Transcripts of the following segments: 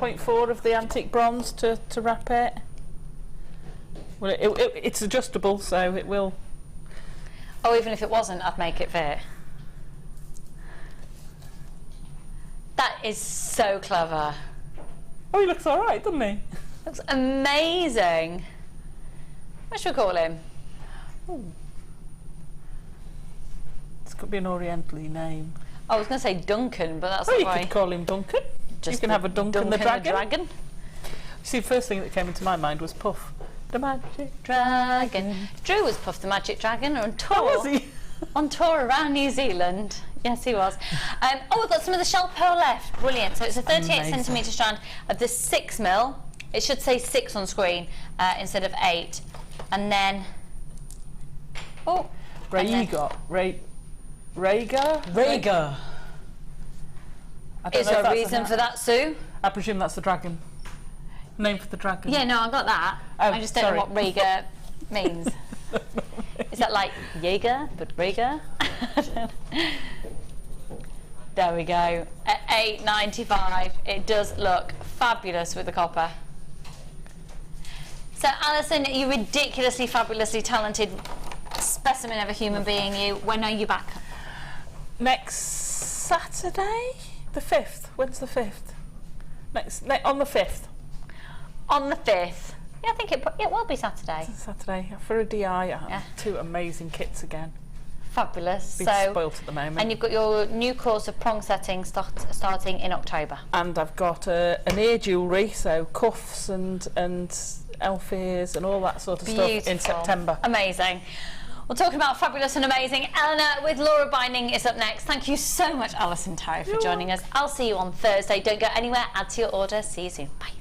0.4 of the antique bronze to wrap it. Well, it's adjustable, so it will. Oh, even if it wasn't, I'd make it fit. That is so clever. Oh, he looks all right, doesn't he? Looks amazing. What should we call him? Ooh. This could be an Oriental-y name. I was going to say Duncan, but that's you not right. could call him Duncan. Just you can have a Duncan the Dragon. You see, the first thing that came into my mind was Puff the Magic Dragon. Drew was Puff the Magic Dragon on tour. Oh, was he? On tour around New Zealand. Yes, he was. Oh, we've got some of the shell pearl left. Brilliant. So it's a 38 centimetre strand of the 6mm. It should say 6 on screen instead of 8. And then... Oh. Rhaegar. Is there a reason for that, Sue? I presume that's the dragon. Name for the dragon. Yeah, no, I got that. Oh, I just don't know what Rhaegar means. Is that like Jaeger, but Rhaegar? There we go. At $8.95, it does look fabulous with the copper. So, Alison, you ridiculously, fabulously talented specimen of a human being. When are you back? Next Saturday, the 5th. When's the 5th? On the 5th. On the 5th. Yeah, I think it will be Saturday. It's Saturday for a DI. Yeah. 2 amazing kits again. Fabulous. Being spoilt at the moment. And you've got your new course of prong setting starting in October. And I've got an ear jewellery, so cuffs and elf ears and all that sort of stuff in September. Amazing. We're talking about fabulous and amazing. Eleanor with Laura Binding is up next. Thank you so much, Alison Towe, for joining us. I'll see you on Thursday. Don't go anywhere. Add to your order. See you soon. Bye.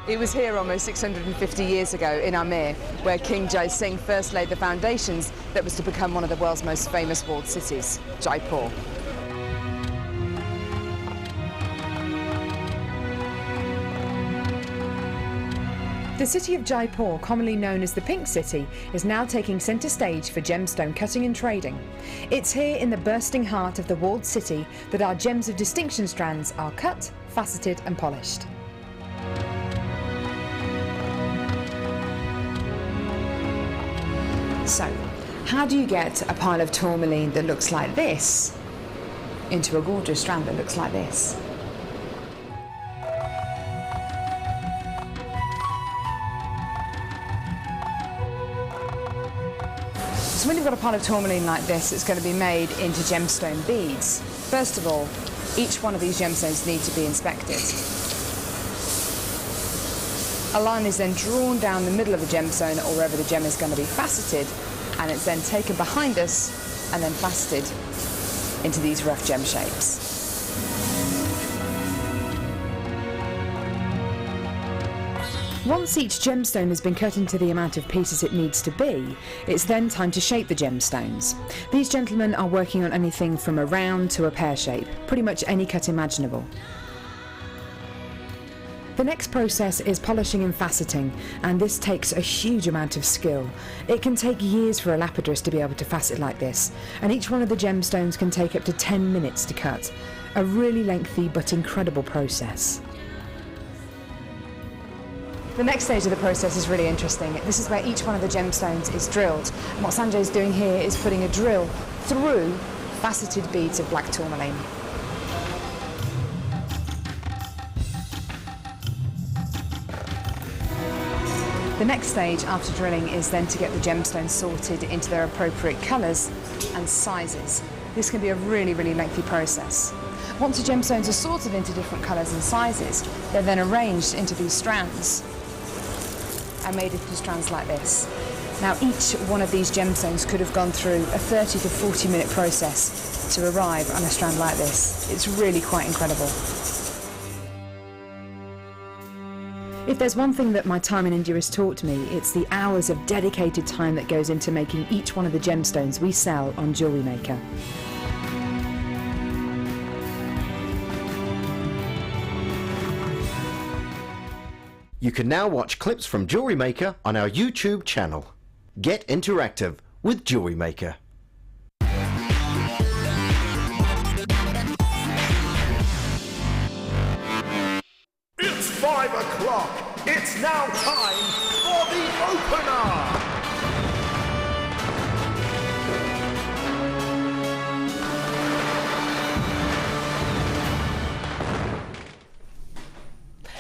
It was here almost 650 years ago in Amer, where King Jai Singh first laid the foundations that was to become one of the world's most famous walled cities, Jaipur. The city of Jaipur, commonly known as the Pink City, is now taking centre stage for gemstone cutting and trading. It's here in the bursting heart of the walled city that our gems of distinction strands are cut, faceted and polished. So, how do you get a pile of tourmaline that looks like this into a gorgeous strand that looks like this? So when you've got a pile of tourmaline like this, it's going to be made into gemstone beads. First of all, each one of these gemstones need to be inspected. A line is then drawn down the middle of the gemstone or wherever the gem is going to be faceted, and it's then taken behind us and then faceted into these rough gem shapes. Once each gemstone has been cut into the amount of pieces it needs to be, it's then time to shape the gemstones. These gentlemen are working on anything from a round to a pear shape, pretty much any cut imaginable. The next process is polishing and faceting, and this takes a huge amount of skill. It can take years for a lapidress to be able to facet like this, and each one of the gemstones can take up to 10 minutes to cut. A really lengthy but incredible process. The next stage of the process is really interesting. This is where each one of the gemstones is drilled. And what Sanjay is doing here is putting a drill through faceted beads of black tourmaline. The next stage after drilling is then to get the gemstones sorted into their appropriate colours and sizes. This can be a really, really lengthy process. Once the gemstones are sorted into different colours and sizes, they're then arranged into these strands and made into strands like this. Now each one of these gemstones could have gone through a 30 to 40 minute process to arrive on a strand like this. It's really quite incredible. If there's one thing that my time in India has taught me, it's the hours of dedicated time that goes into making each one of the gemstones we sell on JewelleryMaker. You can now watch clips from JewelleryMaker on our YouTube channel. Get interactive with JewelleryMaker. It's 5 o'clock. It's now time for the opener.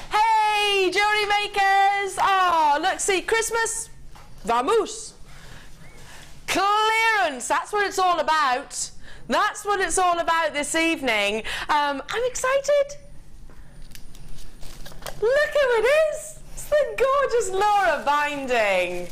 Hey, jewellery makers! Oh, look, see, Christmas, vamos. Clearance, that's what it's all about. That's what it's all about this evening. I'm excited. Look who it is. It's the gorgeous Laura binding.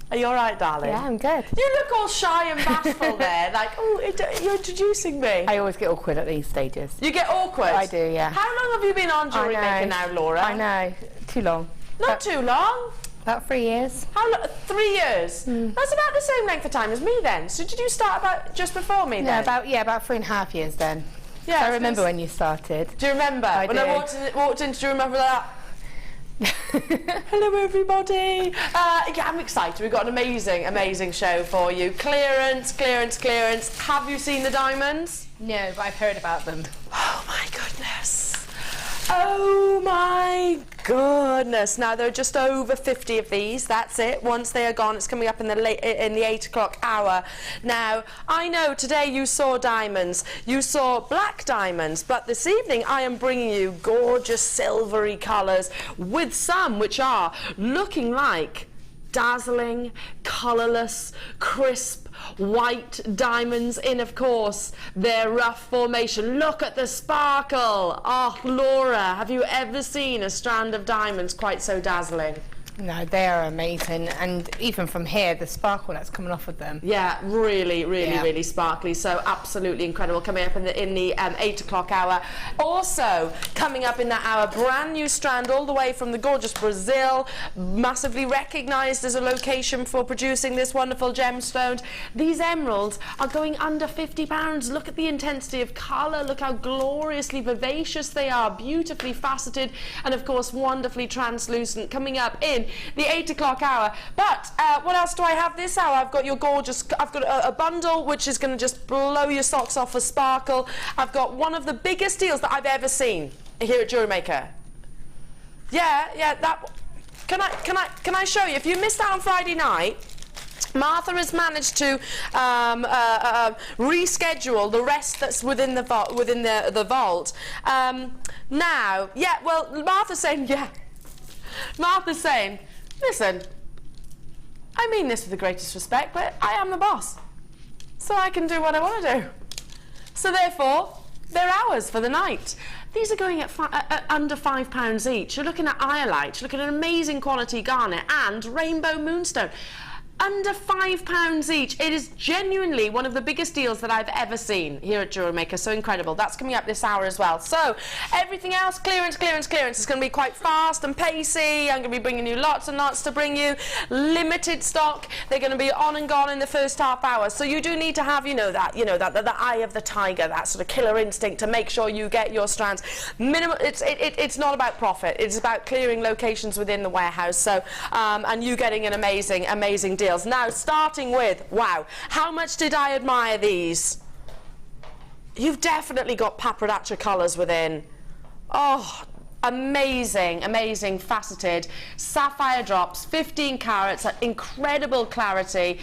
Are you all right, darling? Yeah, I'm good. You look all shy and bashful there, like, oh, you're introducing me. I always get awkward at these stages. You get awkward? I do, yeah. How long have you been on JewelleryMaker now, Laura? I know, too long. Not too long. About 3 years. How long? 3 years? That's about the same length of time as me then. So did you start about just before me then? About 3.5 years then. Yeah, I remember when you started. Do you remember? I when do. I walked in, do you remember that? Hello everybody. Yeah, I'm excited. We've got an amazing show for you. Clearance. Have you seen the diamonds? No, but I've heard about them. Oh my goodness. Oh my goodness. Now there are just over 50 of these. That's it. Once they are gone, it's coming up in the 8 o'clock hour. Now, I know today you saw diamonds. You saw black diamonds, but this evening I am bringing you gorgeous silvery colours with some which are looking like dazzling, colourless, crisp, white diamonds in, of course, their rough formation. Look at the sparkle. Oh, Laura, have you ever seen a strand of diamonds quite so dazzling? No, they are amazing, and even from here, the sparkle that's coming off of them. Yeah, really sparkly. So absolutely incredible. Coming up in the 8 o'clock hour. Also coming up in that hour, brand new strand all the way from the gorgeous Brazil, massively recognised as a location for producing this wonderful gemstone. These emeralds are going under £50. Look at the intensity of colour. Look how gloriously vivacious they are. Beautifully faceted, and of course wonderfully translucent. Coming up in the 8 o'clock hour. But what else do I have this hour? I've got your gorgeous, I've got a bundle which is going to just blow your socks off for sparkle. I've got one of the biggest deals that I've ever seen here at JewelleryMaker. Yeah, that. Can I show you? If you missed out on Friday night, Martha has managed to reschedule the rest that's within the vault. Now, yeah, well, Martha's saying, yeah. Martha's saying, listen, I mean this with the greatest respect, but I am the boss, so I can do what I want to do. So therefore, they're ours for the night. These are going at under £5 each. You're looking at iolite, you're looking at an amazing quality garnet and rainbow moonstone. Under £5 each. It is genuinely one of the biggest deals that I've ever seen here at JewelleryMaker. So incredible. That's coming up this hour as well. So everything else, clearance. It's going to be quite fast and pacey. I'm going to be bringing you lots and lots to bring you. Limited stock. They're going to be on and gone in the first half hour. So you do need to have, the eye of the tiger, that sort of killer instinct to make sure you get your strands. It's not about profit. It's about clearing locations within the warehouse. So and you getting an amazing deal. Now, starting with, wow, how much did I admire these? You've definitely got paprikacha colours within. Oh, amazing faceted sapphire drops, 15 carats, incredible clarity.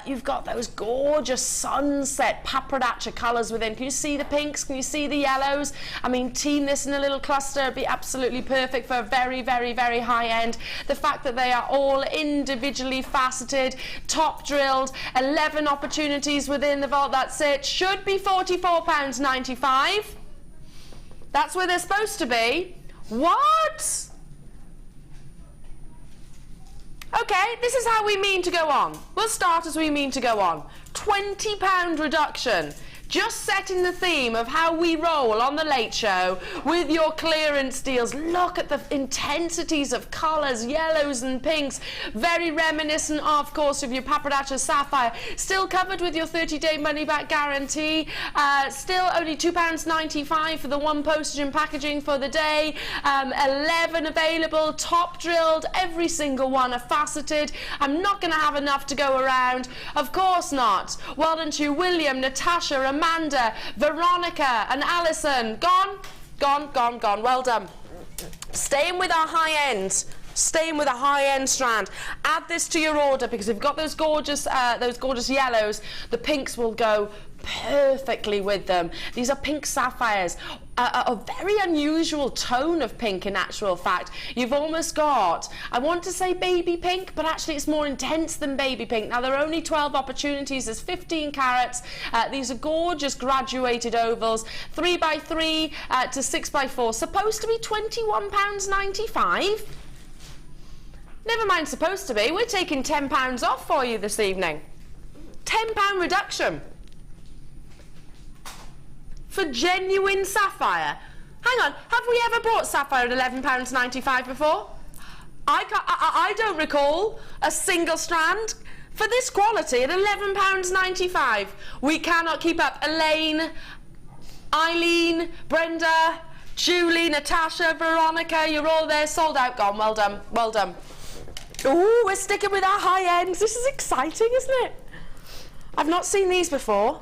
You've got those gorgeous sunset paprikacha colours within. Can you see the pinks? Can you see the yellows? I mean, team this in a little cluster would be absolutely perfect for a very high end. The fact that they are all individually faceted, top drilled, 11 opportunities within the vault. That's it. Should be £44.95. That's where they're supposed to be. What? Okay, this is how we mean to go on. We'll start as we mean to go on. £20 reduction. Just setting the theme of how we roll on the Late Show with your clearance deals. Look at the intensities of colours, yellows and pinks. Very reminiscent, of course, of your Pazzazz Sapphire. Still covered with your 30-day money-back guarantee. Still only £2.95 for the 1 postage and packaging for the day. 11 available, top drilled, every single one are faceted. I'm not going to have enough to go around. Of course not. Well done to you, William, Natasha, Amanda, Veronica and Alison. Gone? Gone. Well done. Staying with our high end. Staying with a high-end strand. Add this to your order because we've got those gorgeous yellows. The pinks will go perfectly with them. These are pink sapphires, a very unusual tone of pink in actual fact. You've almost got, I want to say baby pink, but actually it's more intense than baby pink. Now there are only 12 opportunities, there's 15 carats. These are gorgeous graduated ovals, 3x3 to 6x4, supposed to be £21.95. Never mind supposed to be, we're taking £10 off for you this evening. £10 reduction. For genuine sapphire. Hang on, have we ever bought sapphire at £11.95 before? I don't recall a single strand for this quality at £11.95. We cannot keep up. Elaine, Eileen, Brenda, Julie, Natasha, Veronica, you're all there, sold out, gone. Well done, well done. Ooh, we're sticking with our high ends. This is exciting, isn't it? I've not seen these before.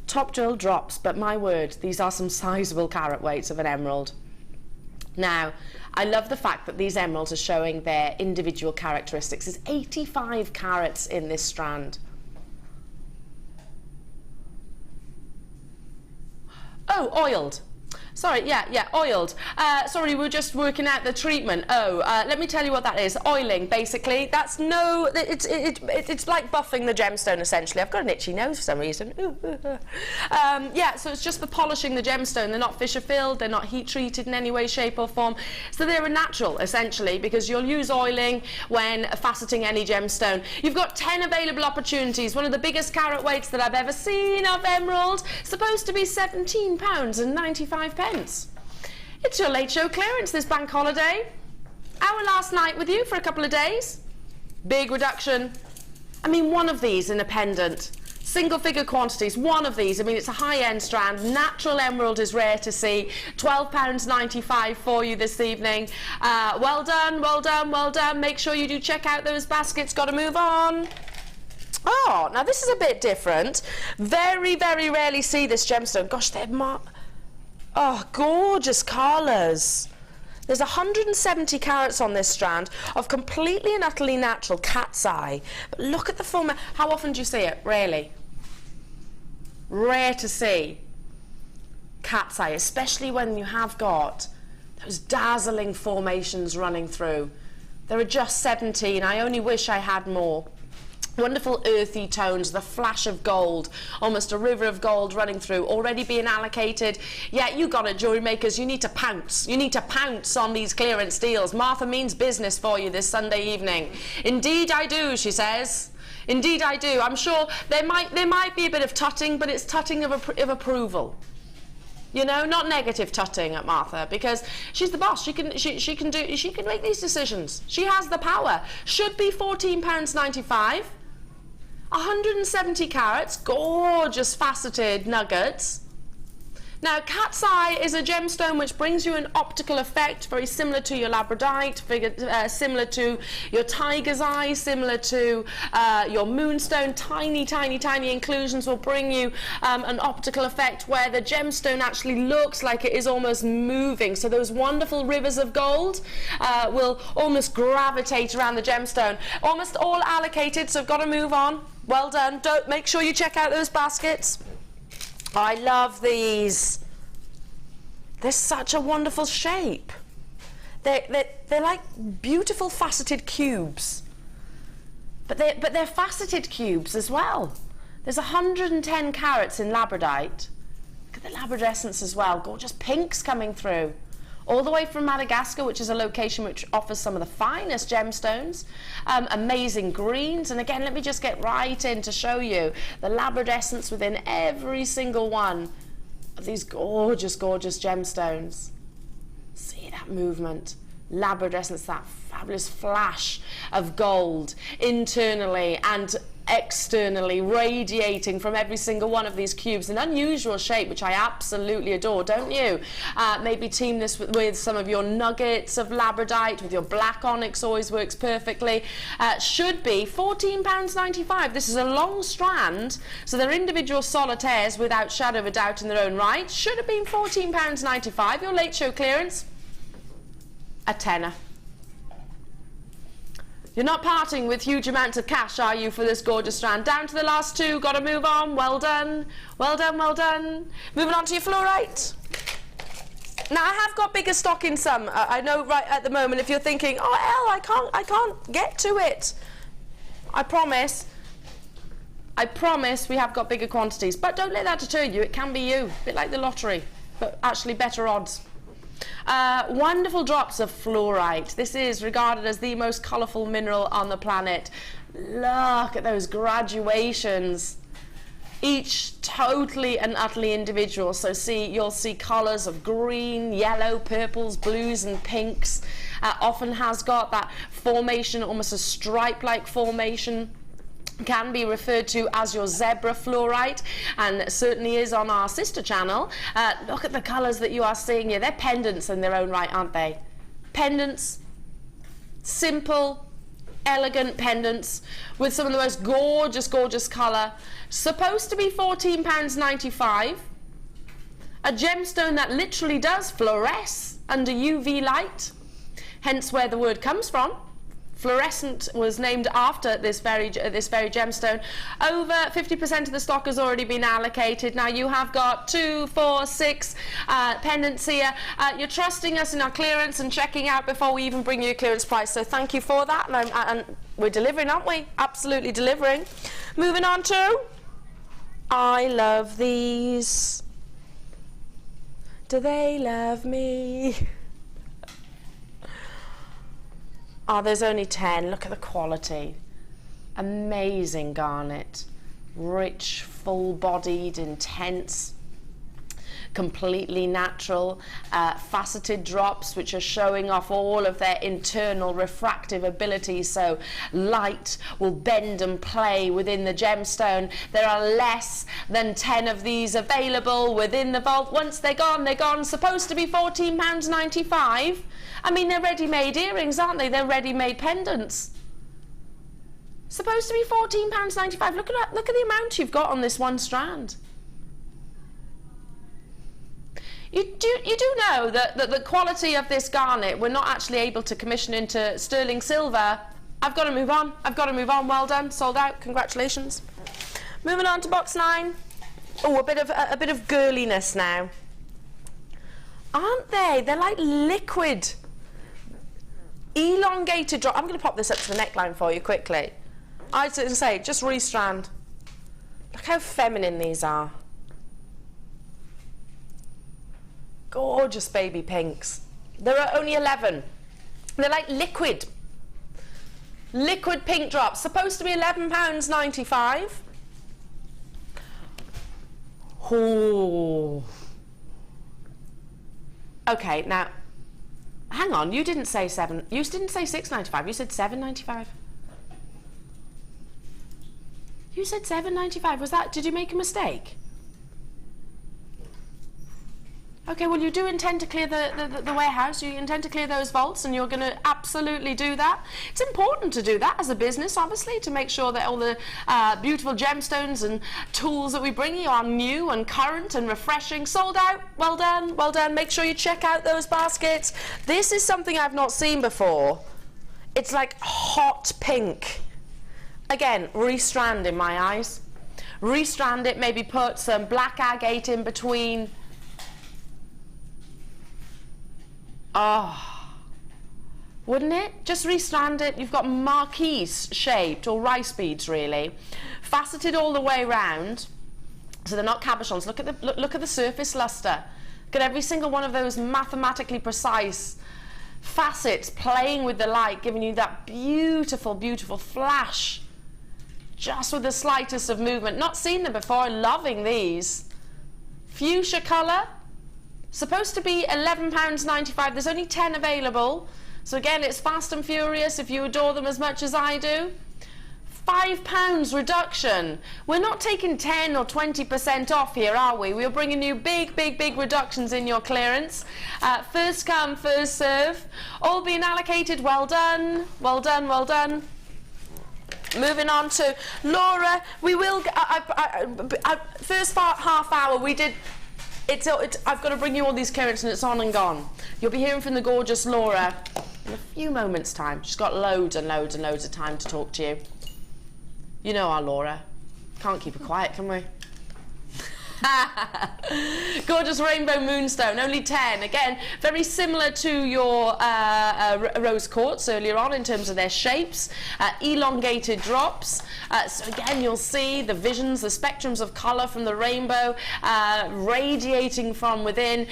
Top drill drops, but my word, these are some sizable carat weights of an emerald. Now, I love the fact that these emeralds are showing their individual characteristics. There's 85 carats in this strand. Oh, oiled. Sorry, yeah, oiled. Sorry, we're just working out the treatment. Let me tell you what that is. Oiling, basically. That's it's like buffing the gemstone, essentially. I've got an itchy nose for some reason. Yeah, so it's just for polishing the gemstone. They're not fissure filled, they're not heat treated in any way, shape or form. So they're a natural, essentially, because you'll use oiling when faceting any gemstone. You've got 10 available opportunities. One of the biggest carat weights that I've ever seen of emerald. Supposed to be £17.95. It's your Late Show clearance this bank holiday. Our last night with you for a couple of days. Big reduction. I mean, one of these in a pendant. Single figure quantities, one of these. I mean, it's a high-end strand. Natural emerald is rare to see. £12.95 for you this evening. Well done, well done, well done. Make sure you do check out those baskets. Got to move on. Oh, now this is a bit different. Very, very rarely see this gemstone. Gosh, they're oh, gorgeous colours. There's 170 carats on this strand of completely and utterly natural cat's eye. But look at the format. How often do you see it? Rarely. Rare to see cat's eye, especially when you have got those dazzling formations running through. There are just 17. I only wish I had more. Wonderful earthy tones, the flash of gold, almost a river of gold running through, already being allocated. Yeah, you got it, jewellery makers. You need to pounce. You need to pounce on these clearance deals. Martha means business for you this Sunday evening. Indeed I do, she says. Indeed I do. I'm sure there might be a bit of tutting, but it's tutting of approval. You know, not negative tutting at Martha, because she's the boss. She can make these decisions. She has the power. Should be £14.95. 170 carats, gorgeous faceted nuggets. Now, cat's eye is a gemstone which brings you an optical effect very similar to your labradorite, similar to your tiger's eye, similar to your moonstone. Tiny, tiny, tiny inclusions will bring you an optical effect where the gemstone actually looks like it is almost moving. So those wonderful rivers of gold will almost gravitate around the gemstone. Almost all allocated, so I've got to move on. Well done. Don't make sure you check out those baskets. I love these. They're such a wonderful shape. They're like beautiful faceted cubes. But they're faceted cubes as well. There's 110 carats in labradorite. Look at the labradescence as well. Gorgeous pinks coming through. all the way from Madagascar, which is a location which offers some of the finest gemstones, amazing greens. And again, let me just get right in to show you the labradescence within every single one of these gorgeous, gorgeous gemstones. See that movement, labradescence, that fabulous flash of gold internally and externally radiating from every single one of these cubes. An unusual shape which I absolutely adore, don't you? Maybe team this with some of your nuggets of labradite, with your black onyx, always works perfectly. Should be £14.95. This is a long strand, so they're individual solitaires without shadow of a doubt in their own right. Should have been £14.95. Your late show clearance, a tenner. You're not parting with huge amounts of cash, are you, for this gorgeous strand? Down to the last two, got to move on. Well done, well done, well done. Moving on to your fluorite. Now, I have got bigger stock in some. I know right at the moment, if you're thinking, oh, Elle, I can't get to it. I promise we have got bigger quantities. But don't let that deter you. It can be you, a bit like the lottery, but actually better odds. Wonderful drops of fluorite. This is regarded as the most colourful mineral on the planet. Look at those graduations, each totally and utterly individual. So you'll see colours of green, yellow, purples, blues and pinks. Often has got that formation, almost a stripe-like formation. Can be referred to as your zebra fluorite, and certainly is on our sister channel. Look at the colours that you are seeing here. They're pendants in their own right, aren't they? Pendants, simple, elegant pendants with some of the most gorgeous, gorgeous colour. Supposed to be £14.95. A gemstone that literally does fluoresce under UV light, hence where the word comes from. Fluorescent was named after this very gemstone. Over 50% of the stock has already been allocated. Now you have got 2, 4, 6 pendants here. You're trusting us in our clearance and checking out before we even bring you a clearance price. So thank you for that. And we're delivering, aren't we? Absolutely delivering. Moving on to, I love these. Do they love me? Oh, there's only 10. Look at the quality. Amazing garnet. Rich, full-bodied, intense, completely natural. Faceted drops, which are showing off all of their internal refractive abilities, so light will bend and play within the gemstone. There are less than 10 of these available within the vault. Once they're gone, they're gone. Supposed to be £14.95. I mean, they're ready-made earrings, aren't they? They're ready-made pendants. Supposed to be £14.95. Look at the amount you've got on this one strand. You do know that the quality of this garnet, we're not actually able to commission into sterling silver. I've got to move on. I've got to move on. Well done. Sold out. Congratulations. Moving on to box 9. Oh, a bit of girliness now. Aren't they? They're like liquid. Elongated drop. I'm going to pop this up to the neckline for you quickly. I was going to say, just restrand. Look how feminine these are. Gorgeous baby pinks. There are only 11. They're like liquid pink drops. Supposed to be £11.95. Oh. Okay, now hang on. You didn't say seven. You didn't say £6.95. You said £7.95. You said £7.95. Was that? Did you make a mistake? Okay, well, you do intend to clear the warehouse. You intend to clear those vaults, and you're going to absolutely do that. It's important to do that as a business, obviously, to make sure that all the beautiful gemstones and tools that we bring you are new and current and refreshing. Sold out. Well done. Well done. Make sure you check out those baskets. This is something I've not seen before. It's like hot pink. Again, restrand in my eyes. Restrand it, maybe put some black agate in between. Oh, wouldn't it? Just restrand it. You've got marquise shaped, or rice beads really, faceted all the way round, so they're not cabochons. Look at the surface luster. Get every single one of those mathematically precise facets playing with the light, giving you that beautiful, beautiful flash, just with the slightest of movement. Not seen them before, loving these. Fuchsia colour, supposed to be £11.95. There's only 10 available. So again, it's fast and furious if you adore them as much as I do. £5 reduction. We're not taking 10 or 20% off here, are we? We're bringing you big, big, big reductions in your clearance. First come, first serve. All being allocated. Well done. Well done, well done. Moving on to Laura. We will, first half hour we did, I've got to bring you all these clearance and it's on and gone. You'll be hearing from the gorgeous Laura in a few moments' time. She's got loads and loads and loads of time to talk to you. You know our Laura. Can't keep her quiet, can we? Gorgeous rainbow moonstone, only 10. Again, very similar to your rose quartz earlier on in terms of their shapes. Elongated drops. So again, you'll see the visions, the spectrums of colour from the rainbow radiating from within.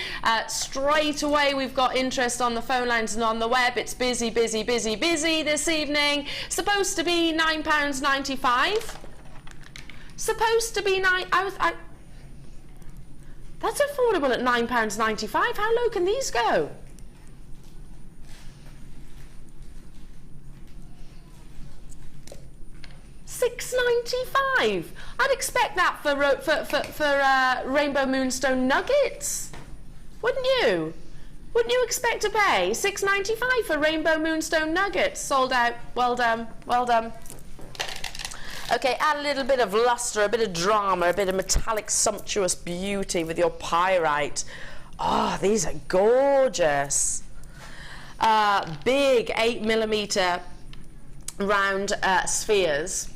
Straight away, we've got interest on the phone lines and on the web. It's busy, busy, busy, busy this evening. Supposed to be £9.95. Supposed to be that's affordable at £9.95. How low can these go? £6.95. I'd expect that for rainbow moonstone nuggets, wouldn't you? Wouldn't you expect to pay £6.95 for rainbow moonstone nuggets? Sold out. Well done. Well done. Okay, add a little bit of luster, a bit of drama, a bit of metallic sumptuous beauty with your pyrite. Oh, these are gorgeous. Big 8mm round spheres,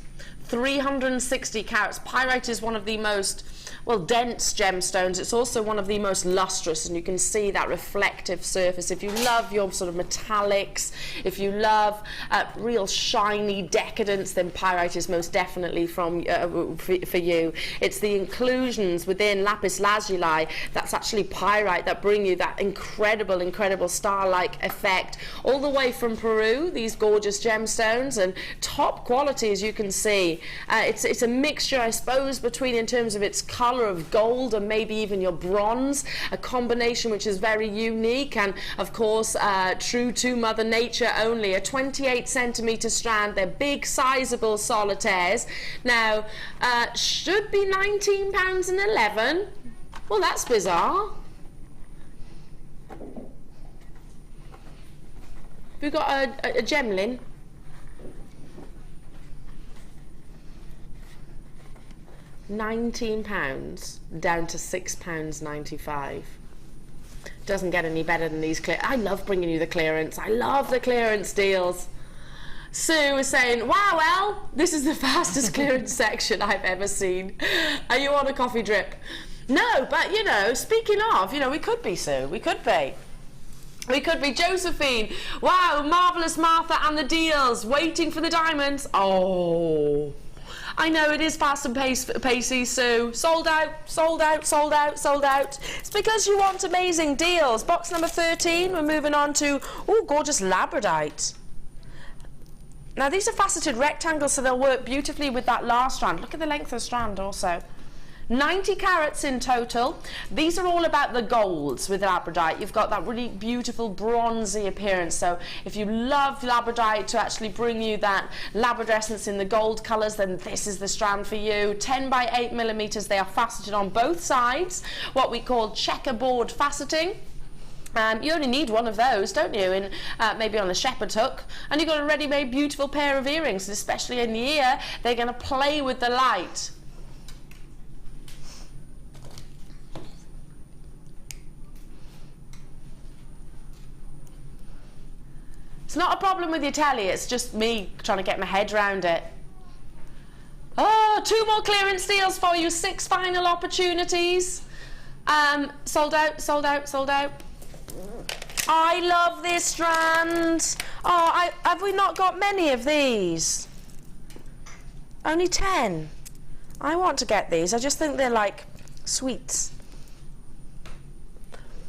360 carats. Pyrite is one of the most, well, dense gemstones. It's also one of the most lustrous, and you can see that reflective surface. If you love your sort of metallics, if you love real shiny decadence, then pyrite is most definitely for you. It's the inclusions within lapis lazuli that's actually pyrite that bring you that incredible, incredible star-like effect. All the way from Peru, these gorgeous gemstones, and top quality, as you can see. It's a mixture, I suppose, between, in terms of its colour, of gold and maybe even your bronze, a combination which is very unique and of course true to Mother Nature. Only a 28cm strand. They're big sizable solitaires. Now should be £19.11. Well, that's bizarre. We've got a gemlin. £19 down to £6.95. Doesn't get any better than these I love bringing you the clearance. I love the clearance deals. Sue was saying, wow, Elle, this is the fastest clearance section I've ever seen. Are you on a coffee drip? No, but you know, speaking of, you know, we could be, Sue. We could be. We could be. Josephine, wow, marvellous Martha and the deals. Waiting for the diamonds. Oh, I know it is fast and pacey, Sue. Sold out, sold out, sold out, sold out. It's because you want amazing deals. Box number 13, we're moving on to, oh, gorgeous labradite. Now, these are faceted rectangles, so they'll work beautifully with that last strand. Look at the length of the strand also. 90 carats in total. These are all about the golds with labradite. You've got that really beautiful bronzy appearance. So if you love labradite to actually bring you that labradescence in the gold colours, then this is the strand for you. 10 by 8mm. They are faceted on both sides, what we call checkerboard faceting. You only need one of those, don't you, in maybe on a shepherd hook, and you've got a ready-made beautiful pair of earrings. Especially in the ear, they're going to play with the light. It's not a problem with your telly, it's just me trying to get my head around it. Oh, 2 more clearance deals for you, 6 final opportunities. Sold out, sold out, sold out. I love this strand. Oh, have we not got many of these? Only 10. I want to get these. I just think they're like sweets.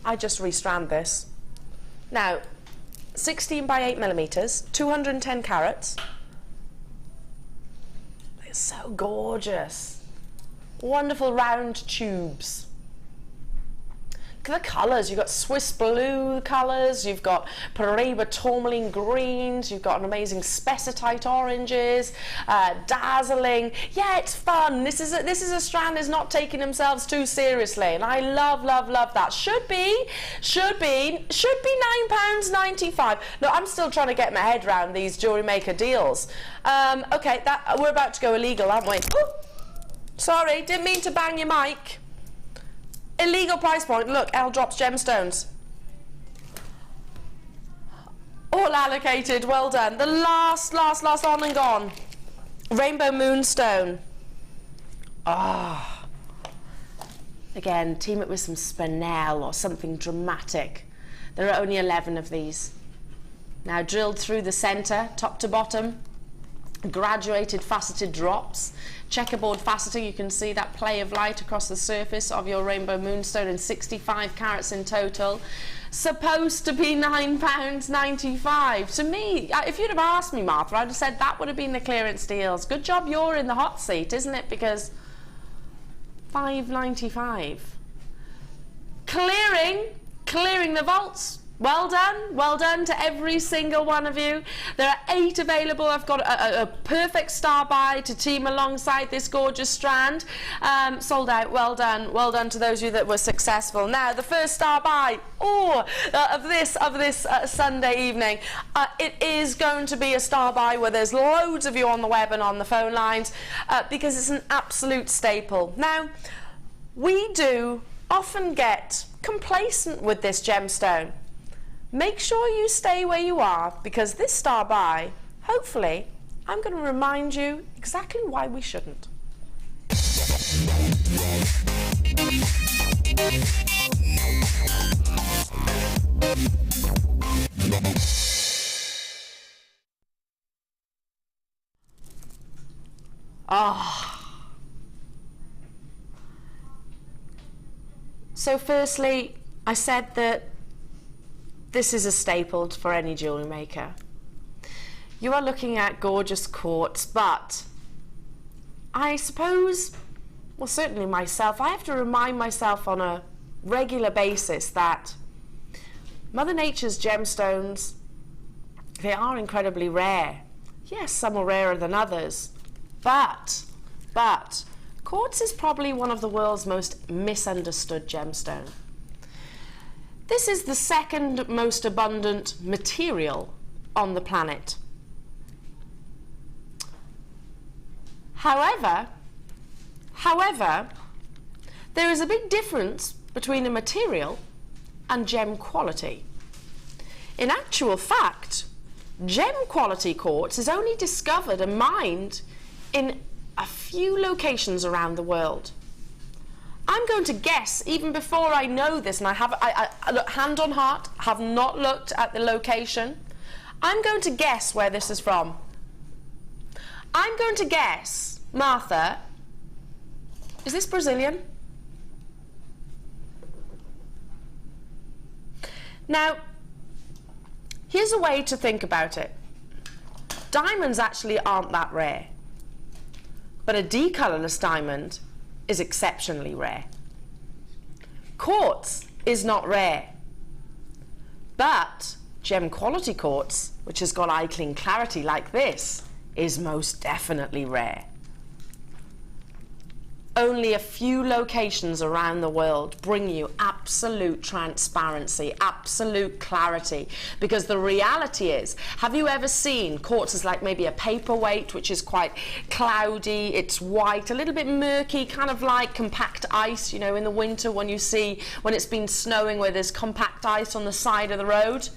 I just restrand this. Now, 16 by 8 millimeters, 210 carats. It's so gorgeous. Wonderful round tubes. Look at the colours. You've got Swiss blue colours, you've got Paraiba tourmaline greens, you've got an amazing spessartite oranges, dazzling. Yeah, it's fun. This is a strand is not taking themselves too seriously, and I love, love, love that. Should be £9.95. No, I'm still trying to get my head around these Jewellery Maker deals. Okay, we're about to go illegal, aren't we? Oh, sorry, didn't mean to bang your mic. Illegal price point. Look, L drops gemstones. All allocated. Well done. The last on and gone. Rainbow moonstone. Ah. Again, team it with some spinel or something dramatic. There are only 11 of these. Now drilled through the center, top to bottom. Graduated faceted drops. Checkerboard faceting, you can see that play of light across the surface of your rainbow moonstone, and 65 carats in total. Supposed to be £9.95. To me, if you'd have asked me, Martha, I'd have said that would have been the clearance deals. Good job you're in the hot seat, isn't it? Because £5.95. Clearing the vaults. Well done to every single one of you. There are 8 available. I've got a perfect star buy to team alongside this gorgeous strand. Sold out. Well done to those of you that were successful. Now the first star buy of this Sunday evening. It is going to be a star buy where there's loads of you on the web and on the phone lines, because it's an absolute staple. Now we do often get complacent with this gemstone. Make sure you stay where you are, because this star buy, hopefully, I'm going to remind you exactly why we shouldn't. So firstly, I said that this is a staple for any jewellery maker. You are looking at gorgeous quartz, but I suppose, well, certainly myself, I have to remind myself on a regular basis that Mother Nature's gemstones, they are incredibly rare. Yes, some are rarer than others, but quartz is probably one of the world's most misunderstood gemstones. This is the second most abundant material on the planet. However, there is a big difference between a material and gem quality. In actual fact, gem quality quartz is only discovered and mined in a few locations around the world. I'm going to guess, even before I know this, and I look, hand on heart, have not looked at the location. I'm going to guess where this is from. I'm going to guess, Martha, is this Brazilian? Now, here's a way to think about it. Diamonds actually aren't that rare, but a decolourless diamond is exceptionally rare. Quartz is not rare, but gem quality quartz, which has got eye clean clarity like this, is most definitely rare. Only a few locations around the world bring you absolute transparency, absolute clarity, because the reality is, have you ever seen quartz as like maybe a paperweight, which is quite cloudy, it's white, a little bit murky, kind of like compact ice, you know, in the winter when you see, when it's been snowing, where there's compact ice on the side of the road?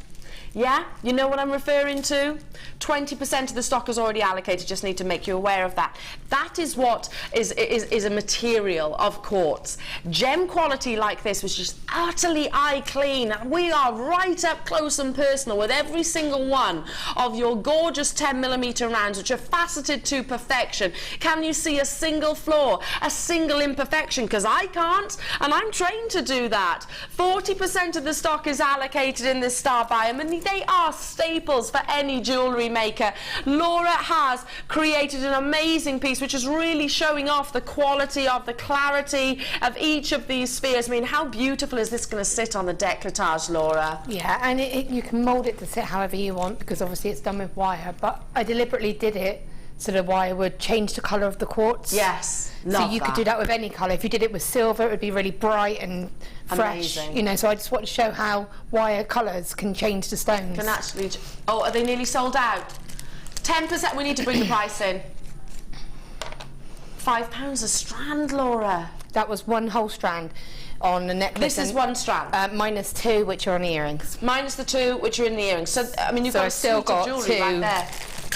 Yeah, you know what I'm referring to? 20% of the stock is already allocated, just need to make you aware of that. That is what is a material of quartz. Gem quality like this was just utterly eye clean. We are right up close and personal with every single one of your gorgeous 10mm rounds, which are faceted to perfection. Can you see a single flaw, a single imperfection? Because I can't, and I'm trained to do that. 40% of the stock is allocated in this star biome, and they are staples for any jewellery maker. Laura has created an amazing piece which is really showing off the quality of the clarity of each of these spheres. I mean, how beautiful is this going to sit on the décolletage, Laura? Yeah, and you can mould it to sit however you want, because obviously it's done with wire, but I deliberately did it so the wire would change the colour of the quartz. Yes, so you could do that with any colour. If you did it with silver, it would be really bright and fresh. Amazing. You know, so I just want to show how wire colours can change the stones. Can actually... Oh, are they nearly sold out? 10%, we need to bring the price in. £5 a strand, Laura. That was one whole strand on the necklace. This is one strand. Minus 2, which are on the earrings. Minus the 2, which are in the earrings. So, I mean, you've So got I've still got jewellery 2. right there.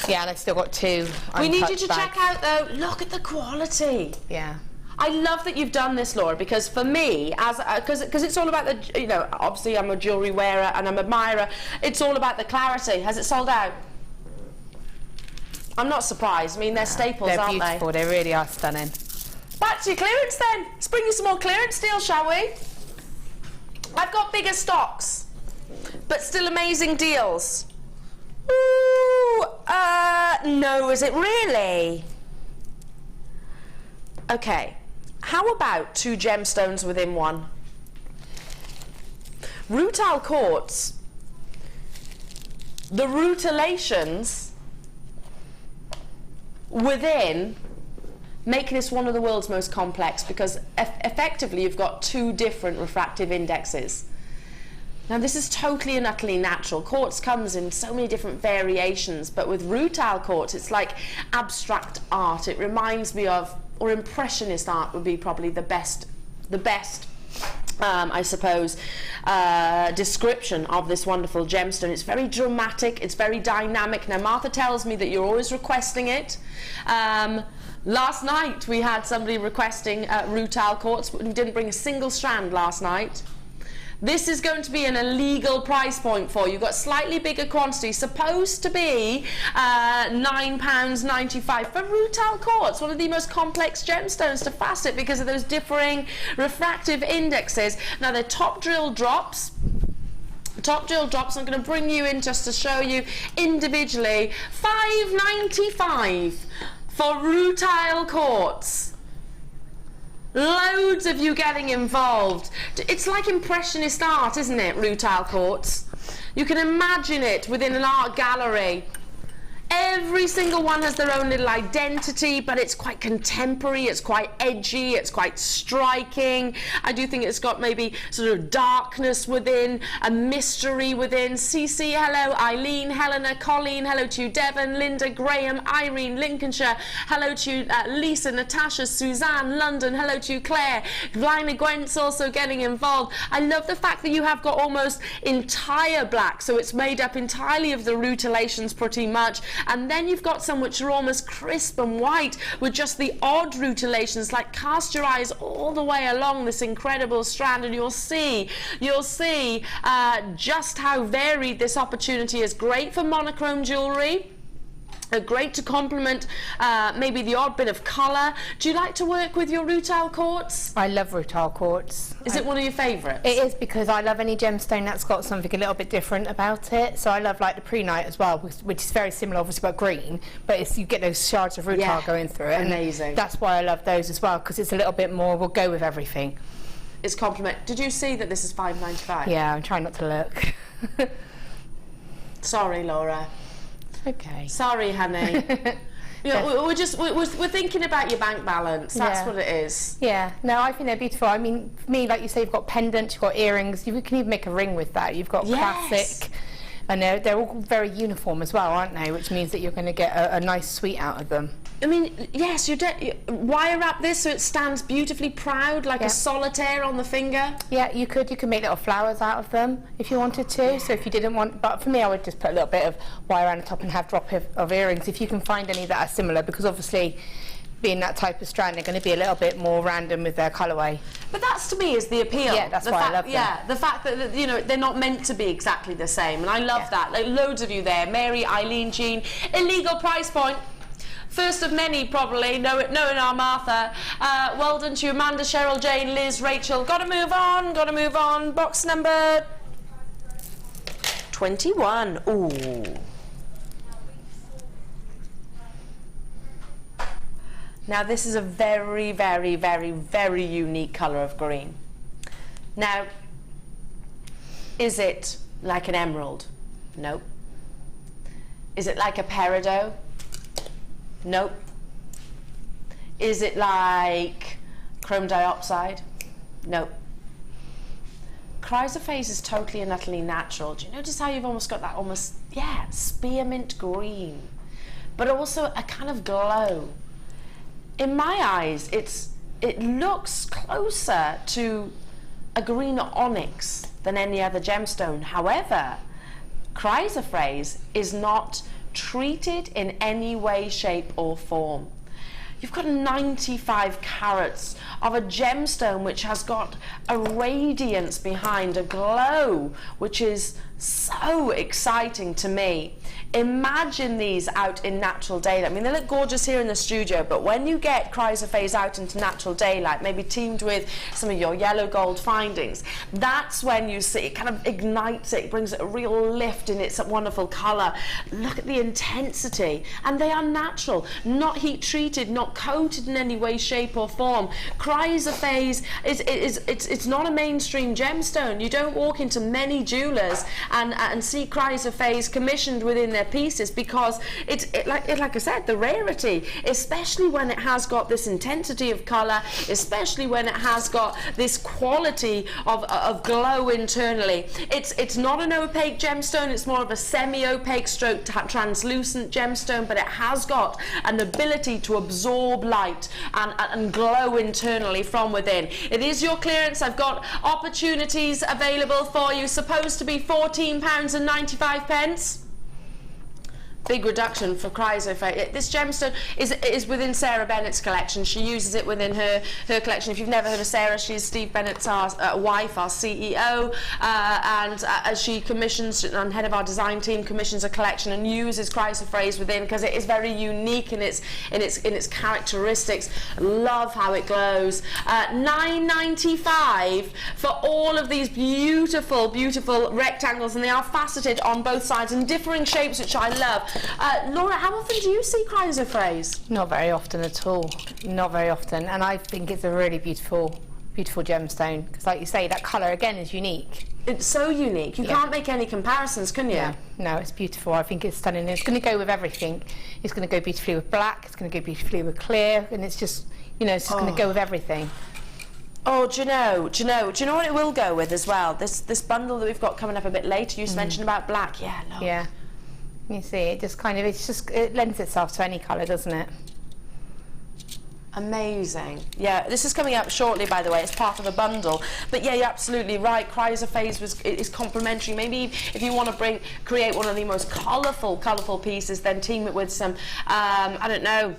Yeah, and I've still got 2. We need you to bags. check out, though, look at the quality. Yeah. I love that you've done this, Laura, because for me, as because it's all about the, you know, obviously I'm a jewellery wearer and I'm an admirer, it's all about the clarity. Has it sold out? I'm not surprised. I mean, they're staples, aren't they? They're beautiful, they really are stunning. Back to your clearance then. Let's bring you some more clearance deals, shall we? I've got bigger stocks, but still amazing deals. Ooh, no, is it really? Okay, how about 2 gemstones within one? Rutile quartz, the rutilations within make this one of the world's most complex, because effectively you've got 2 different refractive indexes. Now this is totally and utterly natural. Quartz comes in so many different variations, but with rutile quartz it's like abstract art. It reminds me of, or impressionist art would be probably the best I suppose, description of this wonderful gemstone. It's very dramatic, it's very dynamic. Now Martha tells me that you're always requesting it. Last night we had somebody requesting rutile quartz, but we didn't bring a single strand last night. This is going to be an illegal price point for you. You've got slightly bigger quantity, supposed to be £9.95 for rutile quartz, one of the most complex gemstones to facet because of those differing refractive indexes. Now they're top drill drops. Top drill drops. I'm going to bring you in just to show you individually. £5.95 for rutile quartz. Loads of you getting involved. It's like impressionist art, isn't it, rutile quartz? You can imagine it within an art gallery. Every single one has their own little identity, but it's quite contemporary, it's quite edgy, it's quite striking. I do think it's got maybe sort of darkness within, a mystery within. Cece, hello. Eileen, Helena, Colleen, hello to you. Devon, Linda, Graham, Irene, Lincolnshire, hello to you. Lisa, Natasha, Suzanne, London, hello to you. Claire, Lina Gwent's also getting involved. I love the fact that you have got almost entire black, so it's made up entirely of the rutilations pretty much. And then you've got some which are almost crisp and white with just the odd rutilations. Like, cast your eyes all the way along this incredible strand and you'll see just how varied this opportunity is. Great for monochrome jewellery. Great to complement maybe the odd bit of colour. Do you like to work with your rutile quartz? I love rutile quartz. Is it one of your favourites? It is, because I love any gemstone that's got something a little bit different about it. So I love like the pre-night as well, which is very similar obviously but green, but it's, you get those shards of rutile going through it. Amazing. And that's why I love those as well, because it's a little bit more, we'll go with everything. It's complement. Did you see that this is £5.95? Yeah, I'm trying not to look. Sorry, Laura. Okay. Sorry, honey. You know, we're thinking about your bank balance. That's what it is. Yeah. No, I think they're beautiful. I mean, for me, like you say, you've got pendants, you've got earrings. You can even make a ring with that. You've got classic, and they're all very uniform as well, aren't they? Which means that you're going to get a nice suite out of them. I mean, yes, you wire wrap this so it stands beautifully proud, like a solitaire on the finger. Yeah, you could make little flowers out of them if you wanted to. So if you didn't want, but for me, I would just put a little bit of wire around the top and have drop of earrings if you can find any that are similar, because obviously, being that type of strand, they're going to be a little bit more random with their colourway. But that's, to me, is the appeal. Yeah, that's why I love them. Yeah, the fact that, you know, they're not meant to be exactly the same, and I love that. Like, loads of you there. Mary, Eileen, Jean. Illegal price point. First of many, probably, knowing our Martha. Well done to you, Amanda, Cheryl, Jane, Liz, Rachel. Gotta move on. Box number 21. Ooh. Now this is a very, very, very, very unique colour of green. Now, is it like an emerald? Nope. Is it like a peridot? Nope. Is it like chrome dioxide? Nope. Chrysoprase is totally and utterly natural. Do you notice how you've almost got that spearmint green, but also a kind of glow? In my eyes, it looks closer to a green onyx than any other gemstone. However, chrysoprase is not treated in any way, shape or form. You've got 95 carats of a gemstone which has got a radiance behind, a glow, which is so exciting to me. Imagine these out in natural daylight. I mean, they look gorgeous here in the studio, but when you get chrysoprase out into natural daylight, maybe teamed with some of your yellow gold findings, that's when you see it kind of ignites it, brings a real lift in its wonderful colour. Look at the intensity, and they are natural, not heat treated, not coated in any way, shape or form. Chrysoprase it's not a mainstream gemstone. You don't walk into many jewellers and see chrysoprase commissioned within their pieces, because like I said, the rarity, especially when it has got this intensity of colour, especially when it has got this quality of glow internally. It's not an opaque gemstone, it's more of a semi-opaque stroke translucent gemstone, but it has got an ability to absorb light and glow internally from within. It is your clearance. I've got opportunities available for you, supposed to be £14.95. Big reduction for chrysoprase. This gemstone is within Sarah Bennett's collection. She uses it within her collection. If you've never heard of Sarah, she's Steve Bennett's wife, our CEO, and as she commissions, and head of our design team, commissions a collection and uses chrysoprase within, because it is very unique in its characteristics. Love how it glows. $9.95 for all of these beautiful, beautiful rectangles, and they are faceted on both sides in differing shapes, which I love. Laura, how often do you see chrysoprase? Not very often at all. Not very often, and I think it's a really beautiful gemstone, because, like you say, that colour again is unique. It's so unique. You can't make any comparisons, can you? Yeah. No, it's beautiful. I think it's stunning. It's going to go with everything. It's going to go beautifully with black. It's going to go beautifully with clear, and it's just, you know, it's just going to go with everything. Oh, do you know what it will go with as well? This bundle that we've got coming up a bit later. You mentioned about black. Yeah, look. Yeah. You see, it just kind of, it lends itself to any colour, doesn't it? Amazing. Yeah, this is coming up shortly, by the way. It's part of a bundle. But yeah, you're absolutely right. Chrysoprase is complementary. Maybe if you want to create one of the most colourful pieces, then team it with some, I don't know,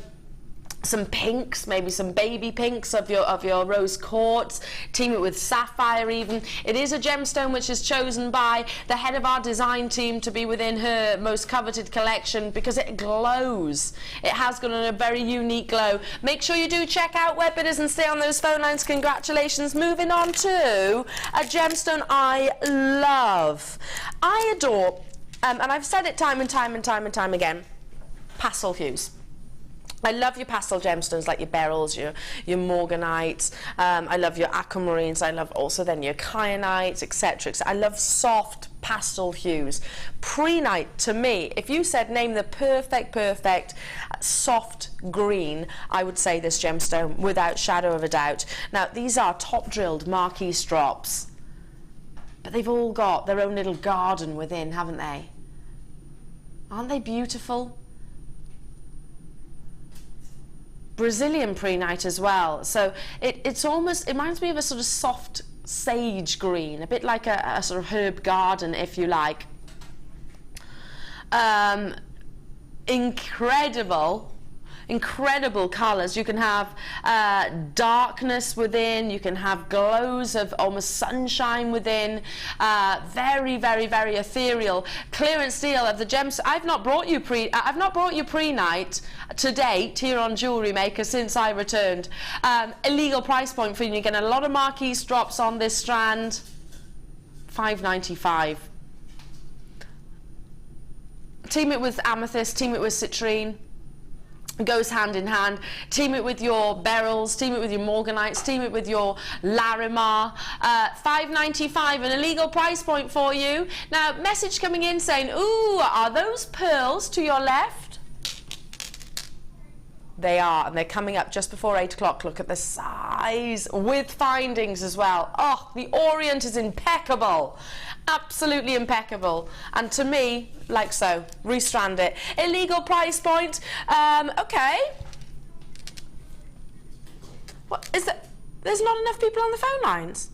some pinks, maybe some baby pinks of your rose quartz, team it with sapphire even. It is a gemstone which is chosen by the head of our design team to be within her most coveted collection, because it glows. It has got a very unique glow. Make sure you do check out Webbidders and stay on those phone lines. Congratulations. Moving on to a gemstone I love, I adore, and I've said it time and time again, pastel hues. I love your pastel gemstones, like your beryls, your morganites. I love your aquamarines. I love also then your kyanites, etc. I love soft pastel hues. Prehnite, to me, if you said name the perfect soft green, I would say this gemstone without shadow of a doubt. Now, these are top drilled marquise drops, but they've all got their own little garden within, haven't they? Aren't they beautiful? Brazilian prehnite as well. So it's almost, it reminds me of a sort of soft sage green, a bit like a sort of herb garden, if you like. Incredible colours. You can have darkness within, you can have glows of almost sunshine within, very, very, very ethereal. Clearance deal of the gems. I've not brought you prehnite to date here on Jewellery Maker since I returned. Illegal price point for you. You're getting a lot of marquise drops on this strand. $5.95. Team it with amethyst, team it with citrine. It goes hand in hand. Team it with your beryls, team it with your morganites, team it with your Larimar. $5.95, an illegal price point for you. Now, message coming in saying, ooh, are those pearls to your left? They are, and they're coming up just before 8 o'clock. Look at the size, with findings as well. Oh, the orient is impeccable. Absolutely impeccable. And to me, like so, restrand it. Illegal price point. Okay. What is that? There's not enough people on the phone lines.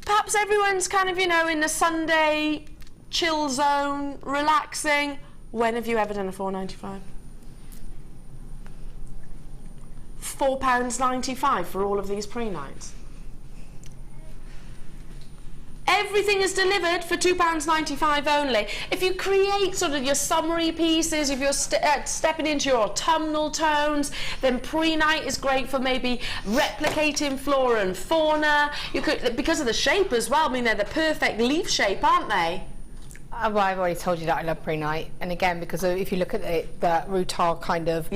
Perhaps everyone's kind of, you know, in the Sunday chill zone, relaxing. When have you ever done a $4.95? £4.95 for all of these prehnites. Everything is delivered for £2.95 only. If you create sort of your summery pieces, if you're stepping into your autumnal tones, then prehnite is great for maybe replicating flora and fauna. You could, because of the shape as well. I mean, they're the perfect leaf shape, aren't they? Well, I've already told you that I love prehnite, and again, because if you look at the rutile kind of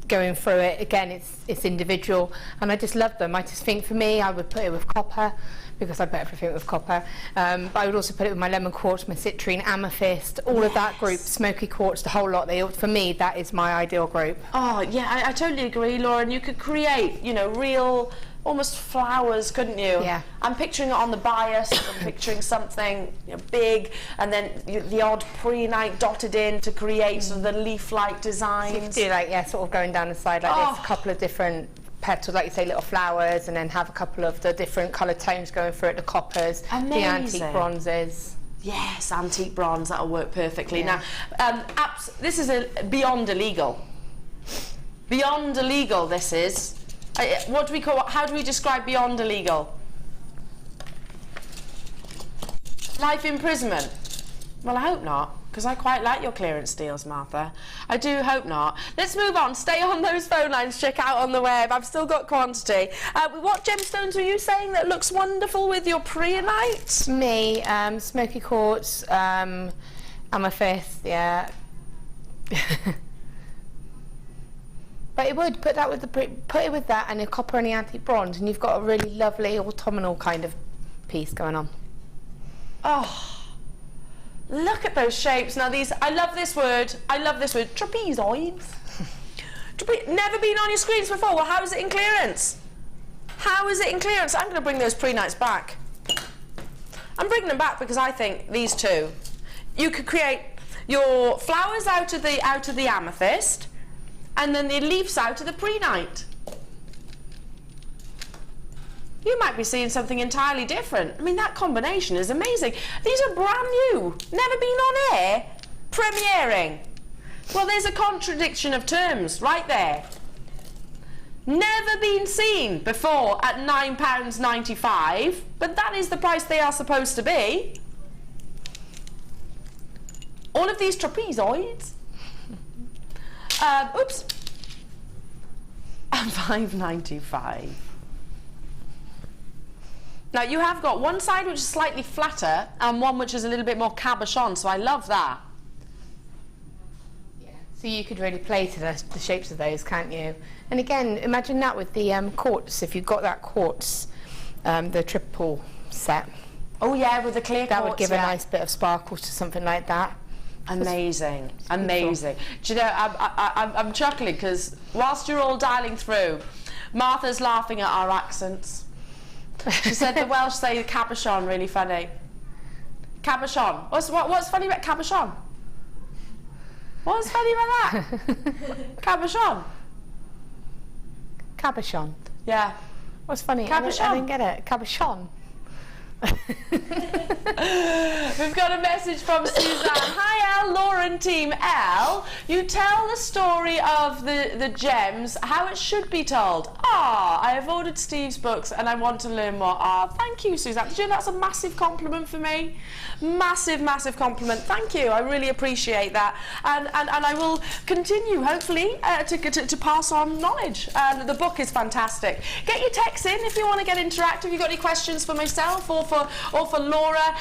going through it, again, it's individual, and I just love them. I just think for me, I would put it with copper, because I put everything with copper. But I would also put it with my lemon quartz, my citrine, amethyst, all of that group, smoky quartz, the whole lot. For me, that is my ideal group. Oh yeah, I totally agree, Lauren. You could create, you know, real, almost flowers, couldn't you? Yeah. I'm picturing it on the bias. I'm picturing something, you know, big, and then the odd prehnite dotted in to create sort of the leaf-like designs. So you could do like, sort of going down the side like this, a couple of different petals, like you say, little flowers, and then have a couple of the different colour tones going through it, the coppers, amazing. The antique bronzes. Yes, antique bronze, that'll work perfectly. Yeah. Now, this is beyond illegal. Beyond illegal, this is. What do we call? How do we describe beyond illegal? Life imprisonment. Well, I hope not, because I quite like your clearance deals, Martha. I do hope not. Let's move on. Stay on those phone lines. Check out on the web. I've still got quantity. What gemstones were you saying that looks wonderful with your prehnite? Me, smoky quartz, amethyst, yeah. But it would put it with that and a copper and the antique bronze, and you've got a really lovely autumnal kind of piece going on. Oh, look at those shapes. Now these, I love this word. I love this word. Trapezoids. Never been on your screens before. Well, how is it in clearance? How is it in clearance? I'm going to bring those prehnites back. I'm bringing them back because I think these two, you could create your flowers out of the amethyst, and then the leaves out of the prehnite. You might be seeing something entirely different. I mean, that combination is amazing. These are brand new, never been on air, premiering. Well, there's a contradiction of terms right there. Never been seen before at £9.95, but that is the price they are supposed to be. All of these trapezoids. Oops. £5.95. Now you have got one side which is slightly flatter and one which is a little bit more cabochon, so I love that. Yeah. So you could really play to the shapes of those, can't you? And again, imagine that with the quartz. If you've got that quartz, the triple set. Oh yeah, with the clear quartz. That would give a nice bit of sparkle to something like that. Amazing, amazing. Do you know, I'm chuckling because whilst you're all dialing through, Martha's laughing at our accents. She said the Welsh say cabochon really funny. Cabochon. What's funny about cabochon? What's funny about that? Cabochon. Cabochon. Yeah. What's funny? Cabochon. I didn't get it. Cabochon. We've got a message from Suzanne. Hi L, Laura and team L. You tell the story of the gems, how it should be told. I have ordered Steve's books and I want to learn more. Thank you, Suzanne. Did you know that's a massive compliment for me? Massive, massive compliment. Thank you. I really appreciate that. And I will continue, hopefully, to pass on knowledge. And the book is fantastic. Get your texts in if you want to get interactive. You've got any questions for myself or for Laura,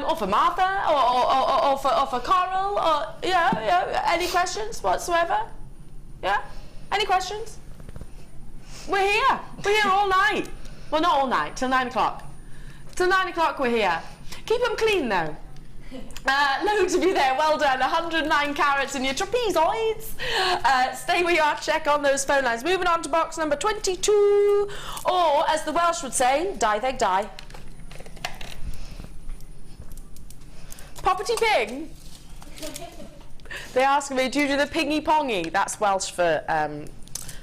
or for Martha, or for Coral, or any questions whatsoever? Yeah? Any questions? We're here. We're here all night. Well, not all night, till 9 o'clock. Till 9 o'clock we're here. Keep them clean though. Loads of you there, well done. 109 carats in your trapezoids. Stay where you are, check on those phone lines. Moving on to box number 22, or as the Welsh would say, die they die. Poppity ping. They ask me, do you do the pingy pongy? That's Welsh for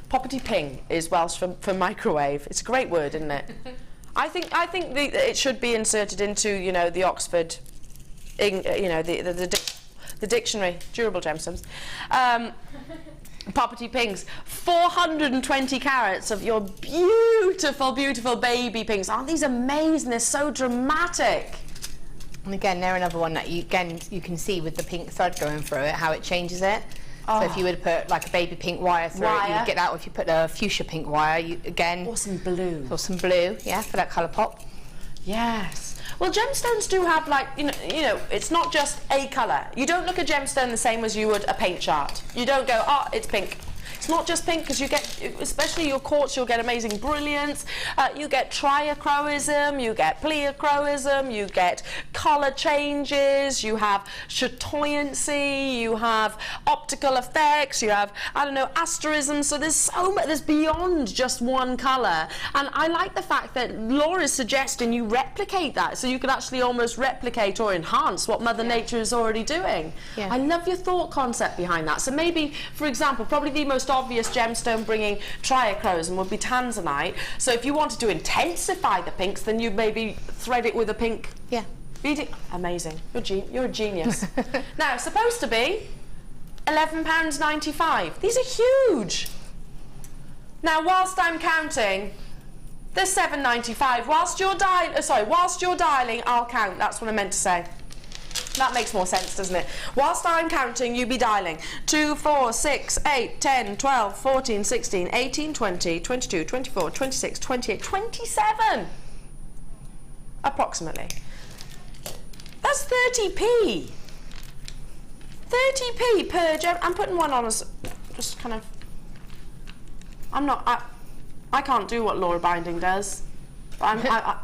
poppity ping is Welsh for microwave. It's a great word, isn't it? I think it should be inserted into the Oxford, the dictionary, durable gemstones. Poppity pings, 420 carats of your beautiful, beautiful baby pinks. Aren't these amazing? They're so dramatic. And again, they're another one that you can see with the pink thread going through it, how it changes it. So if you would put like a baby pink wire through it, you would get that. Or if you put a fuchsia pink wire, or some blue. Or some blue, yeah, for that colour pop. Yes. Well, gemstones do have it's not just a colour. You don't look at gemstone the same as you would a paint chart. You don't go, it's pink. It's not just pink, because you get, especially your quartz, you'll get amazing brilliance. You get triachroism, you get pleochroism, you get colour changes, you have chatoyancy, you have optical effects, you have, asterism. So there's so much, there's beyond just one colour. And I like the fact that Laura's suggesting you replicate that, so you could actually almost replicate or enhance what Mother Nature is already doing. Yeah. I love your thought concept behind that. So maybe, for example, probably the most obvious gemstone bringing triachroism would be tanzanite. So if you wanted to intensify the pinks, then you maybe thread it with a pink. Yeah. Amazing. You're a genius. Now, it's supposed to be £11.95. These are huge. Now, whilst I'm counting, they're £7.95. Whilst you're dialing, I'll count. That's what I meant to say. That makes more sense, doesn't it? Whilst I'm counting, you be dialing. 2, 4, 6, 8, 10, 12, 14, 16, 18, 20, 22, 24, 26, 28, 27. Approximately. That's 30p. 30p per gem. I'm putting one on as just kind of... I can't do what Laura Binding does.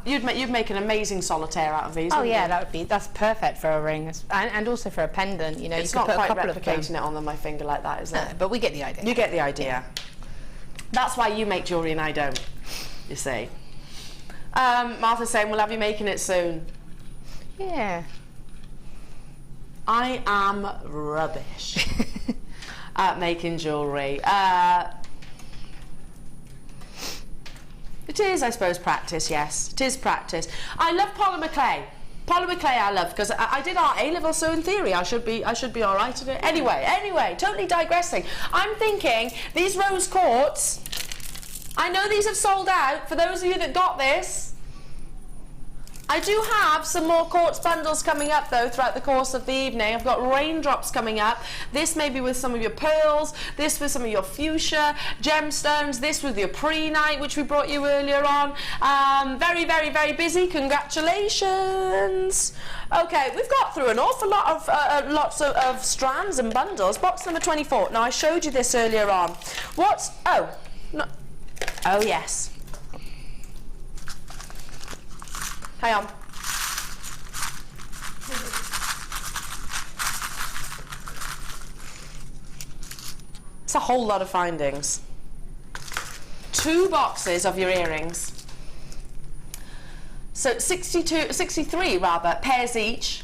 You'd make an amazing solitaire out of these. Oh yeah, that's perfect for a ring, and also for a pendant. You know, it's you could not put quite a couple replicating of it on my finger like that, is it? No, but we get the idea. You get the idea. That's why you make jewellery and I don't. You see. Martha's saying we'll have you making it soon. Yeah. I am rubbish at making jewellery. It is, I suppose, practice, yes. It is practice. I love polymer clay. Polymer clay I love, because I did art A-level, so in theory I should be all right at it. Anyway, totally digressing. I'm thinking, these rose quartz, I know these have sold out. For those of you that got this, I do have some more quartz bundles coming up though throughout the course of the evening. I've got raindrops coming up. This maybe with some of your pearls, this with some of your fuchsia gemstones, this with your pre-night which we brought you earlier on. Very, very, very busy. Congratulations. Okay, we've got through an awful lot of lots of strands and bundles. Box number 24. Now I showed you this earlier on. What's oh yes. Hang on. It's a whole lot of findings. 2 boxes of your earrings. So 63 rather, pairs each.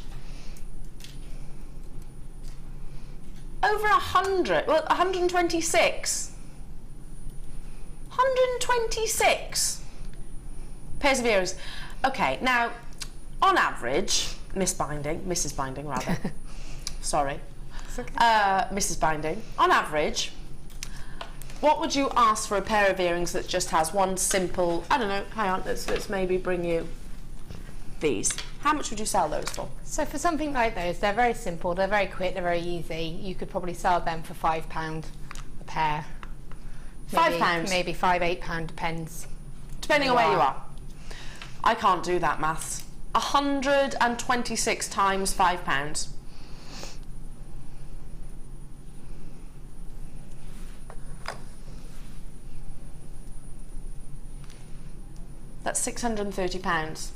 over 100, well, 126. 126 pairs of earrings. Okay, now, on average, Mrs. Binding rather, sorry, okay. Mrs. Binding, on average, what would you ask for a pair of earrings that just has one simple, I don't know, hang on, let's maybe bring you these. How much would you sell those for? So for something like those, they're very simple, they're very quick, they're very easy. You could probably sell them for £5 a pair. £5? Maybe £5, £8, depends. Depending on where you are. I can't do that maths. 126 times £5. That's £630.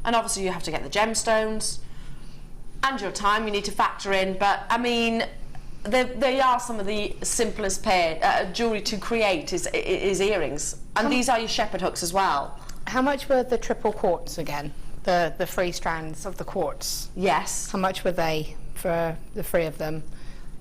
And obviously you have to get the gemstones and your time you need to factor in, but I mean, they are some of the simplest pair jewellery to create is earrings, and these are your shepherd hooks as well. How much were the triple quartz again? The 3 strands of the quartz? Yes. How much were they for the 3 of them?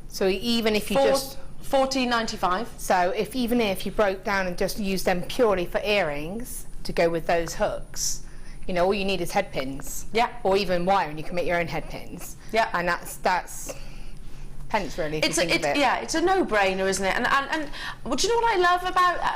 So even if you just... £14.95. So even if you broke down and just used them purely for earrings to go with those hooks, you know, all you need is head pins. Yeah. Or even wire, and you can make your own head pins. Yeah. And that's pence really. It's a no-brainer, isn't it? And well, do you know what I love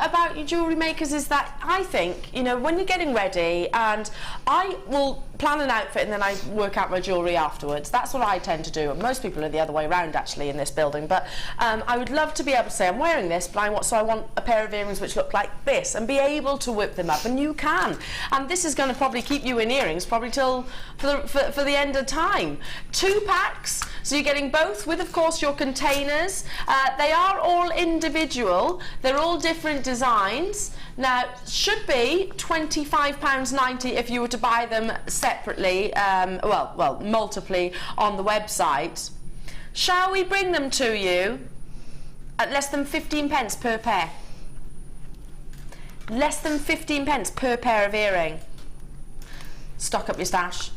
about you jewellery makers is that I think, you know, when you're getting ready, and I will plan an outfit and then I work out my jewellery afterwards. That's what I tend to do. And most people are the other way around actually in this building. But I would love to be able to say I'm wearing this, but I want a pair of earrings which look like this, and be able to whip them up, and you can. And this is going to probably keep you in earrings probably till for the end of time. 2 packs, so you're getting both with, of course, your containers. They are all individual. They're all different designs. Now, should be £25.90 if you were to buy them separately, well, multiply on the website. Shall we bring them to you at less than 15 pence per pair? Less than 15 pence per pair of earring. Stock up your stash.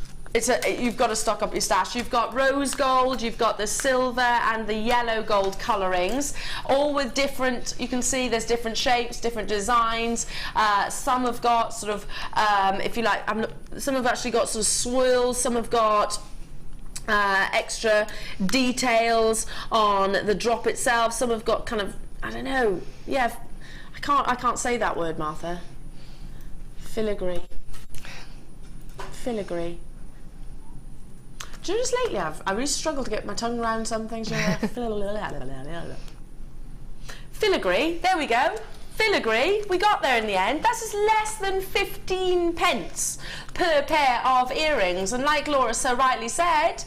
You've got to stock up your stash. You've got rose gold, you've got the silver and the yellow gold colourings, all with different, you can see there's different shapes, different designs. Some have got sort of, if you like, some have actually got sort of swirls, some have got extra details on the drop itself, some have got kind of, I don't know, yeah, I can't say that word, Martha. Filigree. Filigree. Do you know, just lately I really struggled to get my tongue around some things. Filigree, there we go. Filigree, we got there in the end. That's just less than 15 pence per pair of earrings. And like Laura so rightly said,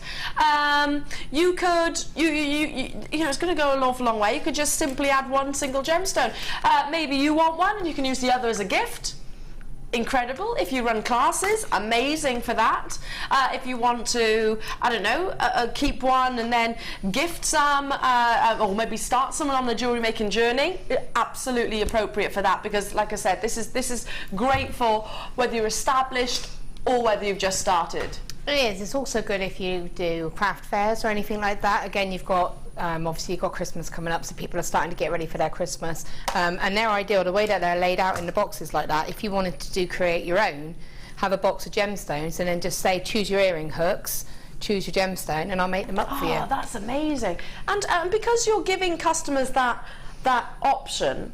you could, you know, it's going to go an awful long way. You could just simply add one single gemstone. Maybe you want one and you can use the other as a gift. Incredible. If you run classes, amazing for that. If you want to, I don't know, keep one and then gift some, or maybe start someone on the jewellery making journey, absolutely appropriate for that, because like I said, this is great for whether you're established or whether you've just started. It is. It's also good if you do craft fairs or anything like that. Again, you've got obviously you've got Christmas coming up, so people are starting to get ready for their Christmas, and they're ideal. The way that they're laid out in the boxes like that, if you wanted to create your own, have a box of gemstones and then just say choose your earring hooks, choose your gemstone, and I'll make them up for you. Oh, that's amazing. And because you're giving customers that option,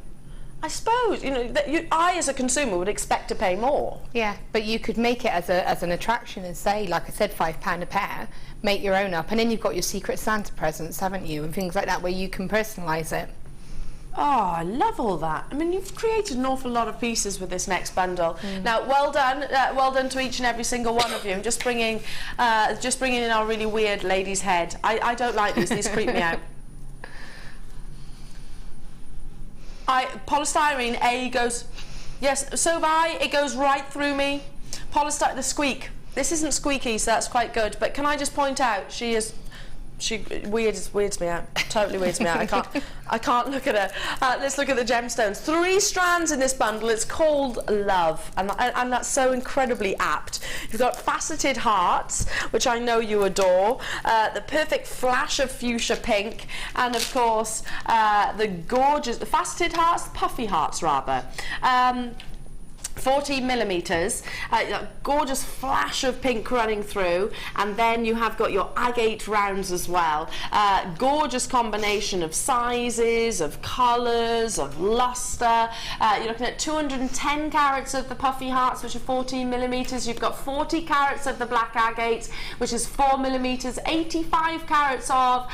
I suppose, you know, that I as a consumer would expect to pay more. Yeah, but you could make it as an attraction and say, like I said, £5 a pair, make your own up, and then you've got your Secret Santa presents, haven't you, and things like that where you can personalise it. Oh, I love all that. I mean, you've created an awful lot of pieces with this next bundle. Now, well done to each and every single one of you. I'm just bringing in our really weird lady's head. I don't like these creep me out. Polystyrene, A goes, yes, so have I, it goes right through me. Polystyrene, the squeak. This isn't squeaky, so that's quite good, but can I just point out, she is She weirds me out. Totally weirds me out. I can't look at her. Let's look at the gemstones. 3 strands in this bundle. It's called Love, and that's so incredibly apt. You've got faceted hearts, which I know you adore. The perfect flash of fuchsia pink, and of course the gorgeous faceted hearts, puffy hearts rather. 14 millimeters, gorgeous flash of pink running through, and then you have got your agate rounds as well. Gorgeous combination of sizes, of colours, of luster. You're looking at 210 carats of the puffy hearts, which are 14 millimeters. You've got 40 carats of the black agate, which is 4 millimeters. 85 carats of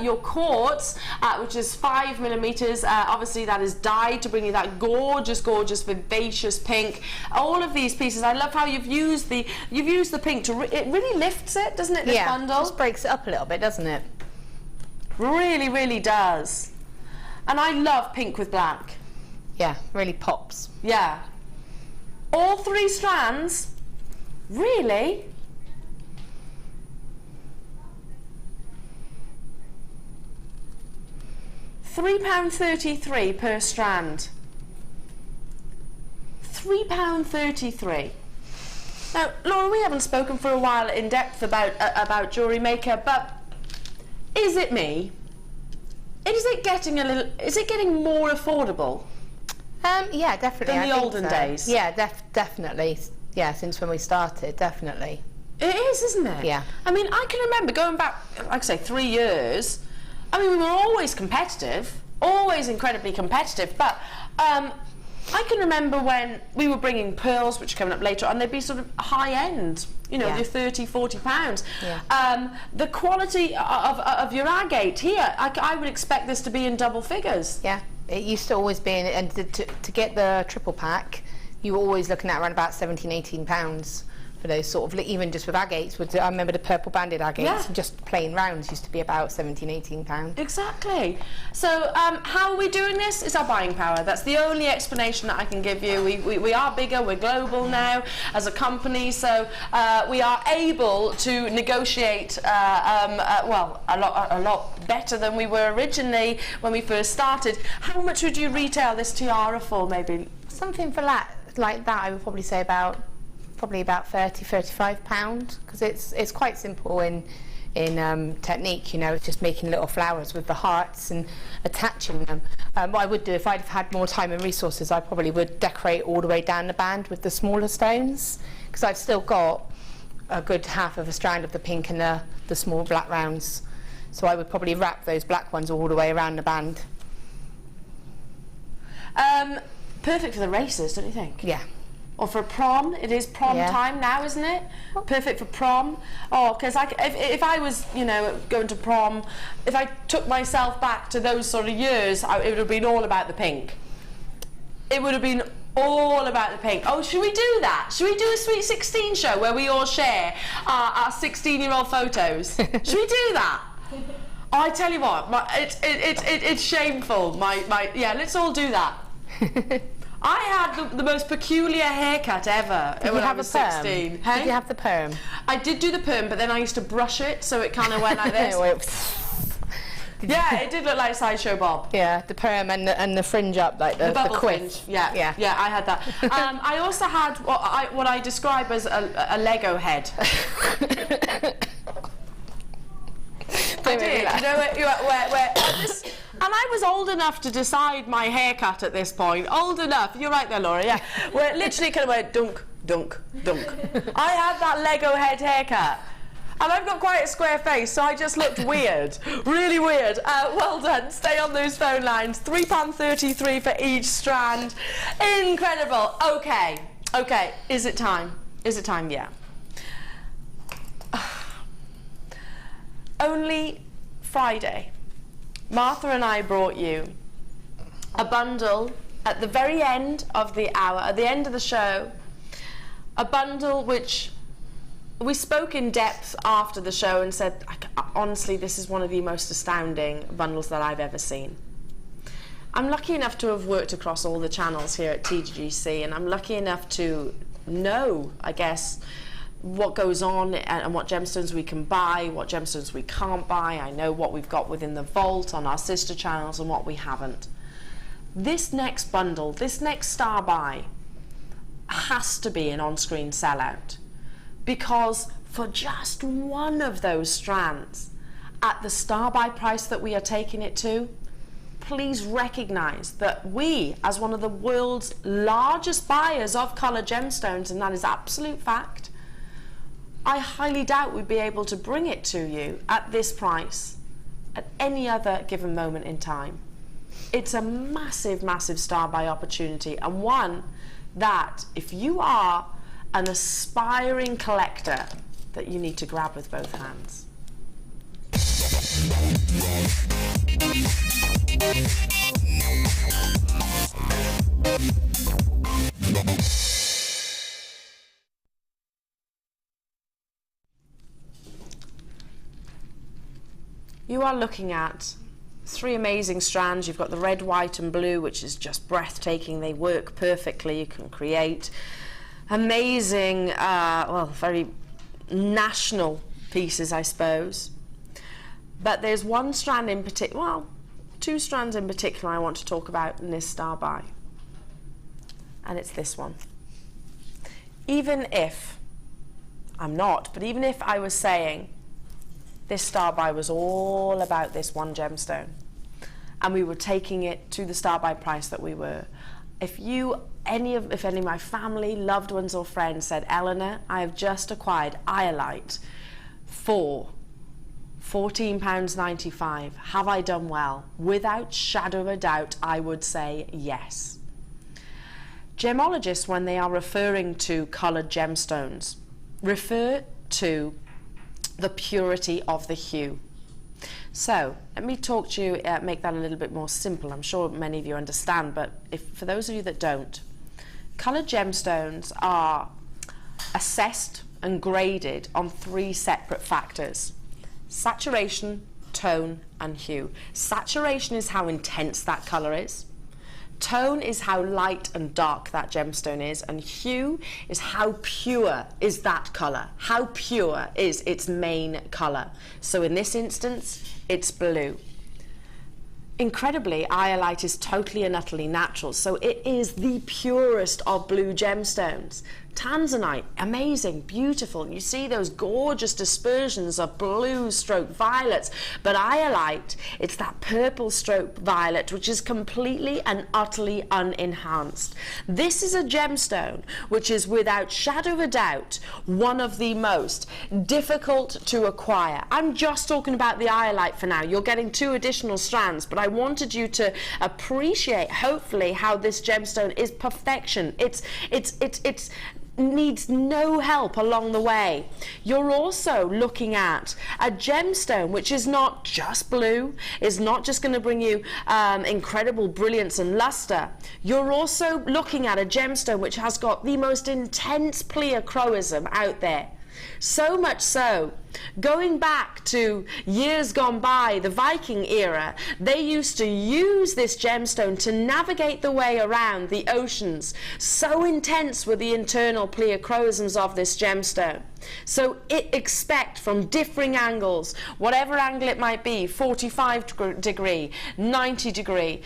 your quartz, which is 5 millimeters. Obviously, that is dyed to bring you that gorgeous, gorgeous, vivacious pink. All of these pieces, I love how you've used the pink to it really lifts it, doesn't it, this bundle? Just breaks it up a little bit, doesn't it? Really, really does. And I love pink with black. Yeah, really pops. Yeah. All 3 strands? Really? £3.33 per strand. £3.33. Now, Laura, we haven't spoken for a while in depth about Jewellery Maker, but is it me? Is it getting more affordable? Yeah, definitely. Than the olden days? Yeah, definitely. Yeah, since when we started, definitely. It is, isn't it? Yeah. I mean, I can remember going back, like I say, 3 years. I mean, we were always competitive, always incredibly competitive, but I can remember when we were bringing pearls, which are coming up later, and they'd be sort of high end, you know, Yeah. your £30–40. Yeah. The quality of your agate here, I would expect this to be in double figures. Yeah, it used to always be, and to get the triple pack, you were always looking at around about £17–18 for those sort of, even just with agates. I remember the purple banded agates, Yeah. just plain rounds used to be about £17–18. Exactly. So how are we doing this? It's our buying power. That's the only explanation that I can give you. We are bigger, we're global now as a company, so we are able to negotiate well, a lot better than we were originally when we first started. How much would you retail this tiara for, maybe? Something for like that, I would probably say probably about £30–35, because it's quite simple in technique, you know. It's just making little flowers with the hearts and attaching them. What I would do, if I'd have had more time and resources, I probably would decorate all the way down the band with the smaller stones, because I've still got a good half of a strand of the pink and the small black rounds, so I would probably wrap those black ones all the way around the band. Perfect for the races, don't you think? Yeah. Or for prom. It is prom time now, isn't it? Perfect for prom. Oh, because if I was, you know, going to prom, if I took myself back to those sort of years, it would have been all about the pink. It would have been all about the pink. Oh, should we do that? Should we do a Sweet 16 show where we all share our 16-year-old photos? Should we do that? Oh, I tell you what, it's shameful. Yeah, let's all do that. I had the most peculiar haircut ever when I was 16. Hey? Did you have the perm? I did do the perm, but then I used to brush it, so it kind of went like this. Yeah, it did look like Sideshow Bob. Yeah, the perm and the fringe up, like the bubble quiff. fringe. Yeah, I had that. I also had what I describe as a Lego head. I did. You know where this. And I was old enough to decide my haircut at this point. Old enough. You're right there, Laura. Yeah. Where it literally kind of went dunk, dunk, dunk. I had that Lego head haircut. And I've got quite a square face, so I just looked weird. Really weird. Well done. Stay on those phone lines. £3.33 for each strand. Incredible. Okay. Okay. Is it time? Is it time? Yeah. Only Friday, Martha and I brought you a bundle at the very end of the hour, at the end of the show, a bundle which we spoke in depth after the show and said, honestly, this is one of the most astounding bundles that I've ever seen. I'm lucky enough to have worked across all the channels here at TGC, and I'm lucky enough to know, I guess, what goes on and what gemstones we can buy, what gemstones we can't buy. I know what we've got within the vault on our sister channels and what we haven't. This next bundle, this next star buy has to be an on-screen sellout, because for just one of those strands at the star buy price that we are taking it to, please recognize that we, as one of the world's largest buyers of colored gemstones, and that is absolute fact, I highly doubt we'd be able to bring it to you at this price at any other given moment in time. It's a massive, massive star buy opportunity, and one that, if you are an aspiring collector, that you need to grab with both hands. You are looking at 3 amazing strands. You've got the red, white and blue, which is just breathtaking. They work perfectly. You can create amazing, well, very national pieces, I suppose. But there's one strand in particular, well, 2 strands in particular I want to talk about in this star buy. And it's this one. Even if, I'm not, but even if I was saying this star buy was all about this one gemstone, and we were taking it to the star buy price that we were, if any of my family, loved ones or friends said, Eleanor, I have just acquired Iolite for £14.95, have I done well? Without shadow of a doubt, I would say yes. Gemologists, when they are referring to coloured gemstones, refer to the purity of the hue. So let me talk to you, make that a little bit more simple. I'm sure many of you understand, but for those of you that don't, coloured gemstones are assessed and graded on 3 separate factors: saturation, tone and hue. Saturation is how intense that colour is. Tone is how light and dark that gemstone is, and hue is how pure is that colour, how pure is its main colour. So in this instance, it's blue. Incredibly, Iolite is totally and utterly natural, so it is the purest of blue gemstones. Tanzanite, amazing, beautiful. You see those gorgeous dispersions of blue stroke violets, but Iolite, it's that purple stroke violet, which is completely and utterly unenhanced. This is a gemstone which is without shadow of a doubt one of the most difficult to acquire. I'm just talking about the Iolite for now. You're getting 2 additional strands, but I wanted you to appreciate, hopefully, how this gemstone is perfection. It's needs no help along the way. You're also looking at a gemstone which is not just blue, is not just going to bring you incredible brilliance and luster. You're also looking at a gemstone which has got the most intense pleochroism out there. So much so, going back to years gone by, the Viking era, they used to use this gemstone to navigate the way around the oceans. So intense were the internal pleochroisms of this gemstone. So expect from differing angles, whatever angle it might be, 45 degree, 90 degree,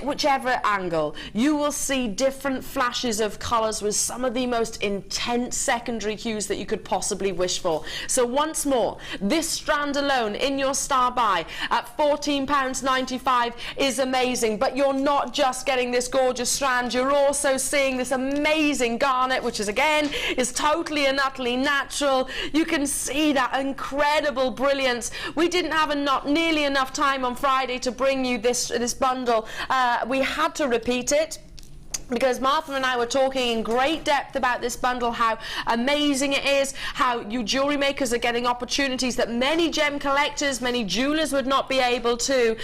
whichever angle, you will see different flashes of colours with some of the most intense secondary hues that you could possibly wish for. So once more, this strand alone in your star buy at £14.95 is amazing, but you're not just getting this gorgeous strand, you're also seeing this amazing garnet, which is again is totally and utterly natural. You can see that incredible brilliance. We didn't have not nearly enough time on Friday to bring you this bundle. We had to repeat it, because Martha and I were talking in great depth about this bundle, how amazing it is, how you jewellery makers are getting opportunities that many gem collectors, many jewellers would not be able to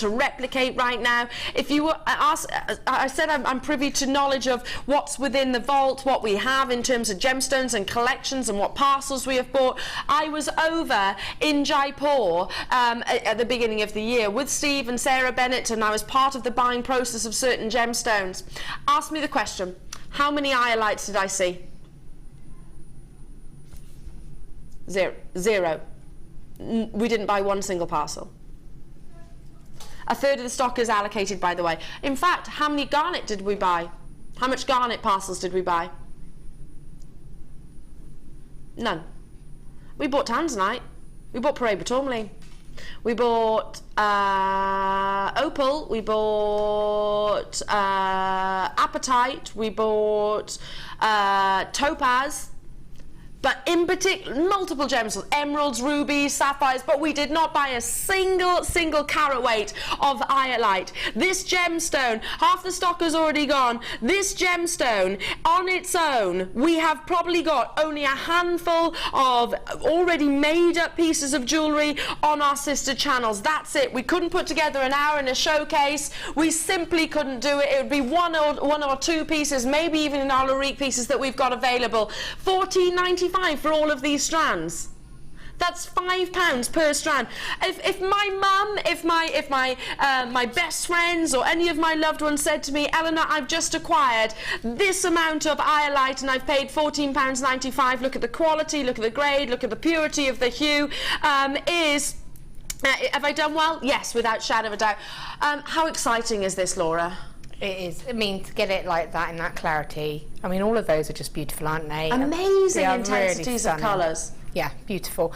replicate right now. If you were asked, I said I'm privy to knowledge of what's within the vault, what we have in terms of gemstones and collections and what parcels we have bought. I was over in Jaipur at the beginning of the year with Steve and Sarah Bennett, and I was part of the buying process of certain gemstones. Ask me the question, how many Iolites did I see? Zero. We didn't buy one single parcel. A third of the stock is allocated, by the way. In fact, how many garnet did we buy? How much garnet parcels did we buy? None. We bought tanzanite. We bought paraiba tourmaline. We bought opal. We bought apatite. We bought topaz. But in particular, multiple gemstones, emeralds, rubies, sapphires, but we did not buy a single carat weight of iolite. This gemstone, half the stock has already gone. This gemstone, on its own, we have probably got only a handful of already made up pieces of jewellery on our sister channels. That's it. We couldn't put together an hour in a showcase. We simply couldn't do it. It would be one or two pieces, maybe even in our Lorique pieces that we've got available. $14.95 for all of these strands. That's £5 per strand. If my mum, if my best friends or any of my loved ones said to me, Eleanor, I've just acquired this amount of iolite and I've paid £14.95, look at the quality, look at the grade, look at the purity of the hue, have I done well? Yes, without shadow of a doubt. How exciting is this, Laura? It is. I mean, to get it like that in that clarity. I mean, all of those are just beautiful, aren't they? Amazing They are intensities really of colours. Yeah, beautiful.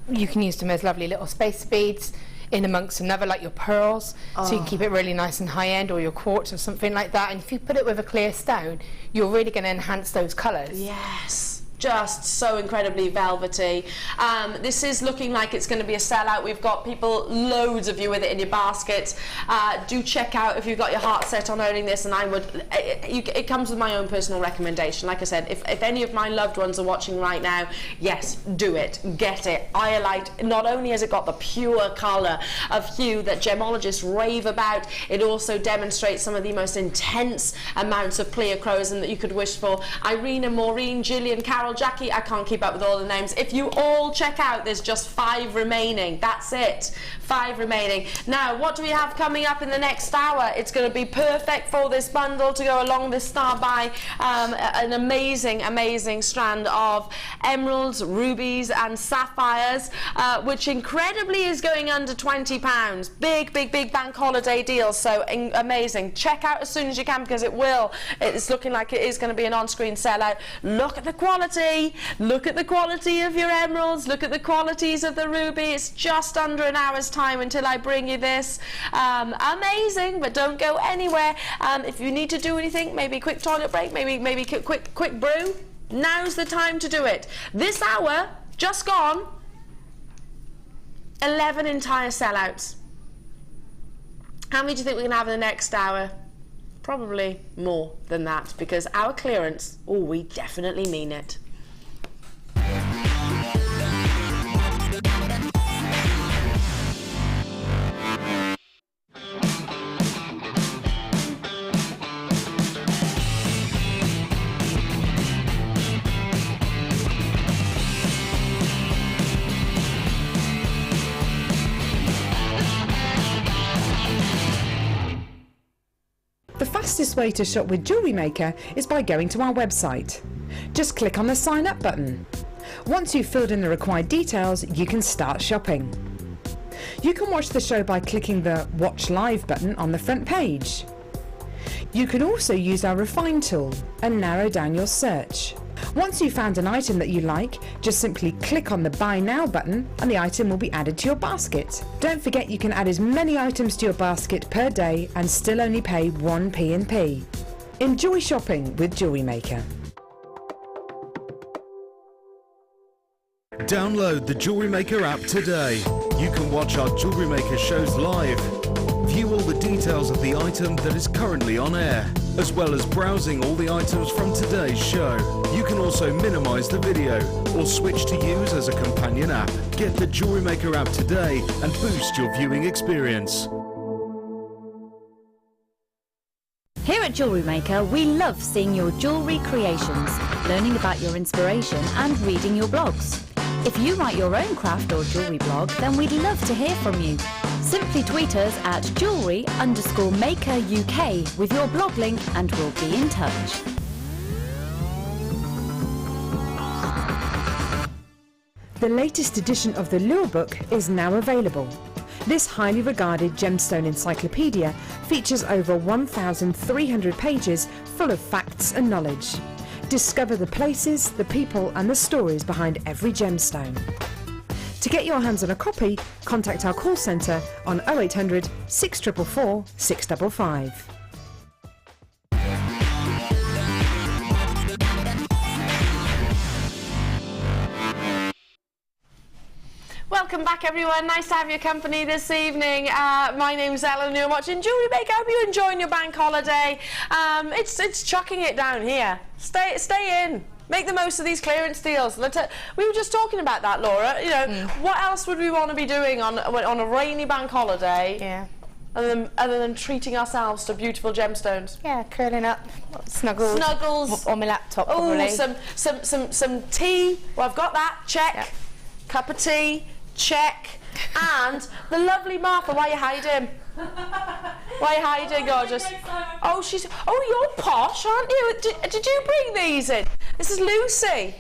You can use them as lovely little spacer beads in amongst another, like your pearls, so you can keep it really nice and high end, or your quartz or something like that. And if you put it with a clear stone, you're really going to enhance those colours. Yes. Just so incredibly velvety. This is looking like it's going to be a sellout. We've got people, loads of you with it in your basket. Do check out if you've got your heart set on owning this, and I would, it comes with my own personal recommendation. Like I said, if any of my loved ones are watching right now, yes, do it, get it. Iolite, not only has it got the pure colour of hue that gemologists rave about, it also demonstrates some of the most intense amounts of pleochroism that you could wish for. Irina, Maureen, Gillian, Carol, Jackie, I can't keep up with all the names. If you all check out, there's just 5 remaining. That's it. 5 remaining. Now, what do we have coming up in the next hour? It's going to be perfect for this bundle to go along this star by an amazing strand of emeralds, rubies and sapphires, which incredibly is going under £20. Big bank holiday deal. So amazing. Check out as soon as you can, because it's looking like it is going to be an on-screen sellout. Look at the quality. Look at the quality of your emeralds. Look at the qualities of the ruby. It's just under an hour's time until I bring you this. Amazing, but don't go anywhere. If you need to do anything, maybe a quick toilet break, maybe quick brew, now's the time to do it. This hour, just gone, 11 entire sellouts. How many do you think we're going to have in the next hour? Probably more than that, because our clearance, we definitely mean it. The fastest way to shop with JewelleryMaker is by going to our website. Just click on the sign up button. Once you've filled in the required details, you can start shopping. You can watch the show by clicking the Watch Live button on the front page. You can also use our Refine tool and narrow down your search. Once you've found an item that you like, just simply click on the Buy Now button and the item will be added to your basket. Don't forget you can add as many items to your basket per day and still only pay 1 P&P. Enjoy shopping with JewelleryMaker. Download the JewelleryMaker app today. You can watch our JewelleryMaker shows live, view all the details of the item that is currently on air, as well as browsing all the items from today's show. You can also minimize the video or switch to Hues as a companion app. Get the JewelleryMaker app today and boost your viewing experience. Here at JewelleryMaker, we love seeing your jewellery creations, learning about your inspiration and reading your blogs. If you write your own craft or jewellery blog, then we'd love to hear from you. Simply tweet us at jewellery_maker UK with your blog link and we'll be in touch. The latest edition of the Lure Book is now available. This highly regarded gemstone encyclopedia features over 1,300 pages full of facts and knowledge. Discover the places, the people and the stories behind every gemstone. To get your hands on a copy, contact our call centre on 0800 644 655. Welcome back, everyone. Nice to have your company this evening. My name's Ellen and you're watching JewelleryMaker. I hope you're enjoying your bank holiday. It's chucking it down here. Stay in. Make the most of these clearance deals. We were just talking about that, Laura. You know, what else would we want to be doing on a rainy bank holiday? Yeah. Other than treating ourselves to beautiful gemstones. Yeah, curling up, snuggles. Snuggles. On my laptop, probably. Oh, some tea. Well, I've got that. Check. Yep. Cup of tea. Check. And the lovely Martha. Why are you hiding? Why are you hiding, gorgeous? Oh, you're posh, aren't you? Did you bring these in? This is Lucy.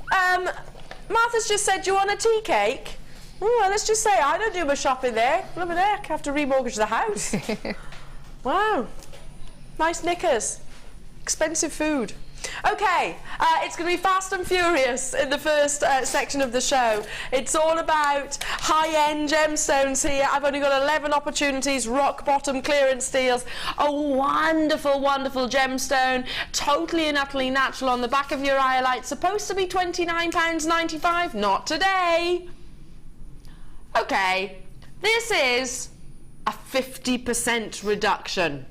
Martha's just said, do you want a tea cake? Well, let's just say I don't do my shopping there. Look at there, I have to remortgage the house. Wow. Nice knickers. Expensive food. Okay, it's going to be fast and furious in the first section of the show. It's all about high-end gemstones here. I've only got 11 opportunities, rock-bottom clearance deals. A wonderful, wonderful gemstone, totally and utterly natural on the back of your iolite. Supposed to be £29.95, not today. Okay, this is a 50% reduction.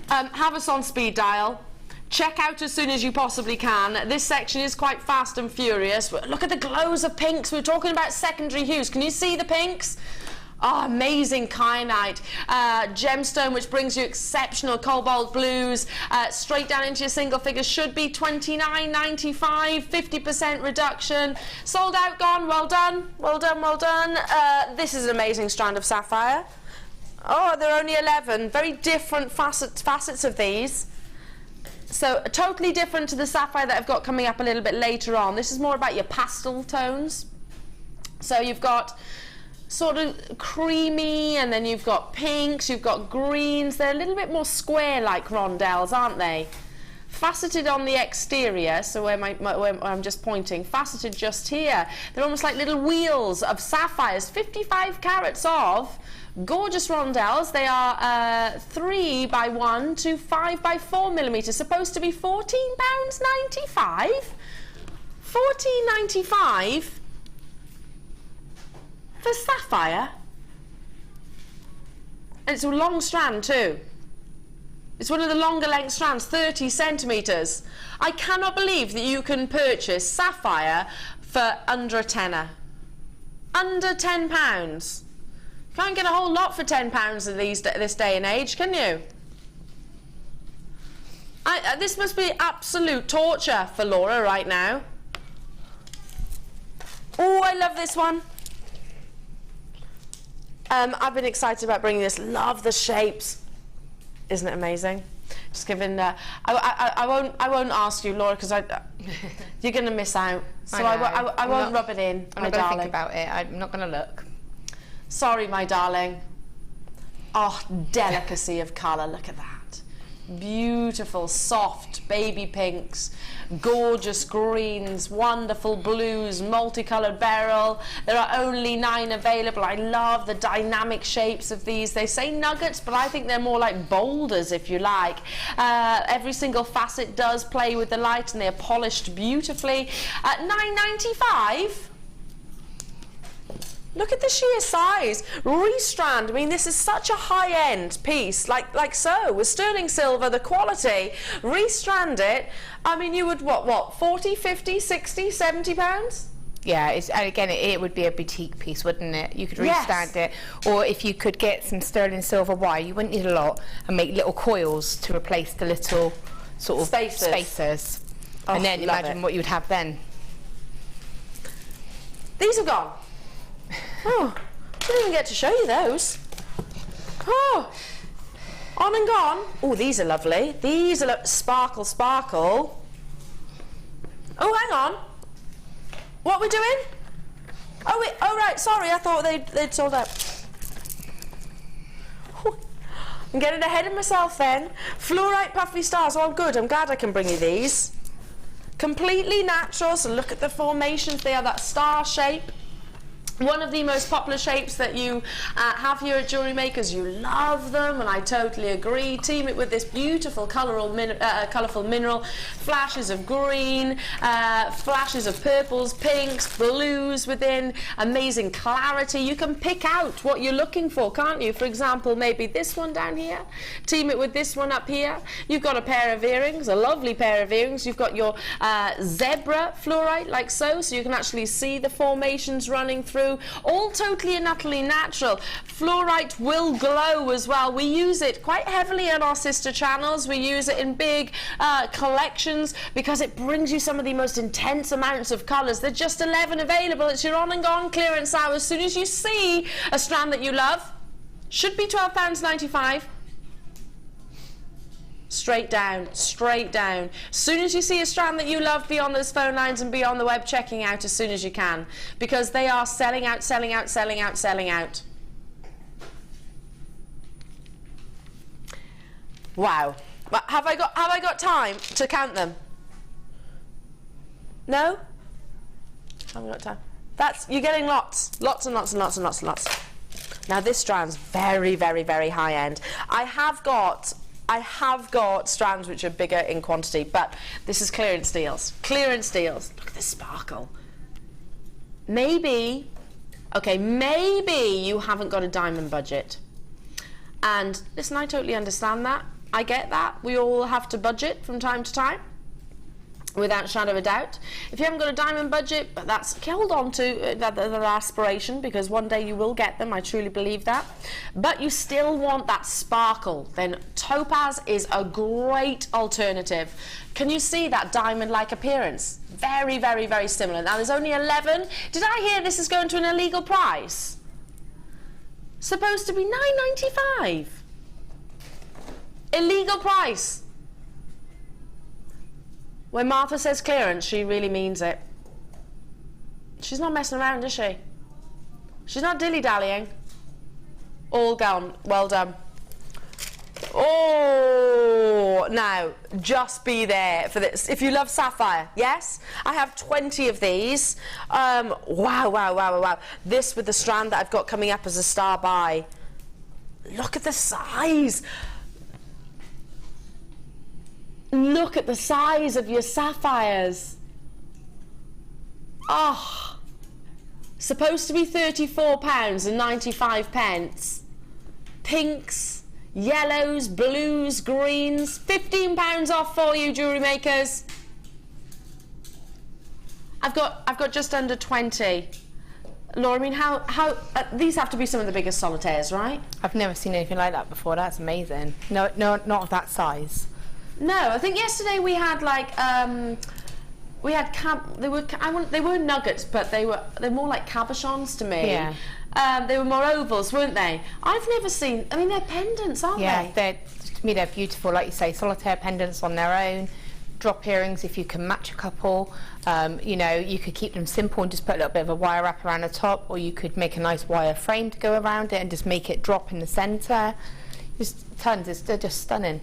Have us on speed dial. Check out as soon as you possibly can. This section is quite fast and furious. Look at the glows of pinks. We're talking about secondary hues. Can you see the pinks? Oh, amazing kyanite gemstone, which brings you exceptional cobalt blues. Straight down into your single figures should be $29.95, 50% reduction. Sold out, gone. Well done, well done, well done. This is an amazing strand of sapphire. Oh, there are only 11. Very different facets of these. So totally different to the sapphire that I've got coming up a little bit later on. This is more about your pastel tones. So you've got sort of creamy, and then you've got pinks, you've got greens. They're a little bit more square like Rondelles, aren't they? Faceted on the exterior, so where I'm just pointing, faceted just here. They're almost like little wheels of sapphires, 55 carats of gorgeous Rondelles. They are 3 by 1 to 5 by 4 millimeters, supposed to be £14.95. £14.95 for sapphire. And it's a long strand too. It's one of the longer length strands, 30 centimetres. I cannot believe that you can purchase sapphire for under a tenner. Under £10. You can't get a whole lot for £10 this day and age, can you? This must be absolute torture for Laura right now. Oh, I love this one. I've been excited about bringing this. Love the shapes. Isn't it amazing? Just giving. I won't ask you, Laura, because you're going to miss out. So I won't rub it in. I'm not going to think about it. I'm not going to look. Sorry, my darling. Oh, delicacy of colour. Look at that. Beautiful, soft baby pinks, gorgeous greens, wonderful blues, multicoloured beryl. There are only 9 available. I love the dynamic shapes of these. They say nuggets, but I think they're more like boulders, if you like. Every single facet does play with the light, and they're polished beautifully. At $9.95. Look at the sheer size. Restrand, I mean, this is such a high-end piece, like so, with sterling silver, the quality. Restrand it, I mean, you would, what, 40, 50, 60, 70 pounds? Yeah, again, it would be a boutique piece, wouldn't it? You could restand it, or if you could get some sterling silver wire, you wouldn't need a lot, and make little coils to replace the little sort of spacers. Oh, and then imagine what you would have then. These have gone. Oh, I didn't even get to show you those. Oh, on and gone. Oh, these are lovely. These are sparkle, sparkle. Oh, hang on. What are we doing? Oh, right, sorry, I thought they'd sold out. I'm getting ahead of myself then. Fluorite puffy stars, oh good, I'm glad I can bring you these. Completely natural, so look at the formations, they are that star shape. One of the most popular shapes that you have here at Jewellery Makers. You love them, and I totally agree. Team it with this beautiful colourful mineral, flashes of green, flashes of purples, pinks, blues within, amazing clarity. You can pick out what you're looking for, can't you? For example, maybe this one down here. Team it with this one up here. You've got a pair of earrings, a lovely pair of earrings. You've got your zebra fluorite, like so you can actually see the formations running through. All totally and utterly natural. Fluorite will glow as well. We use it quite heavily on our sister channels. We use it in big collections because it brings you some of the most intense amounts of colours. There's just 11 available. It's your on and gone clearance hour. As soon as you see a strand that you love, should be £12.95. Straight down, straight down. As soon as you see a strand that you love, be on those phone lines and be on the web checking out as soon as you can, because they are selling out, selling out, selling out, selling out. Wow. Have I got time to count them? No? Haven't got time. You're getting lots and lots and lots and lots and lots. Now this strand's very, very, very high end. I have got strands which are bigger in quantity, but this is clearance deals. Clearance deals. Look at the sparkle. Maybe you haven't got a diamond budget. And listen, I totally understand that. I get that. We all have to budget from time to time, without a shadow of a doubt. If you haven't got a diamond budget, but hold on to that aspiration, because one day you will get them, I truly believe that. But you still want that sparkle, then topaz is a great alternative. Can you see that diamond-like appearance? Very, very, very similar. Now there's only 11. Did I hear this is going to an illegal price? Supposed to be $9.95. Illegal price. When Martha says clearance, she really means it. She's not messing around, is she? She's not dilly-dallying. All gone. Well done. Oh, now, just be there for this. If you love sapphire, yes? I have 20 of these. Wow, wow, wow, wow, wow. This with the strand that I've got coming up as a star buy. Look at the size. Look at the size of your sapphires. Oh, supposed to be £34.95. Pinks, yellows, blues, greens, £15 off for you, jewellery makers. I've got just under 20. Laura, I mean, how these have to be some of the biggest solitaires, right? I've never seen anything like that before. That's amazing. No, not of that size. No, I think yesterday we had like they were nuggets, but they're more like cabochons to me. Yeah. They were more ovals, weren't they? I've never seen. I mean, they're pendants, aren't they? Yeah, to me they're beautiful. Like you say, solitaire pendants on their own. Drop earrings if you can match a couple. You know, you could keep them simple and just put a little bit of a wire wrap around the top, or you could make a nice wire frame to go around it and just make it drop in the centre. Just tons. They're just stunning.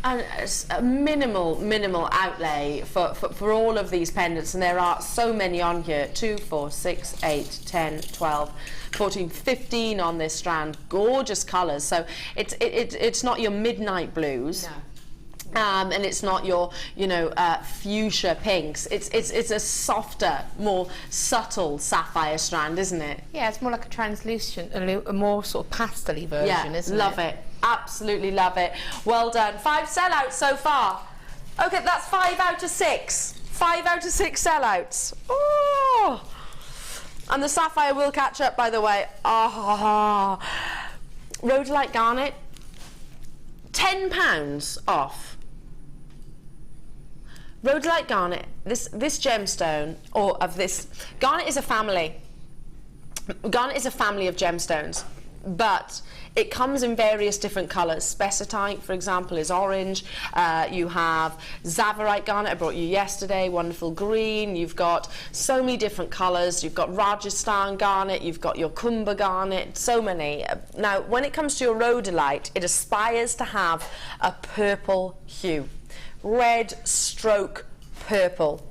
And it's a minimal outlay for all of these pendants, and there are so many on here. 2, 4, 6, 8, 10, 12, 14, 15 on this strand. Gorgeous colours. So it's not your midnight blues. No. And it's not your, fuchsia pinks. It's a softer, more subtle sapphire strand, isn't it? Yeah, it's more like a translucent, a more sort of pastel-y version, isn't it? Love it. Absolutely love it. Well done. 5 sellouts so far. Okay, that's 5 out of 6. 5 out of 6 sellouts. Oh! And the sapphire will catch up, by the way. Oh! Rhodolite garnet, £10 off. Rhodolite garnet, this gemstone, garnet is a family. Garnet is a family of gemstones. but it comes in various different colours. Spessartite, for example, is orange. You have Zavarite garnet, I brought you yesterday, wonderful green. You've got so many different colours. You've got Rajasthan garnet, you've got your Kumbha garnet, so many. Now, when it comes to your rhodolite, it aspires to have a purple hue. Red stroke purple.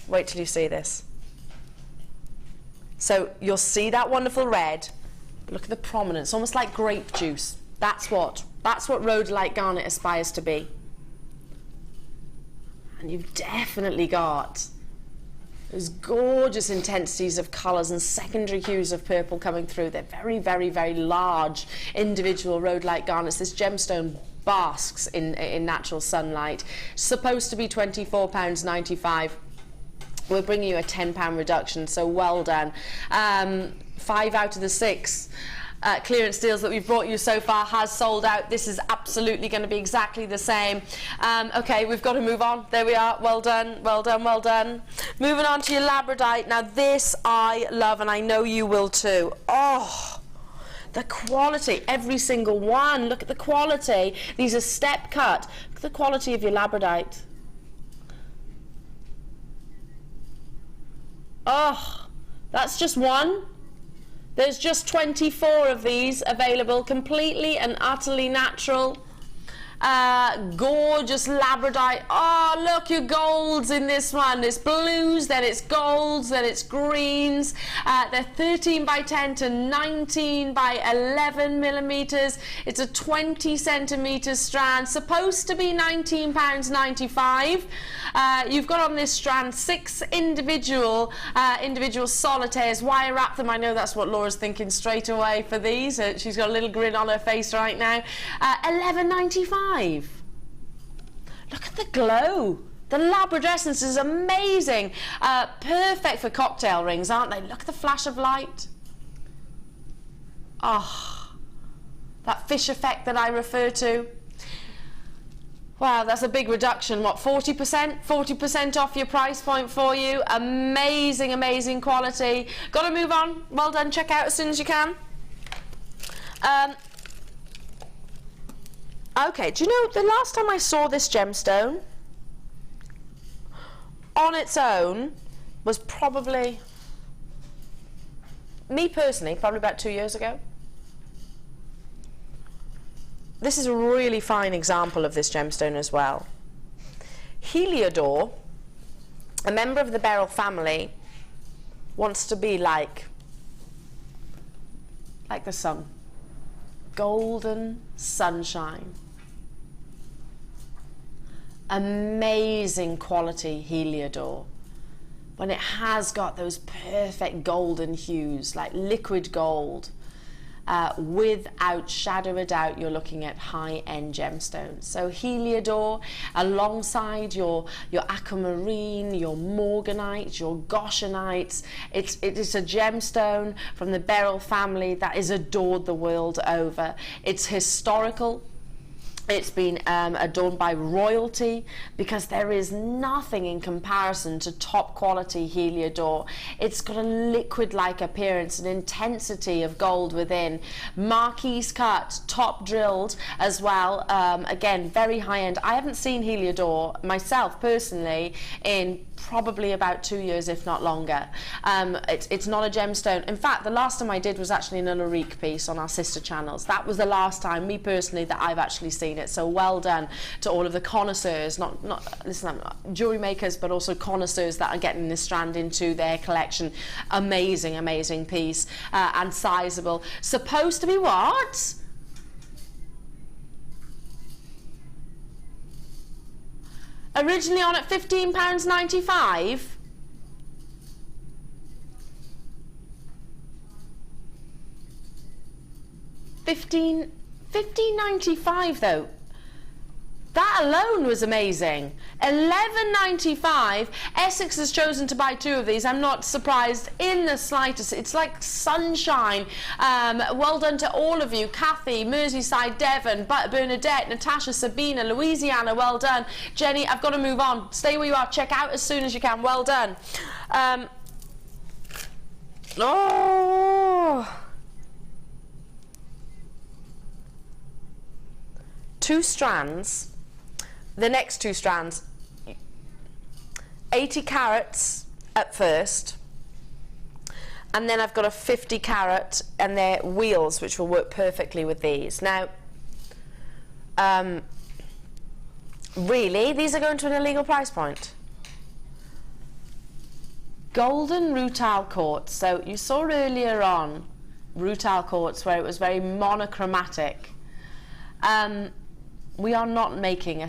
Wait till you see this. So you'll see that wonderful red. Look at the prominence, almost like grape juice. That's what rhodolite garnet aspires to be. And you've definitely got those gorgeous intensities of colours and secondary hues of purple coming through. They're very, very, very large individual rhodolite garnets. This gemstone basks in natural sunlight. Supposed to be £24.95. We're bringing you a £10 reduction, so well done. 5 out of the 6 clearance deals that we've brought you so far has sold out. This is absolutely going to be exactly the same. Okay, we've got to move on. There we are. Well done, well done, well done. Moving on to your labradite. Now this I love, and I know you will too. Oh, the quality, every single one. Look at the quality. These are step cut. Look at the quality of your labradite. Oh, that's just one. There's just 24 of these available, completely and utterly natural. Gorgeous labradite. Oh, look, your golds in this one. It's blues, then it's golds, then it's greens. They're 13 by 10 to 19 by 11 millimeters. It's a 20 centimeter strand, supposed to be £19.95. You've got on this strand 6 individual solitaires. Wire wrap them. I know that's what Laura's thinking straight away for these. She's got a little grin on her face right now. £11.95. Look at the glow. The labradescence is amazing. Perfect for cocktail rings, aren't they? Look at the flash of light. Oh, that fish effect that I refer to. Wow, that's a big reduction. What, 40%? 40% off your price point for you. Amazing, amazing quality. Got to move on. Well done. Check out as soon as you can. Okay, do you know, the last time I saw this gemstone on its own was probably, me personally, probably about 2 years ago. This is a really fine example of this gemstone as well. Heliodor, a member of the beryl family, wants to be like the sun. Golden sunshine. Amazing quality Heliodor. When it has got those perfect golden hues, like liquid gold, without shadow of a doubt, you're looking at high-end gemstones. So Heliodor, alongside your aquamarine, your morganite, your goshenite, it is a gemstone from the beryl family that is adored the world over. It's historical. It's been adorned by royalty, because there is nothing in comparison to top quality Heliodor. It's got a liquid-like appearance, an intensity of gold within. Marquise cut, top drilled as well. Again, very high-end. I haven't seen Heliodor myself personally in probably about 2 years, if not longer. It's not a gemstone. In fact, the last time I did was actually an Ulrike piece on our sister channels. That was the last time, me personally, that I've actually seen it. So well done to all of the connoisseurs, listen, jewelry makers, but also connoisseurs that are getting this strand into their collection. Amazing, amazing piece, and sizable. Supposed to be what? Originally on at £15.95. $15.95 though. That alone was amazing. $11.95. Essex has chosen to buy 2 of these. I'm not surprised in the slightest. It's like sunshine. Well done to all of you. Kathy, Merseyside, Devon, Bernadette, Natasha, Sabina, Louisiana, well done. Jenny, I've got to move on. Stay where you are. Check out as soon as you can. Well done. 2 strands, the next 2 strands, 80 carats at first, and then I've got a 50 carat, and they're wheels which will work perfectly with these. Now, really, these are going to an illegal price point. Golden rutile quartz. So you saw earlier on rutile quartz where it was very monochromatic. We are not making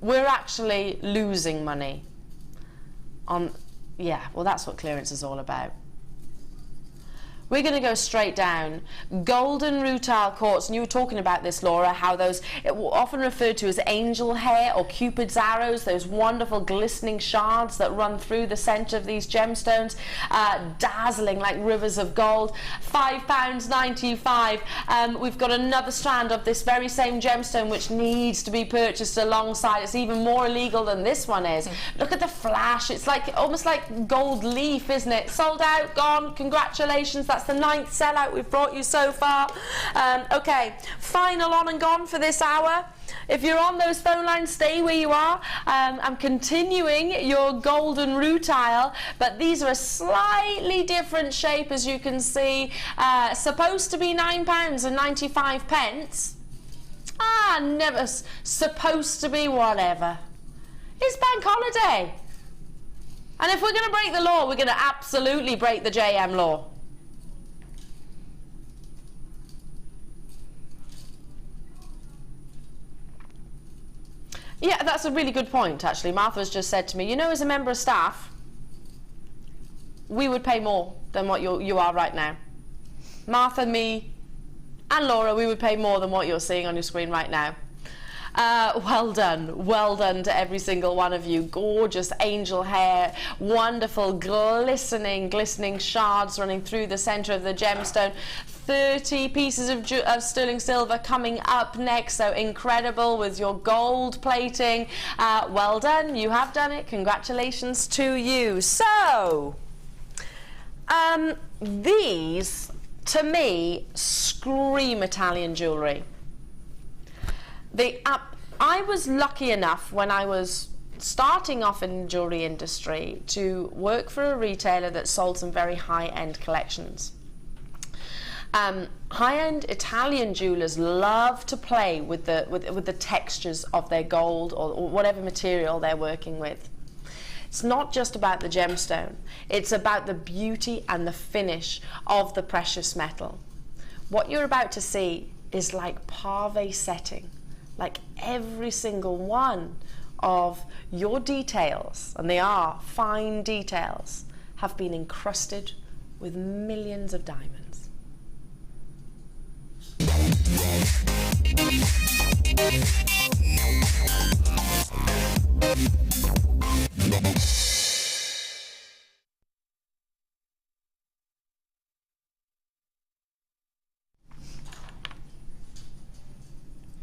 we're actually losing money on, yeah, well, that's what clearance is all about. We're going to go straight down. Golden rutile quartz, and you were talking about this, Laura, how those, often referred to as angel hair or Cupid's arrows, those wonderful glistening shards that run through the centre of these gemstones, dazzling like rivers of gold. £5.95. We've got another strand of this very same gemstone which needs to be purchased alongside. It's even more illegal than this one is. Look at the flash. It's like almost like gold leaf, isn't it? Sold out, gone. Congratulations. That's the 9th sellout we've brought you so far. Okay, final on and gone for this hour. If you're on those phone lines, stay where you are. I'm continuing your golden rutile, but these are a slightly different shape, as you can see. Supposed to be £9.95. Never supposed to be whatever. It's bank holiday. And if we're going to break the law, we're going to absolutely break the JM law. Yeah, that's a really good point, actually. Martha's just said to me, you know, as a member of staff, we would pay more than what you are right now. Martha, me, and Laura, we would pay more than what you're seeing on your screen right now. Well done to every single one of you. Gorgeous angel hair, wonderful glistening shards running through the center of the gemstone. 30 pieces of sterling silver coming up next, so incredible with your gold plating. Well done, you have done it. Congratulations to you. So these to me scream Italian jewelry. I was lucky enough when I was starting off in the jewelry industry to work for a retailer that sold some very high-end collections. High-end Italian jewelers love to play with the textures of their gold or whatever material they're working with. It's not just about the gemstone, it's about the beauty and the finish of the precious metal. What you're about to see is like pave setting. Like every single one of your details, and they are fine details, have been encrusted with millions of diamonds.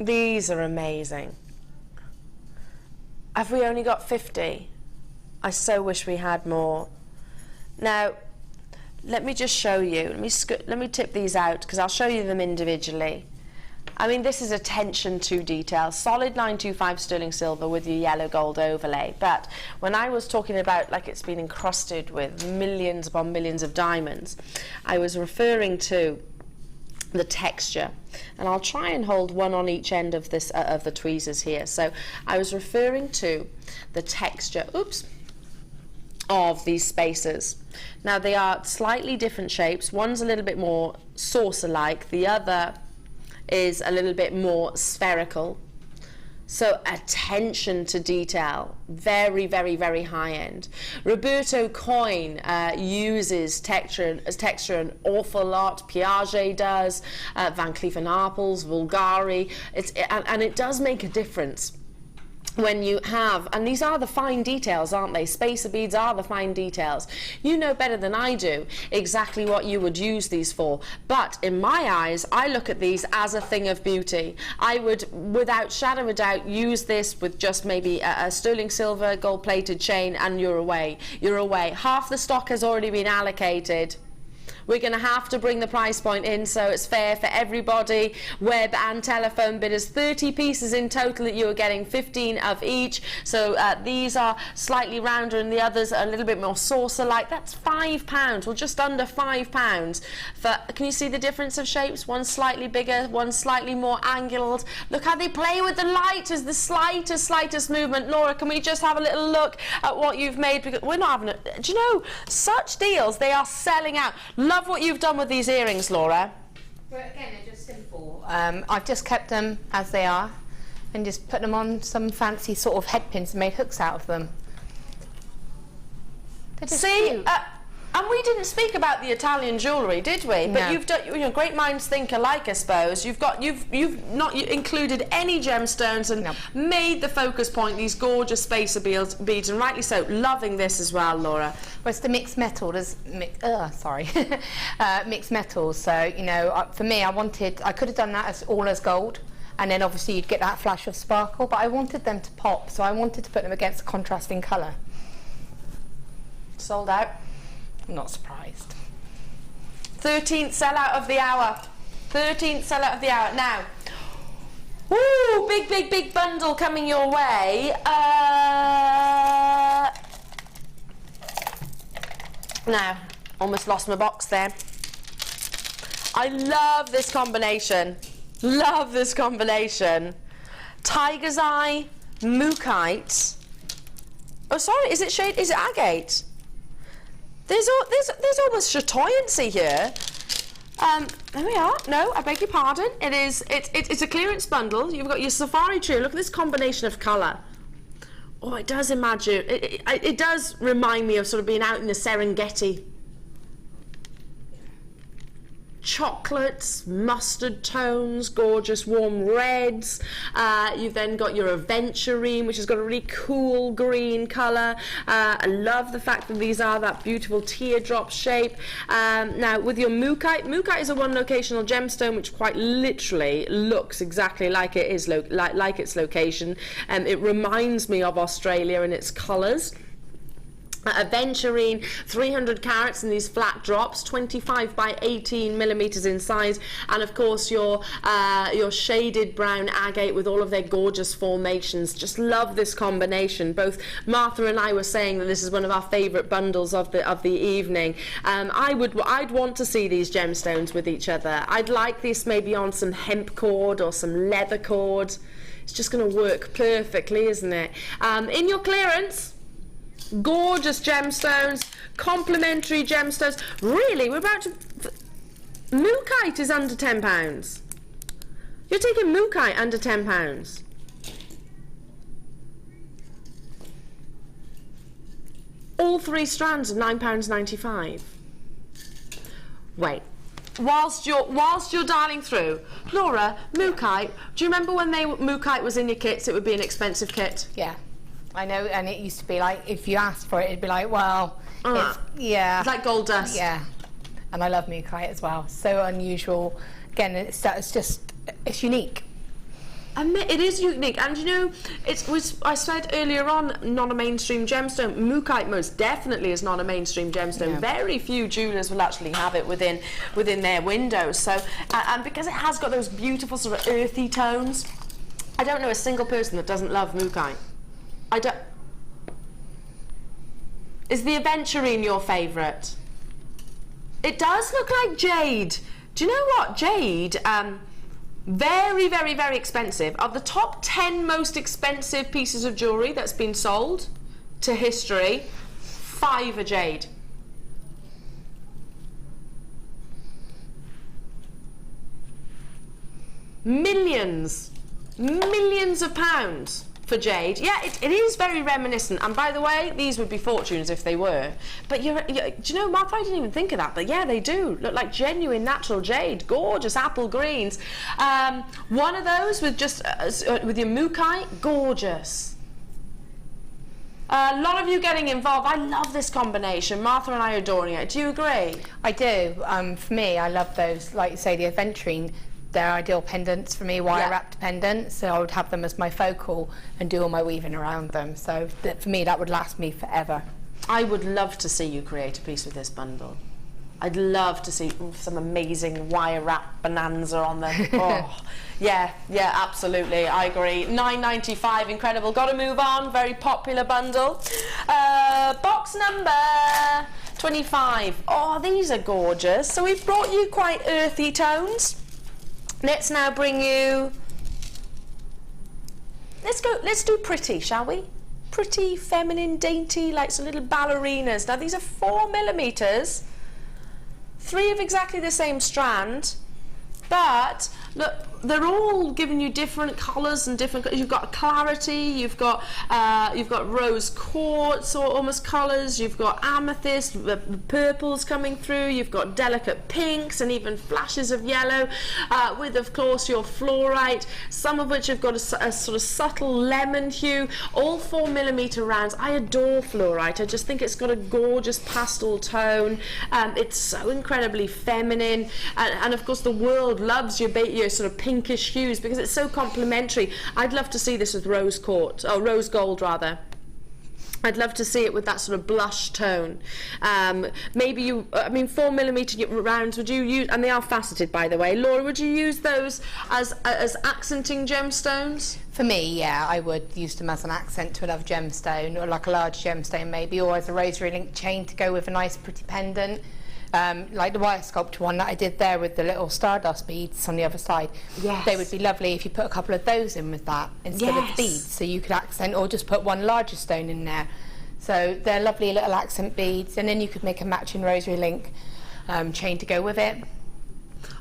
These are amazing. Have we only got 50? I so wish we had more. Now, let me just show you. Let me tip these out because I'll show you them individually. I mean, this is attention to detail. Solid 925 sterling silver with your yellow gold overlay. But when I was talking about like it's been encrusted with millions upon millions of diamonds, I was referring to the texture, and I'll try and hold one on each end of this of the tweezers here. So I was referring to the texture of these spacers. Now they are slightly different shapes. One's a little bit more saucer-like, the other is a little bit more spherical. So attention to detail, very, very, very high end. Roberto Coin uses texture an awful lot. Piaget does, Van Cleef & Arpels, Bulgari. And it does make a difference when you have, and these are the fine details, aren't they? Spacer beads are the fine details. You know better than I do exactly what you would use these for, but in my eyes, I look at these as a thing of beauty. I would, without shadow of a doubt, use this with just maybe a sterling silver gold-plated chain, and you're away. You're away. Half the stock has already been allocated. we're going to have to bring the price point in so it's fair for everybody. Web and telephone bidders, 30 pieces in total that you are getting, 15 of each. So these are slightly rounder and the others are a little bit more saucer-like. That's £5, well, just under £5. Can you see the difference of shapes? One slightly bigger, one slightly more angled. Look how they play with the light. There's the slightest movement. Laura, can we just have a little look at what you've made? Because we're not having it. Do you know, such deals, they are selling out. Love what you've done with these earrings, Laura. Well, again, they're just simple. I've just kept them as they are and just put them on some fancy sort of head pins and made hooks out of them. They're just cute. And we didn't speak about the Italian jewellery, did we? But No. you've done, you know, great minds think alike, I suppose. You've not included any gemstones and made the focus point these gorgeous spacer beads, and rightly so. Loving this as well, Laura. Well, it's the mixed metal. Mixed metals. So you know, for me, I could have done that as all as gold, and then obviously you'd get that flash of sparkle. But I wanted them to pop, so I wanted to put them against a contrasting colour. Sold out. I'm not surprised. 13th sellout of the hour. 13th sellout of the hour. Now, woo, big bundle coming your way. Now, almost lost my box there. I love this combination. Love this combination. Tiger's Eye, Mookite. Oh, sorry, is it agate? There's almost chatoyancy here. There we are. No, I beg your pardon. It's a clearance bundle. You've got your safari trio. Look at this combination of colour. Oh, it does imagine. It does remind me of sort of being out in the Serengeti. Chocolates, mustard tones, gorgeous warm reds. You've then got your aventurine, which has got a really cool green colour. I love the fact that these are that beautiful teardrop shape. Now with your Mookite is a one locational gemstone which quite literally looks exactly like it is like its location. It reminds me of Australia in its colours. Aventurine, 300 carats in these flat drops, 25 by 18 millimeters in size, and of course your shaded brown agate with all of their gorgeous formations. Just love this combination. Both Martha and I were saying that this is one of our favourite bundles of the evening. I'd want to see these gemstones with each other. I'd like this maybe on some hemp cord or some leather cord. It's just going to work perfectly, isn't it? In your clearance, gorgeous gemstones, complimentary gemstones. Really, we're about to... Mookite is under £10. You're taking Mookite under £10. All 3 strands of £9.95. Wait. Whilst you're dialing through, Laura, Mookite, do you remember when Mookite was in your kits, it would be an expensive kit? Yeah. I know, and it used to be like, if you asked for it, it'd be like, well, it's like gold dust. Yeah, and I love Mookite as well. So unusual. Again, it's unique. It is unique, and you know, I said earlier on, not a mainstream gemstone. Mookite most definitely is not a mainstream gemstone. Yeah. Very few jewellers will actually have it within their windows. So, and because it has got those beautiful sort of earthy tones, I don't know a single person that doesn't love Mookite. Is the aventurine your favourite? It does look like jade. Do you know what? Jade, very, very, very expensive. Of the top 10 most expensive pieces of jewellery that's been sold to history, 5 are jade. Millions of pounds for jade. Yeah, it is very reminiscent, and by the way, these would be fortunes if they were. But do you know, Martha, I didn't even think of that, but yeah, they do look like genuine natural jade. Gorgeous apple greens. One of those with just with your Mookite, gorgeous. A lot of you getting involved. I love this combination. Martha and I are adoring it. Do you agree? I do. For me, I love those, like you say, the aventurine. They're ideal pendants for me, wire-wrapped pendants, so I would have them as my focal and do all my weaving around them. So for me, that would last me forever. I would love to see you create a piece with this bundle. I'd love to see some amazing wire wrap bonanza on them. Oh, yeah, absolutely. I agree. $9.95, incredible. Got to move on. Very popular bundle. Box number 25. Oh, these are gorgeous. So we've brought you quite earthy tones. Let's now bring you. Let's do pretty, shall we? Pretty, feminine, dainty, like some little ballerinas. Now these are 4mm. 3 of exactly the same strand, but look, they're all giving you different colours and different. You've got clarity, you've got rose quartz or almost colours, you've got amethyst, purples coming through, you've got delicate pinks and even flashes of yellow, with of course your fluorite, some of which have got a sort of subtle lemon hue, all 4mm rounds. I adore fluorite. I just think it's got a gorgeous pastel tone. It's so incredibly feminine, and of course the world loves your sort of pinkish hues because it's so complementary. I'd love to see this with rose quartz, or rose gold rather. I'd love to see it with that sort of blush tone. Maybe 4mm rounds, would you use, and they are faceted by the way, Laura, would you use those as accenting gemstones? For me, yeah, I would use them as an accent to another gemstone, or like a large gemstone maybe, or as a rosary link chain to go with a nice pretty pendant. Like the wire sculpture one that I did there with the little Stardust beads on the other side. Yes. They would be lovely if you put a couple of those in with that instead of beads, so you could accent, or just put one larger stone in there. So they're lovely little accent beads, and then you could make a matching rosary link chain to go with it.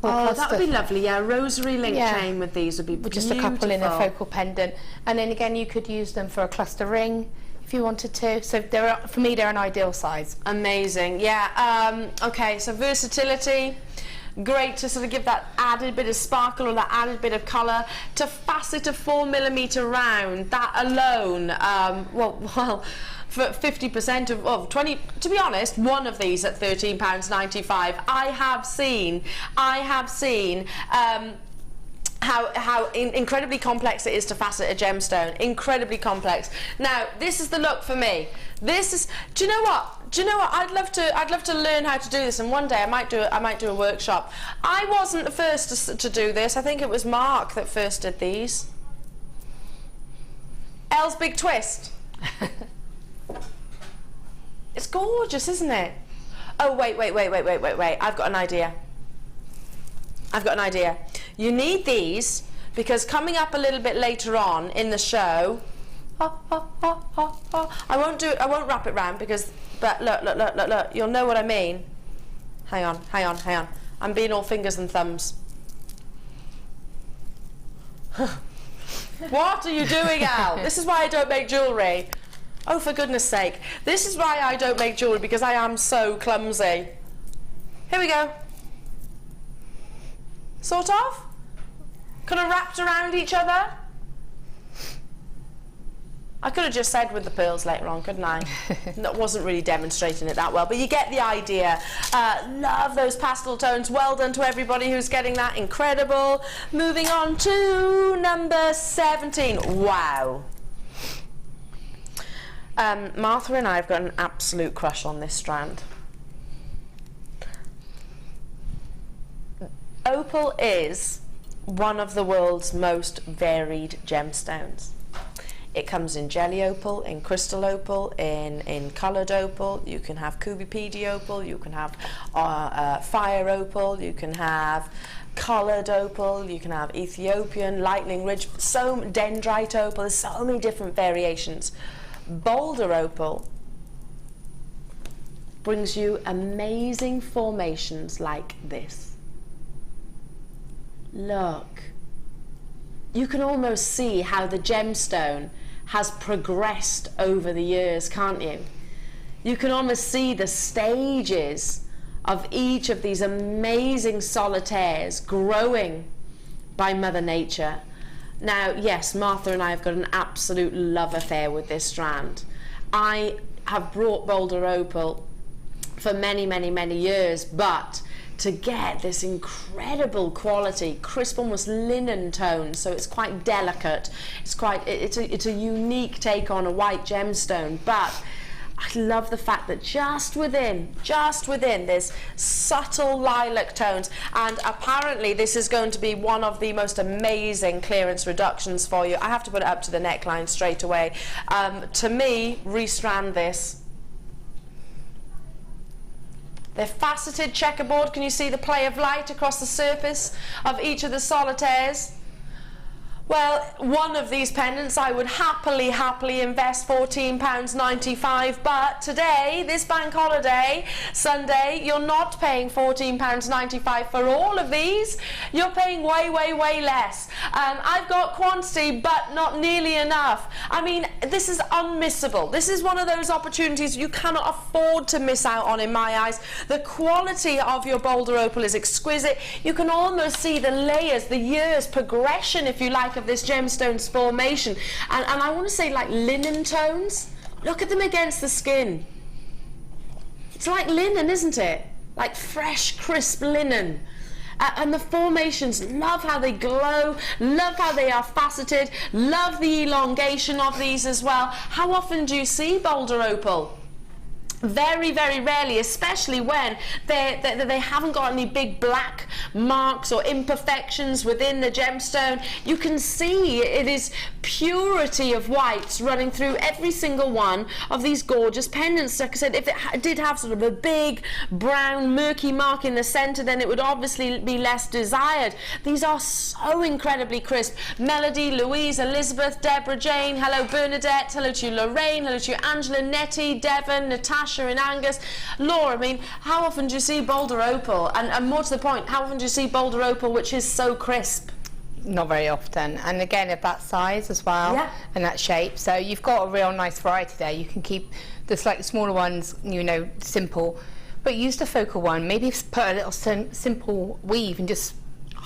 Oh, that would be lovely, yeah, rosary link chain with these would be beautiful. Just a couple in a focal pendant, and then again you could use them for a cluster ring if you wanted to. So for me they're an ideal size. Amazing, yeah. Okay, so versatility, great to sort of give that added bit of sparkle or that added bit of colour. To facet a 4mm round, that alone, well, for 50% of 20, to be honest, one of these at £13.95. I have seen how incredibly complex it is to facet a gemstone. Incredibly complex. Now, this is the look for me. This is. Do you know what? I'd love to learn how to do this, and one day I might do a workshop. I wasn't the first to do this. I think it was Mark that first did these. Elle's Big Twist. It's gorgeous, isn't it? Oh wait. I've got an idea. You need these because coming up a little bit later on in the show, I won't wrap it round but look, you'll know what I mean. Hang on. I'm being all fingers and thumbs. What are you doing, Al? This is why I don't make jewellery. Oh, for goodness sake. This is why I don't make jewellery, because I am so clumsy. Here we go. Sort of? Kind of wrapped around each other. I could have just said with the pearls later on, couldn't I? That wasn't really demonstrating it that well, but you get the idea. Love those pastel tones. Well done to everybody who's getting that. Incredible. Moving on to number 17. Wow. Martha and I have got an absolute crush on this strand. Opal is one of the world's most varied gemstones. It comes in jelly opal, in crystal opal, in coloured opal. You can have kubipedi opal, you can have fire opal, you can have coloured opal, you can have Ethiopian, lightning ridge, so dendrite opal. There's so many different variations. Boulder opal brings you amazing formations like this. Look, you can almost see how the gemstone has progressed over the years, can't you? You can almost see the stages of each of these amazing solitaires growing by Mother Nature. Now, yes, Martha and I have got an absolute love affair with this strand. I have brought Boulder Opal for many, many, many years, but to get this incredible quality, crisp, almost linen tone, so it's quite delicate. It's a unique take on a white gemstone, but I love the fact that just within, there's subtle lilac tones, and apparently this is going to be one of the most amazing clearance reductions for you. I have to put it up to the neckline straight away. To me, restrand this. They're faceted checkerboard. Can you see the play of light across the surface of each of the solitaires? Well, one of these pendants I would happily invest £14.95, but today, this bank holiday, Sunday, you're not paying £14.95 for all of these. You're paying way less. I've got quantity, but not nearly enough. I mean, this is unmissable. This is one of those opportunities you cannot afford to miss out on, in my eyes. The quality of your boulder opal is exquisite. You can almost see the layers, the years, progression, if you like, of this gemstone's formation, and I want to say like linen tones. Look at them against the skin. It's like linen, isn't it? Like fresh, crisp linen. And the formations, love how they glow, love how they are faceted, love the elongation of these as well. How often do you see boulder opal? Very rarely, especially when they haven't got any big black marks or imperfections within the gemstone. You can see it is purity of whites running through every single one of these gorgeous pendants. Like I said, if it did have sort of a big brown murky mark in the center, then it would obviously be less desired. These are so incredibly crisp. Melody, Louise, Elizabeth, Deborah, Jane, hello Bernadette, hello to you Lorraine, hello to you Angela, Nettie, Devon, Natasha and Angus. Laura, I mean, how often do you see boulder opal? And more to the point, how often do you see boulder opal which is so crisp? Not very often, and again of that size as well, yeah, and that shape. So you've got a real nice variety there. You can keep the slightly smaller ones, you know, simple, but use the focal one. Maybe put a little simple weave and just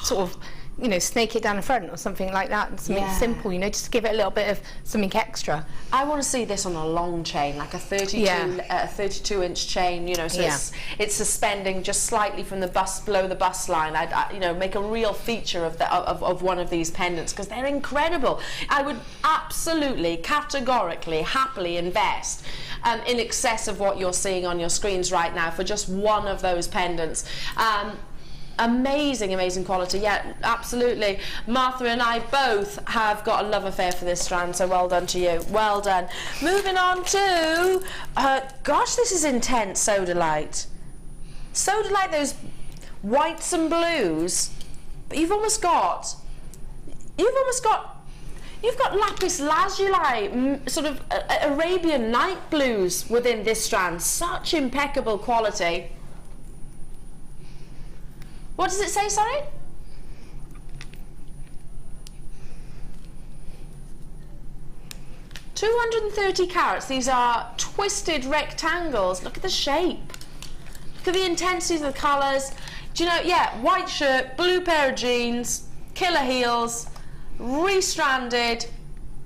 sort of, you know, snake it down the front or something like that, and something simple, you know, just to give it a little bit of something extra. I want to see this on a long chain, like a 32-inch chain, you know, so it's suspending just slightly from the bust, below the bust line. I'd you know, make a real feature of one of these pendants, because they're incredible. I would absolutely, categorically, happily invest in excess of what you're seeing on your screens right now for just one of those pendants. Amazing quality, yeah, absolutely. Martha and I both have got a love affair for this strand, so well done to you, well done. Moving on to, gosh, this is intense Sodalite. Sodalite, those whites and blues, but you've got lapis lazuli, sort of Arabian night blues within this strand. Such impeccable quality. What does it say, sorry? $230 carats. These are twisted rectangles. Look at the shape. Look at the intensity of the colours. Do you know, yeah, white shirt, blue pair of jeans, killer heels, restranded.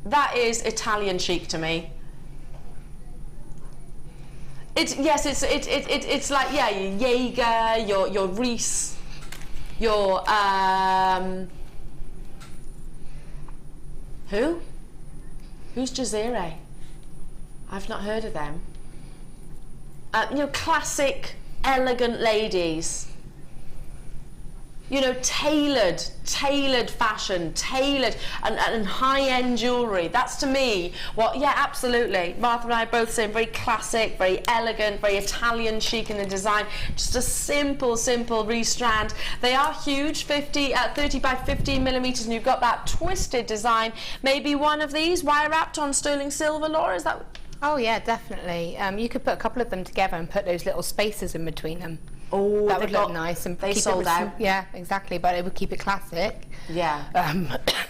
That is Italian chic to me. It's like, yeah, your Jaeger, your Reese, your who? Who's Jazeera? I've not heard of them. You know, classic, elegant ladies. You know, tailored fashion, tailored and high-end jewellery. That's to me what, yeah, absolutely. Martha and I both say very classic, very elegant, very Italian chic in the design. Just a simple restrand. They are huge, 30 by 15 millimeters, and you've got that twisted design. Maybe one of these wire wrapped on sterling silver, Laura, is that? Oh yeah, definitely. You could put a couple of them together and put those little spaces in between them. Oh, that would look nice, and they keep sold it out. Yeah, exactly, but it would keep it classic. Yeah.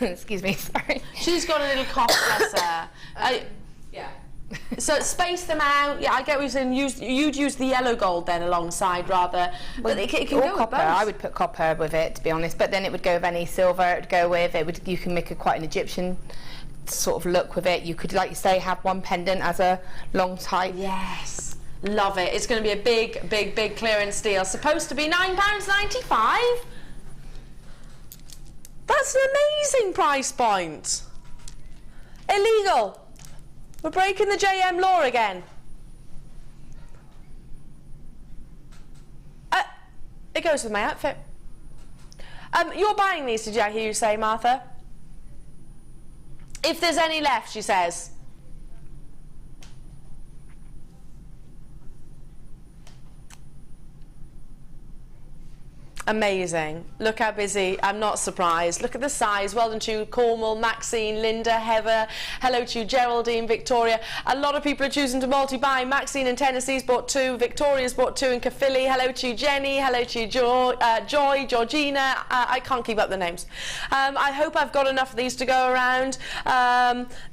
Excuse me, sorry. She's got a little cough, bless her. Yeah. So space them out. Yeah, I get what you're saying. You'd use the yellow gold then alongside rather. But it can go copper. with both. I would put copper with it, to be honest. But then it would go with any silver. It would go with it. You can make quite an Egyptian sort of look with it. You could, like you say, have one pendant as a long type. Yes. Love it. It's going to be a big clearance deal. Supposed to be £9.95. That's an amazing price point. Illegal. We're breaking the JM law again. It goes with my outfit. You're buying these, did I hear you say, Martha? If there's any left, she says. Amazing. Look how busy. I'm not surprised. Look at the size. Well done to you, Cornwall, Maxine, Linda, Heather. Hello to you, Geraldine, Victoria. A lot of people are choosing to multi-buy. Maxine in Tennessee's bought 2. Victoria's bought 2 in Caerphilly. Hello to you, Jenny. Hello to you, Joy, Georgina. I can't keep up the names. I hope I've got enough of these to go around.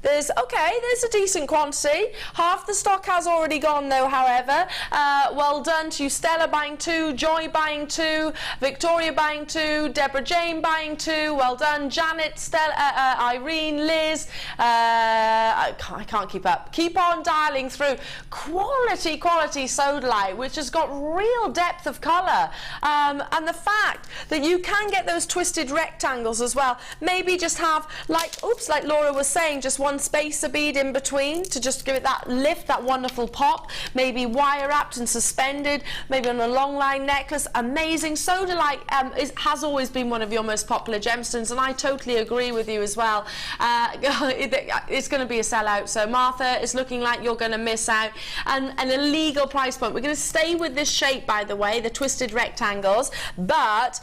There's a decent quantity. Half the stock has already gone though, however. Well done to you, Stella buying 2, Joy buying 2, Victoria buying 2, Deborah Jane buying 2, well done, Janet, Stella, Irene, Liz, I can't keep up. Keep on dialing through. Quality Sodalite, which has got real depth of colour, and the fact that you can get those twisted rectangles as well. Maybe just have, like Laura was saying, just one spacer bead in between to just give it that lift, that wonderful pop. Maybe wire wrapped and suspended, maybe on a long line necklace. Amazing. Sodalite has always been one of your most popular gemstones, and I totally agree with you as well. It's going to be a sellout, so Martha, it's looking like you're going to miss out. And an illegal price point. We're going to stay with this shape, by the way, the twisted rectangles, but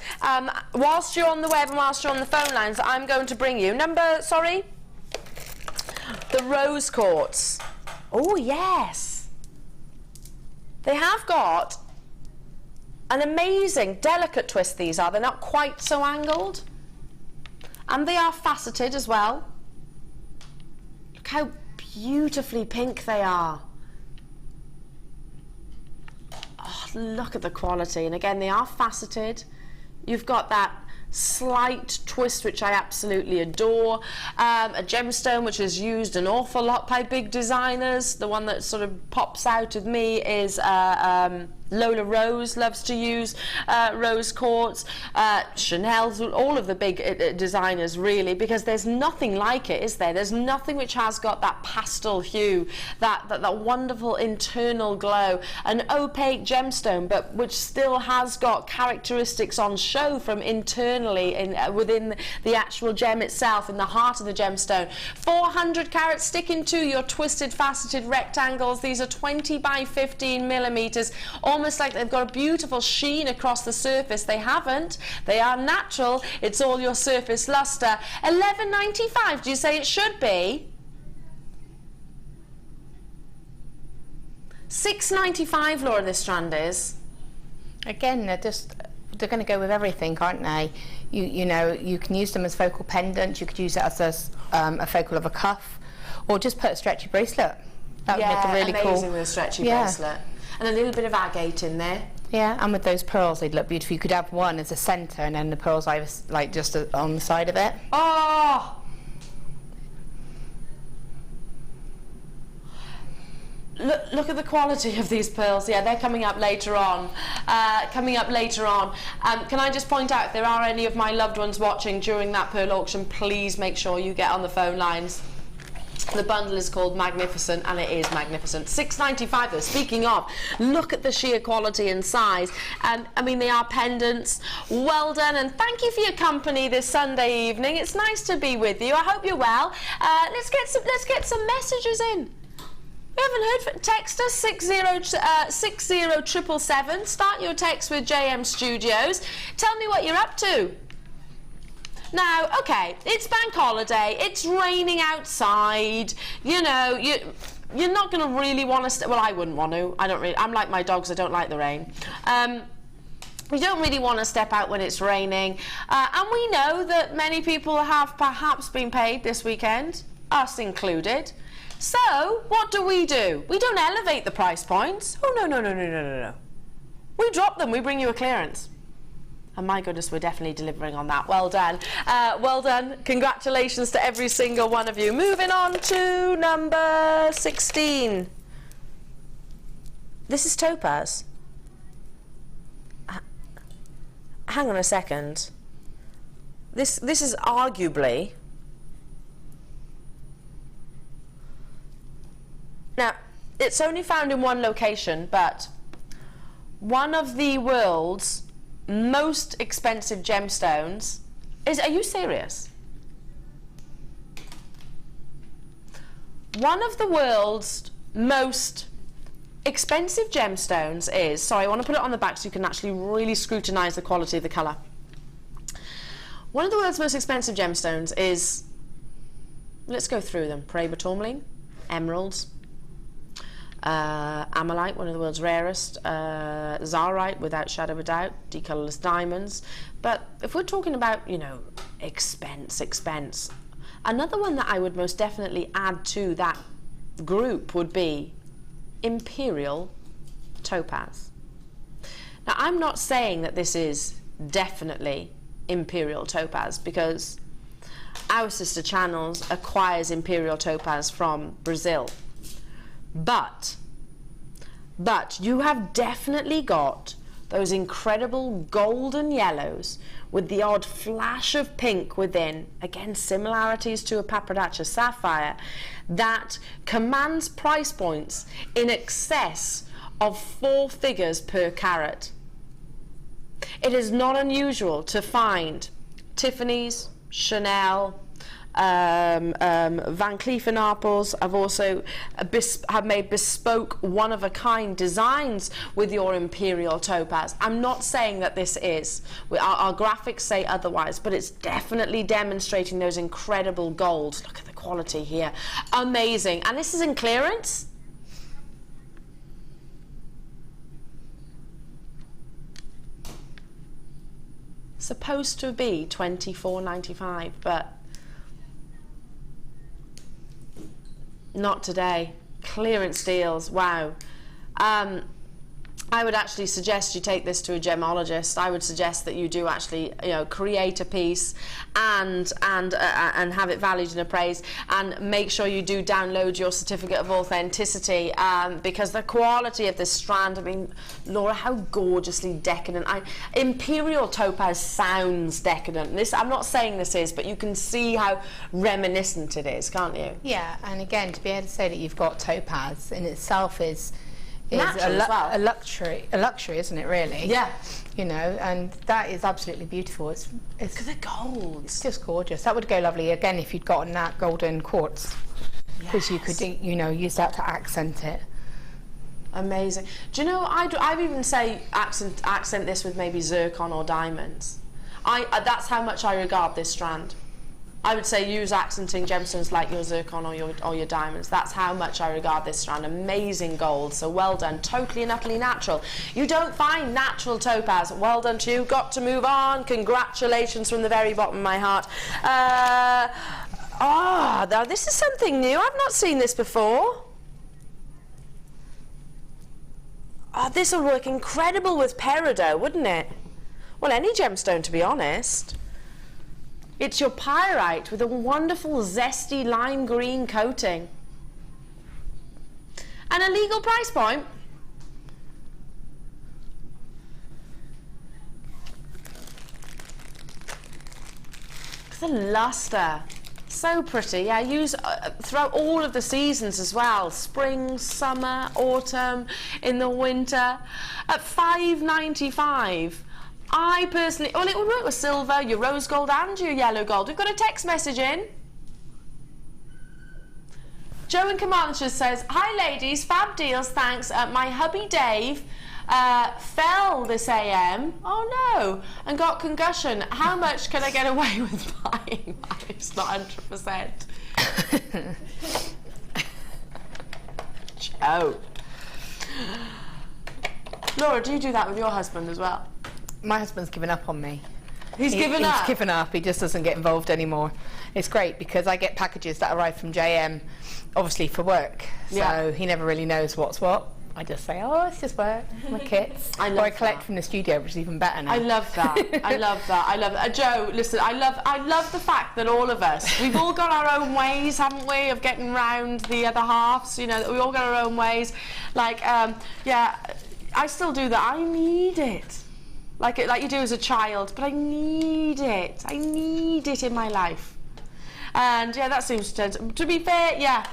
whilst you're on the web and whilst you're on the phone lines, I'm going to bring you the rose quartz. Oh yes, they have got an amazing, delicate twist. These are. They're not quite so angled. And they are faceted as well. Look how beautifully pink they are. Oh, look at the quality. And again, they are faceted. You've got that slight twist, which I absolutely adore. A gemstone which is used an awful lot by big designers. The one that sort of pops out of me is Lola Rose loves to use rose quartz, Chanel, all of the big designers really, because there's nothing like it, is there? There's nothing which has got that pastel hue, that wonderful internal glow, an opaque gemstone, but which still has got characteristics on show from internally within the actual gem itself, in the heart of the gemstone. 400 carats sticking to your twisted faceted rectangles. These are 20 by 15 millimeters. Almost like they've got a beautiful sheen across the surface. They haven't. They are natural. It's all your surface luster. $11.95. Do you say it should be? $6.95, Laura, this strand is. Again, they're going to go with everything, aren't they? You know, you can use them as focal pendants. You could use it as a focal of a cuff, or just put a stretchy bracelet. That would make a really cool. Amazing with a stretchy bracelet. And a little bit of agate in there. Yeah, and with those pearls, they'd look beautiful. You could have one as a centre, and then the pearls either like just on the side of it. Oh! Look at the quality of these pearls. Yeah, they're coming up later on. Can I just point out, if there are any of my loved ones watching during that pearl auction, please make sure you get on the phone lines. The bundle is called Magnificent, and it is magnificent. $6.95 though. Speaking of, look at the sheer quality and size. I mean, they are pendants. Well done, and thank you for your company this Sunday evening. It's nice to be with you. I hope you're well. Let's get some messages in. We haven't heard from. Text us 60777. Start your text with JM Studios. Tell me what you're up to. Now, okay, it's bank holiday, it's raining outside, you know, you're not going to really want to, well, I wouldn't want to, I'm like my dogs, I don't like the rain. We don't really want to step out when it's raining, and we know that many people have perhaps been paid this weekend, us included. So, what do? We don't elevate the price points. Oh, no. We drop them, we bring you a clearance. And my goodness, we're definitely delivering on that. Well done. Well done. Congratulations to every single one of you. Moving on to number 16. This is topaz. Hang on a second. This is arguably... Now, it's only found in one location, but one of the world's most expensive gemstones is, are you serious? One of the world's most expensive gemstones is, sorry, I want to put it on the back so you can actually really scrutinize the quality of the color. One of the world's most expensive gemstones is, let's go through them: Paraiba tourmaline, emeralds, Amalite, one of the world's rarest, Zarite, without shadow of a doubt, decolorless diamonds. But if we're talking about, you know, expense, another one that I would most definitely add to that group would be Imperial topaz. Now, I'm not saying that this is definitely Imperial topaz, because our sister channels acquires Imperial topaz from Brazil. But you have definitely got those incredible golden yellows with the odd flash of pink within, again similarities to a Pazzazz sapphire, that commands price points in excess of 4 figures per carat. It is not unusual to find Tiffany's, Chanel, Van Cleef & Arpels have also have made bespoke one-of-a-kind designs with your Imperial topaz. I'm not saying that this is, our graphics say otherwise, but it's definitely demonstrating those incredible golds. Look at the quality here, amazing. And this is in clearance. Supposed to be $24.95, but not today. Clearance deals, wow. I would actually suggest you take this to a gemologist. I would suggest that you do actually, you know, create a piece and have it valued and appraised, and make sure you do download your certificate of authenticity, because the quality of this strand, I mean, Laura, how gorgeously decadent. Imperial topaz sounds decadent. This, I'm not saying this is, but you can see how reminiscent it is, can't you? Yeah, and again, to be able to say that you've got topaz in itself is a luxury, isn't it, really? Yeah. You know, and that is absolutely beautiful. It's Look at the gold. It's just gorgeous. That would go lovely, again, if you'd gotten that golden quartz, because you could, you know, use that to accent it. Amazing. Do you know, I'd even say accent this with maybe zircon or diamonds. That's how much I regard this strand. I would say use accenting gemstones like your zircon or your diamonds. That's how much I regard this strand. Amazing gold, so well done. Totally and utterly natural. You don't find natural topaz. Well done to you. Got to move on. Congratulations from the very bottom of my heart. Now this is something new. I've not seen this before. This will work incredible with peridot, wouldn't it? Well, any gemstone, to be honest. It's your pyrite with a wonderful zesty lime green coating. And a legal price point. The luster, so pretty. Yeah, use throughout all of the seasons as well. Spring, summer, autumn, in the winter. At $5.95. I personally, well, it would work with silver, your rose gold and your yellow gold. We've got a text message in. Joe in Carmarthenshire says, hi ladies, fab deals, thanks. My hubby Dave fell this AM, oh no, and got concussion. How much can I get away with buying? It's not 100%. Joe. Laura, do you do that with your husband as well? My husband's given up on me. He's given up? He's given up. He just doesn't get involved anymore. It's great because I get packages that arrive from JM, obviously for work. So he never really knows what's what. I just say, oh, it's just work, my kits. Or I collect from the studio, which is even better now. I love that. I love that. I love that. Joe, listen, I love the fact that all of us, we've all got our own ways, haven't we, of getting round the other halves, you know, that we all got our own ways. Like, yeah, I still do that. I need it. Like you do as a child, but I need it. I need it in my life. And yeah, that seems to be fair, yeah.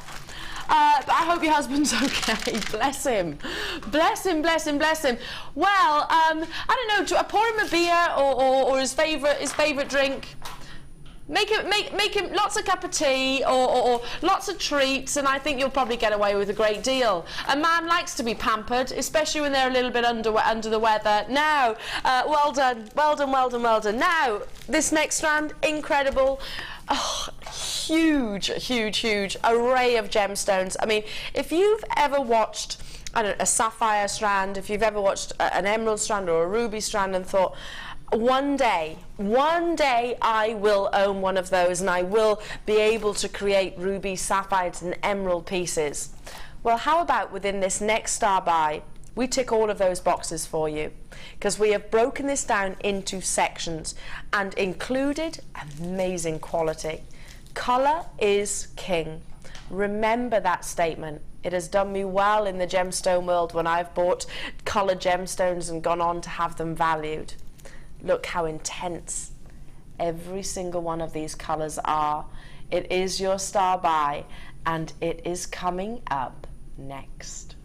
But I hope your husband's okay. Bless him. Bless him, bless him, bless him. Well, I don't know, pour him a beer or his favourite drink. Make him lots of cup of tea or lots of treats, and I think you'll probably get away with a great deal. A man likes to be pampered, especially when they're a little bit under the weather. Now, well done, well done, well done, well done. Now, this next strand, incredible. Oh, huge, huge, huge array of gemstones. I mean, if you've ever watched, I don't know, a sapphire strand, if you've ever watched an emerald strand or a ruby strand and thought, one day I will own one of those and I will be able to create ruby, sapphires and emerald pieces. Well, how about within this next star buy, we tick all of those boxes for you, because we have broken this down into sections and included amazing quality. Colour is king. Remember that statement. It has done me well in the gemstone world when I've bought coloured gemstones and gone on to have them valued. Look how intense every single one of these colours are. It is your star buy, and it is coming up next.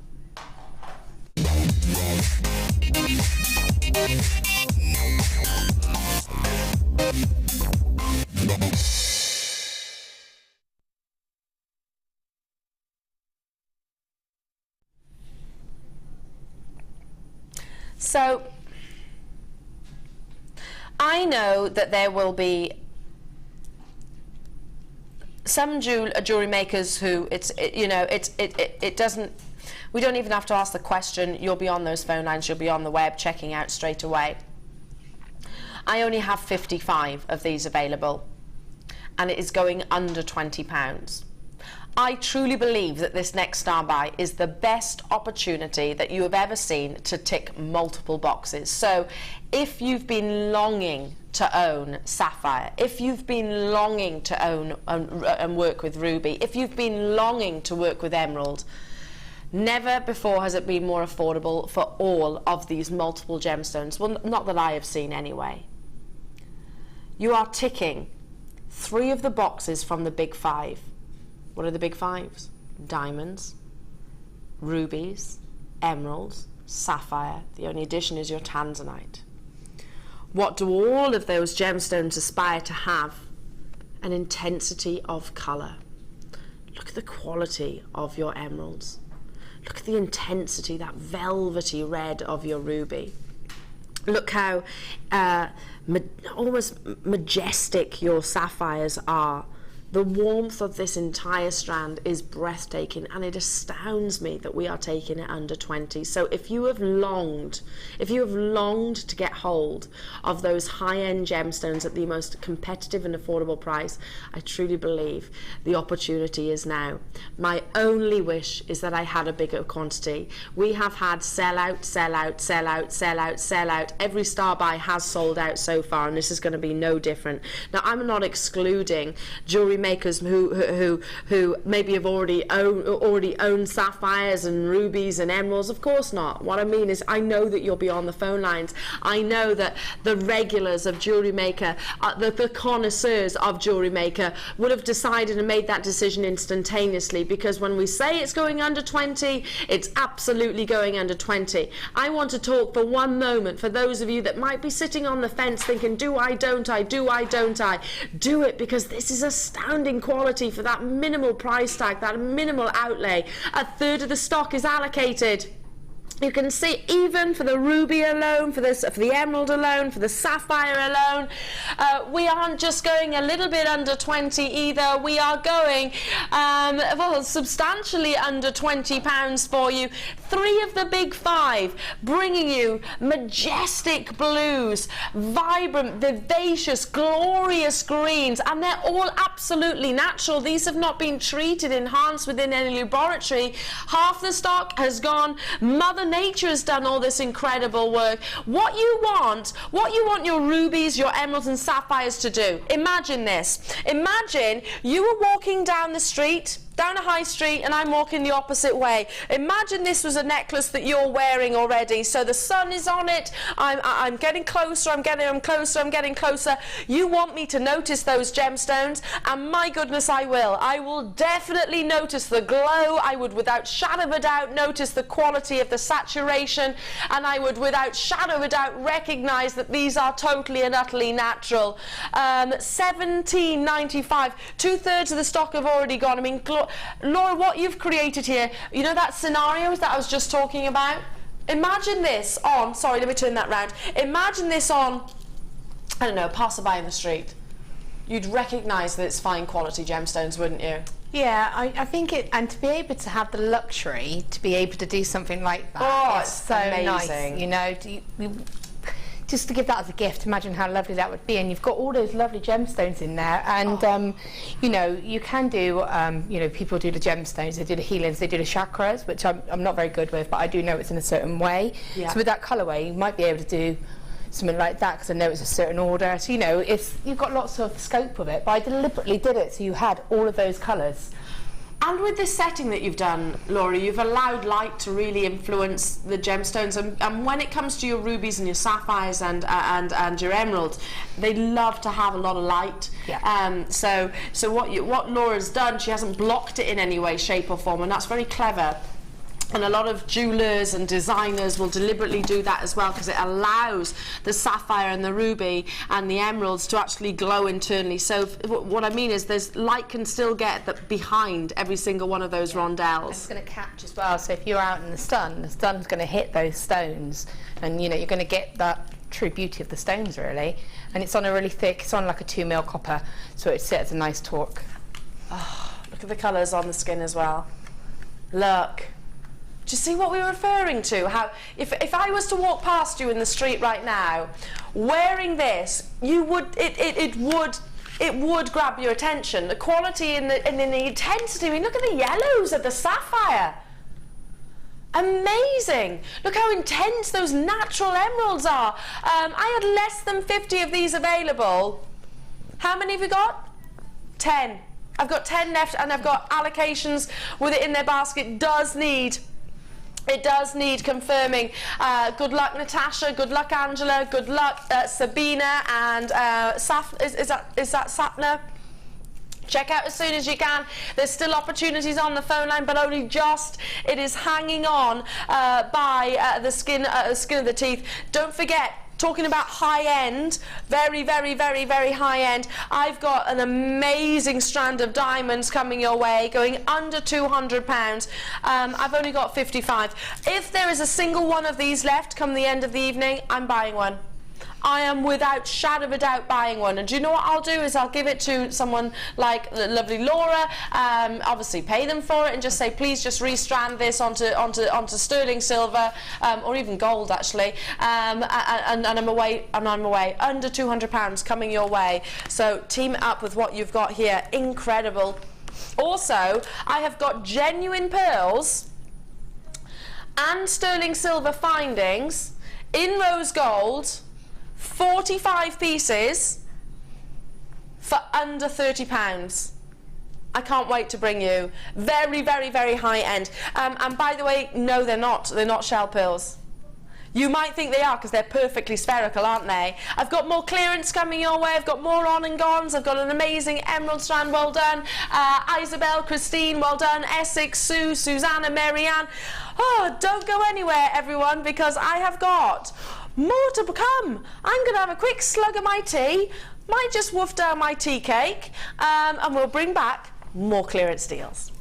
So, I know that there will be some jewelry makers who it doesn't. We don't even have to ask the question. You'll be on those phone lines. You'll be on the web checking out straight away. I only have 55 of these available, and it is going under £20. I truly believe that this next star buy is the best opportunity that you have ever seen to tick multiple boxes. So if you've been longing to own sapphire, if you've been longing to own and work with ruby, if you've been longing to work with emerald, never before has it been more affordable for all of these multiple gemstones. Well, not that I have seen anyway. You are ticking 3 of the boxes from the big 5. What are the big 5s? Diamonds, rubies, emeralds, sapphire. The only addition is your tanzanite. What do all of those gemstones aspire to have? An intensity of colour. Look at the quality of your emeralds. Look at the intensity, that velvety red of your ruby. Look how almost majestic your sapphires are. The warmth of this entire strand is breathtaking, and it astounds me that we are taking it under 20. So if you have longed to get hold of those high-end gemstones at the most competitive and affordable price, I truly believe the opportunity is now. My only wish is that I had a bigger quantity. We have had sell out, sell out, sell out, sell out, sell out. Every star buy has sold out so far, and this is going to be no different. Now, I'm not excluding jewelry makers who maybe have already owned sapphires and rubies and emeralds. Of course not. What I mean is, I know that you'll be on the phone lines. I know that the regulars of Jewellery Maker, the connoisseurs of Jewellery Maker, would have decided and made that decision instantaneously, because when we say it's going under 20, it's absolutely going under 20. I want to talk for one moment for those of you that might be sitting on the fence thinking, do I, don't I, do I, don't I? Do it, because this is astounding quality for that minimal price tag, that minimal outlay. 1/3 of the stock is allocated. You can see, even for the ruby alone, for the emerald alone, for the sapphire alone, we aren't just going a little bit under 20 either. We are going, well, substantially under £20 for you. 3 of the big 5, bringing you majestic blues, vibrant, vivacious, glorious greens, and they're all absolutely natural. These have not been treated, enhanced within any laboratory. Half the stock has gone. Mother Nature has done all this incredible work. What you want your rubies, your emeralds and sapphires to do. Imagine this. Imagine you were walking down the street down a high street and I'm walking the opposite way. Imagine this was a necklace that you're wearing already. So the sun is on it. I'm getting closer. I'm getting closer. You want me to notice those gemstones, and my goodness, I will. I will definitely notice the glow. I would, without shadow of a doubt, notice the quality of the saturation, and I would, without shadow of a doubt, recognize that these are totally and utterly natural. $17.95. 2/3 of the stock have already gone. I mean, Laura, what you've created here, you know that scenarios that I was just talking about? Imagine this on, sorry, let me turn that round. Imagine this on, I don't know, a passerby in the street. You'd recognise that it's fine quality gemstones, wouldn't you? Yeah, I think it, and to be able to have the luxury to be able to do something like that, oh, it's so amazing. Nice, you know. Just to give that as a gift, imagine how lovely that would be. And you've got all those lovely gemstones in there, and you know, you can do, you know, people do the gemstones, they do the healings, they do the chakras, which I'm not very good with, but I do know it's in a certain way. Yeah. So with that colourway, you might be able to do something like that, because I know it's a certain order. So, you know, you've got lots of scope with it, but I deliberately did it so you had all of those colours. And with this setting that you've done, Laura, you've allowed light to really influence the gemstones. And when it comes to your rubies and your sapphires and your emeralds, they love to have a lot of light. Yeah. So what Laura's done, she hasn't blocked it in any way, shape or form, and that's very clever. And a lot of jewellers and designers will deliberately do that as well, because it allows the sapphire and the ruby and the emeralds to actually glow internally. So what I mean is there's light can still get behind every single one of those rondelles. It's going to catch as well. So if you're out in the sun's going to hit those stones, and you know, you're going to get that true beauty of the stones really. And it's on a really thick, it's on like a 2 mil copper, so it sits a nice torque. Oh, look at the colours on the skin as well. Look. Do you see what we were referring to? How if I was to walk past you in the street right now, wearing this, you would it would grab your attention. The quality and the intensity. I mean, look at the yellows of the sapphire. Amazing. Look how intense those natural emeralds are. I had less than 50 of these available. How many have you got? 10. I've got 10 left, and I've got allocations with it in their basket. It does need confirming. Good luck, Natasha. Good luck, Angela. Good luck, Sabina, and is that Sapna? Check out as soon as you can. There's still opportunities on the phone line, but only just. It is hanging on by the skin of the teeth. Don't forget. Talking about high-end, very, very, very, very high-end, I've got an amazing strand of diamonds coming your way, going under £200. I've only got 55. If there is a single one of these left come the end of the evening, I'm buying one. I am without shadow of a doubt buying one. And do you know what I'll do is I'll give it to someone like the lovely Laura, obviously pay them for it, and just say, please just restrand this onto sterling silver, or even gold actually, and I'm away under £200 coming your way. So team it up with what you've got here. Incredible. Also, I have got genuine pearls and sterling silver findings in rose gold, 45 pieces for under £30. I can't wait to bring you. Very, very, very high end. And by the way, no, they're not. They're not shell pearls. You might think they are because they're perfectly spherical, aren't they? I've got more clearance coming your way. I've got more on and gons. I've got an amazing emerald strand. Well done. Isabel, Christine, well done. Essex, Sue, Susanna, Marianne. Oh, don't go anywhere, everyone, because I have got more to come. I'm going to have a quick slug of my tea, might just woof down my tea cake, and we'll bring back more clearance deals.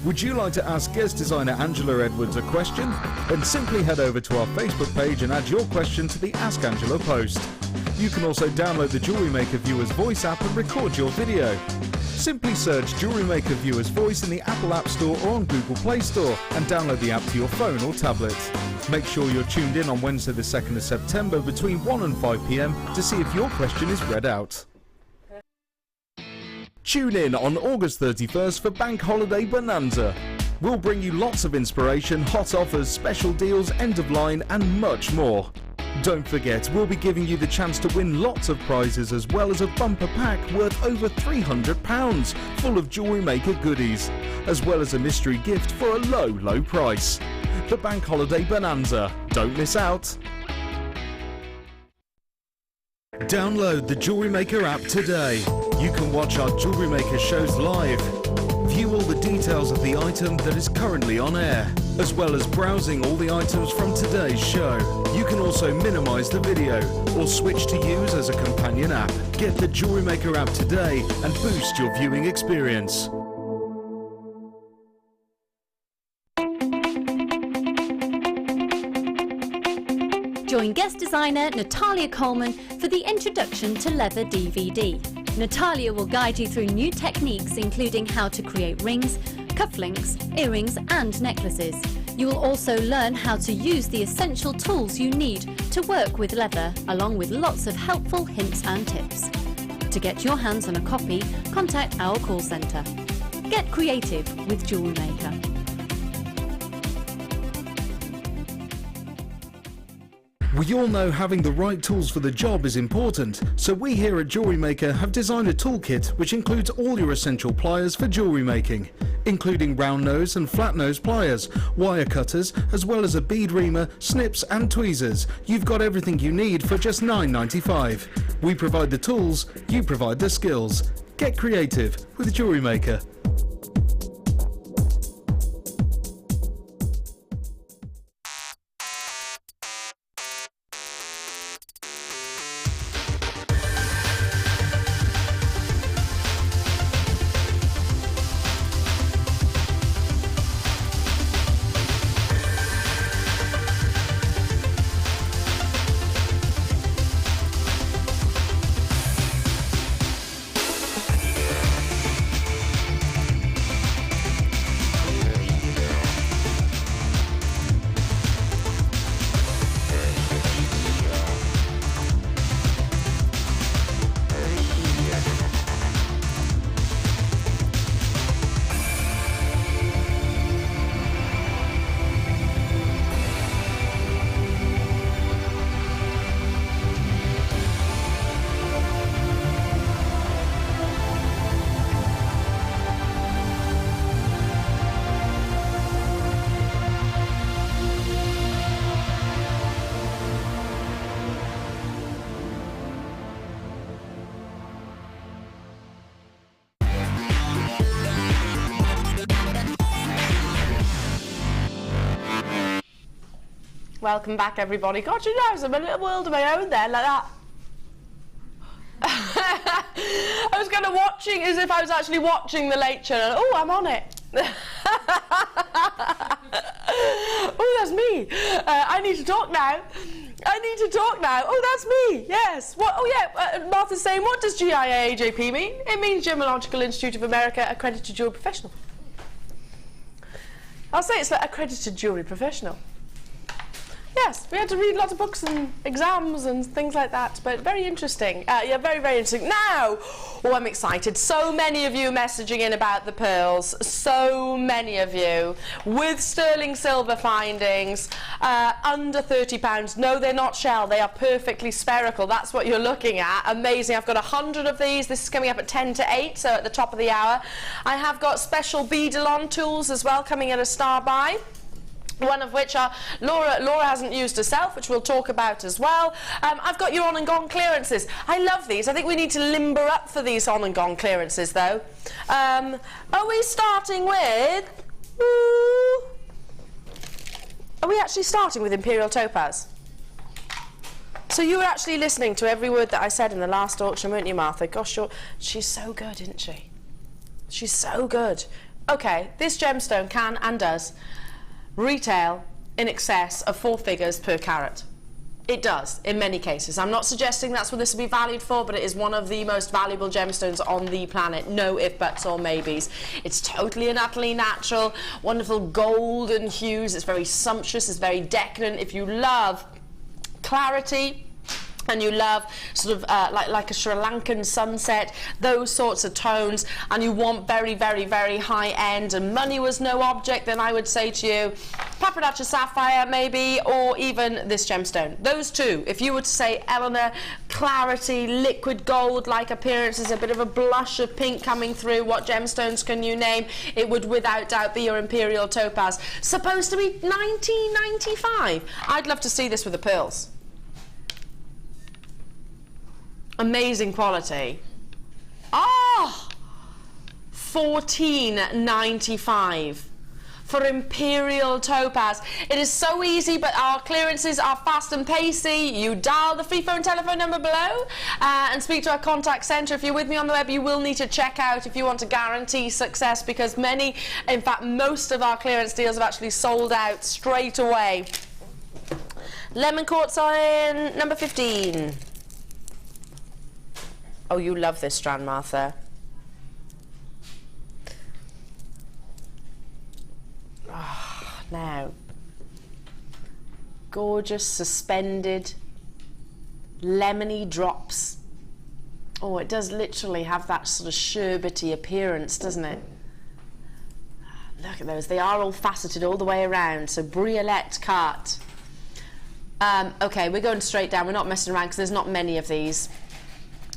Would you like to ask guest designer Angela Edwards a question? Then simply head over to our Facebook page and add your question to the Ask Angela post. You can also download the JewelleryMaker Viewer's Voice app and record your video. Simply search JewelleryMaker Viewer's Voice in the Apple App Store or on Google Play Store and download the app to your phone or tablet. Make sure you're tuned in on Wednesday the 2nd of September between 1 and 5 PM to see if your question is read out. Tune in on August 31st for Bank Holiday Bonanza. We'll bring you lots of inspiration, hot offers, special deals, end of line and much more. Don't forget, we'll be giving you the chance to win lots of prizes as well as a bumper pack worth over £300 full of Jewellery Maker goodies, as well as a mystery gift for a low, low price. The Bank Holiday Bonanza. Don't miss out. Download the Jewellery Maker app today. You can watch our Jewellery Maker shows live, view all the details of the item that is currently on air, as well as browsing all the items from today's show. You can also minimise the video or switch to Hues as a companion app. Get the Jewellery Maker app today and boost your viewing experience. Join guest designer Natalia Coleman for the Introduction to Leather DVD. Natalia will guide you through new techniques including how to create rings, cufflinks, earrings and necklaces. You will also learn how to use the essential tools you need to work with leather, along with lots of helpful hints and tips. To get your hands on a copy, contact our call centre. Get creative with Jewellery Maker. We all know having the right tools for the job is important, so we here at Jewellery Maker have designed a toolkit which includes all your essential pliers for jewellery making, including round nose and flat nose pliers, wire cutters, as well as a bead reamer, snips and tweezers. You've got everything you need for just £9.95. We provide the tools, you provide the skills. Get creative with Jewellery Maker. Welcome back, everybody. God, you know, I'm a little world of my own there, like that. I was kind of watching as if I was actually watching the late show. And, oh, I'm on it. Oh, that's me. I need to talk now. I need to talk now. Oh, that's me. Yes. What? Oh, yeah. Martha's saying, what does GIA-AJP mean? It means Gemological Institute of America Accredited Jewelry Professional. I'll say it's like Accredited Jewelry Professional. Yes, we had to read lots of books and exams and things like that, but very interesting. Yeah, very, very interesting. Now, oh, I'm excited. So many of you messaging in about the pearls. So many of you. With sterling silver findings, under £30. No, they're not shell. They are perfectly spherical. That's what you're looking at. Amazing. I've got 100 of these. This is coming up at 10 to 8, so at the top of the hour. I have got special Beadalon tools as well coming at a star buy. One of which are Laura hasn't used herself, which we'll talk about as well. I've got your on and gone clearances. I love these. I think we need to limber up for these on and gone clearances, though. Are we starting with? Are we actually starting with Imperial Topaz? So you were actually listening to every word that I said in the last auction, weren't you, Martha? Gosh, she's so good, isn't she? She's so good. Okay, this gemstone can and does retail in excess of 4 figures per carat. It does, in many cases. I'm not suggesting that's what this will be valued for, but it is one of the most valuable gemstones on the planet. No if, buts or maybes. It's totally and utterly natural, wonderful golden hues. It's very sumptuous, it's very decadent. If you love clarity, and you love sort of like a Sri Lankan sunset, those sorts of tones, and you want very, very, very high end, and money was no object, then I would say to you, Papradacha Sapphire maybe, or even this gemstone. Those two. If you were to say, Eleanor, clarity, liquid gold-like appearances, a bit of a blush of pink coming through, what gemstones can you name? It would without doubt be your Imperial Topaz. Supposed to be $19.95. I'd love to see this with the pearls. Amazing quality. Ah, $14.95 for Imperial Topaz. It is so easy, but our clearances are fast and pacey. You dial the free phone telephone number below and speak to our contact centre. If you're with me on the web, you will need to check out if you want to guarantee success, because many, in fact most of our clearance deals have actually sold out straight away. Lemon quartz on number 15. Oh, you love this strand, Martha. Oh, now, gorgeous suspended lemony drops. Oh, it does literally have that sort of sherbety appearance, doesn't it? Look at those. They are all faceted all the way around. So briolette cut. Okay, we're going straight down. We're not messing around because there's not many of these.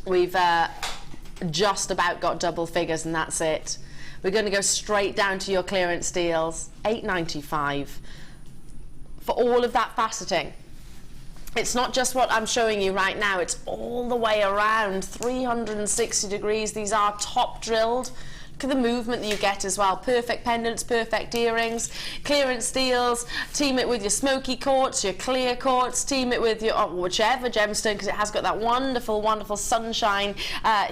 We've just about got double figures, and that's it. We're going to go straight down to your clearance deals. $8.95 for all of that faceting. It's not just what I'm showing you right now, it's all the way around, 360 degrees. These are top drilled. Look at the movement that you get as well. Perfect pendants, perfect earrings, clearance deals. Team it with your smoky quartz, your clear quartz. Team it with your whichever gemstone, because it has got that wonderful, wonderful sunshine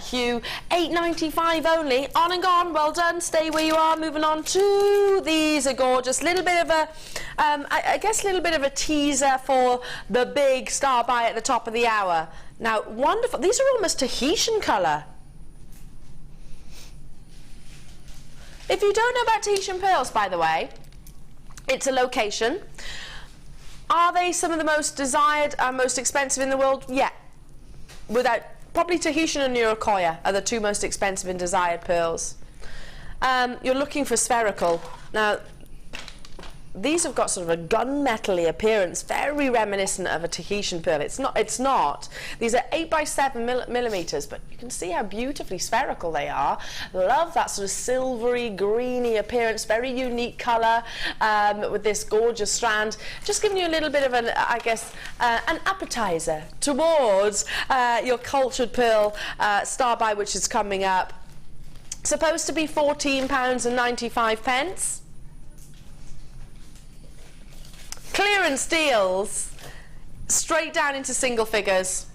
hue. $8.95 only. On and gone. Well done. Stay where you are. Moving on to these are gorgeous. Little bit of a, I guess, a little bit of a teaser for the big star buy at the top of the hour. Now, wonderful. These are almost Tahitian colour. If you don't know about Tahitian pearls, by the way, it's a location. Are they some of the most desired and most expensive in the world? Yeah. Without, probably Tahitian and Urukoya are the two most expensive and desired pearls. You're looking for spherical. Now, these have got sort of a gunmetal-y appearance, very reminiscent of a Tahitian pearl. It's not. These are 8 by 7 millimeters, but you can see how beautifully spherical they are. Love that sort of silvery, greeny appearance, very unique colour with this gorgeous strand. Just giving you a little bit of an, I guess, an appetizer towards your cultured pearl star buy, which is coming up. Supposed to be £14.95. Clearance deals straight down into single figures.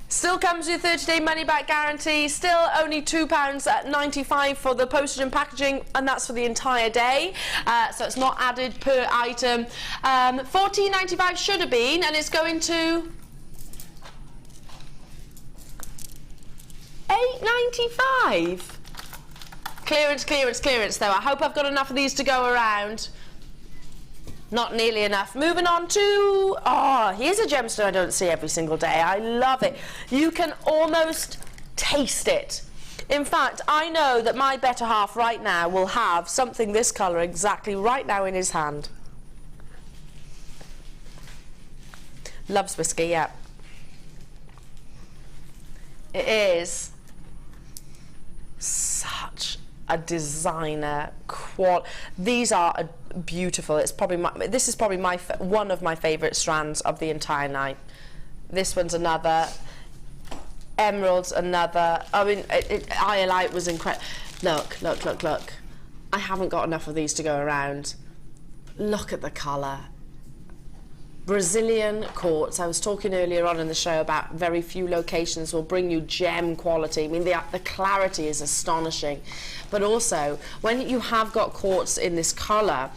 Still comes with 30-day money-back guarantee. Still only £2.95 for the postage and packaging, and that's for the entire day. So it's not added per item. $14.95 should have been, and it's going to $8.95. Clearance, clearance, clearance, though. I hope I've got enough of these to go around. Not nearly enough. Moving on to, oh, here's a gemstone I don't see every single day. I love it. You can almost taste it. In fact, I know that my better half right now will have something this colour exactly right now in his hand. Loves whiskey, yeah. It is such a designer these are beautiful. It's probably this is probably one of my favourite strands of the entire night. This one's another. Emerald's another. I mean, Iolite was incredible. Look, look, look, look. I haven't got enough of these to go around. Look at the colour. Brazilian quartz. I was talking earlier on in the show about very few locations will bring you gem quality. I mean, the clarity is astonishing. But also, when you have got quartz in this colour,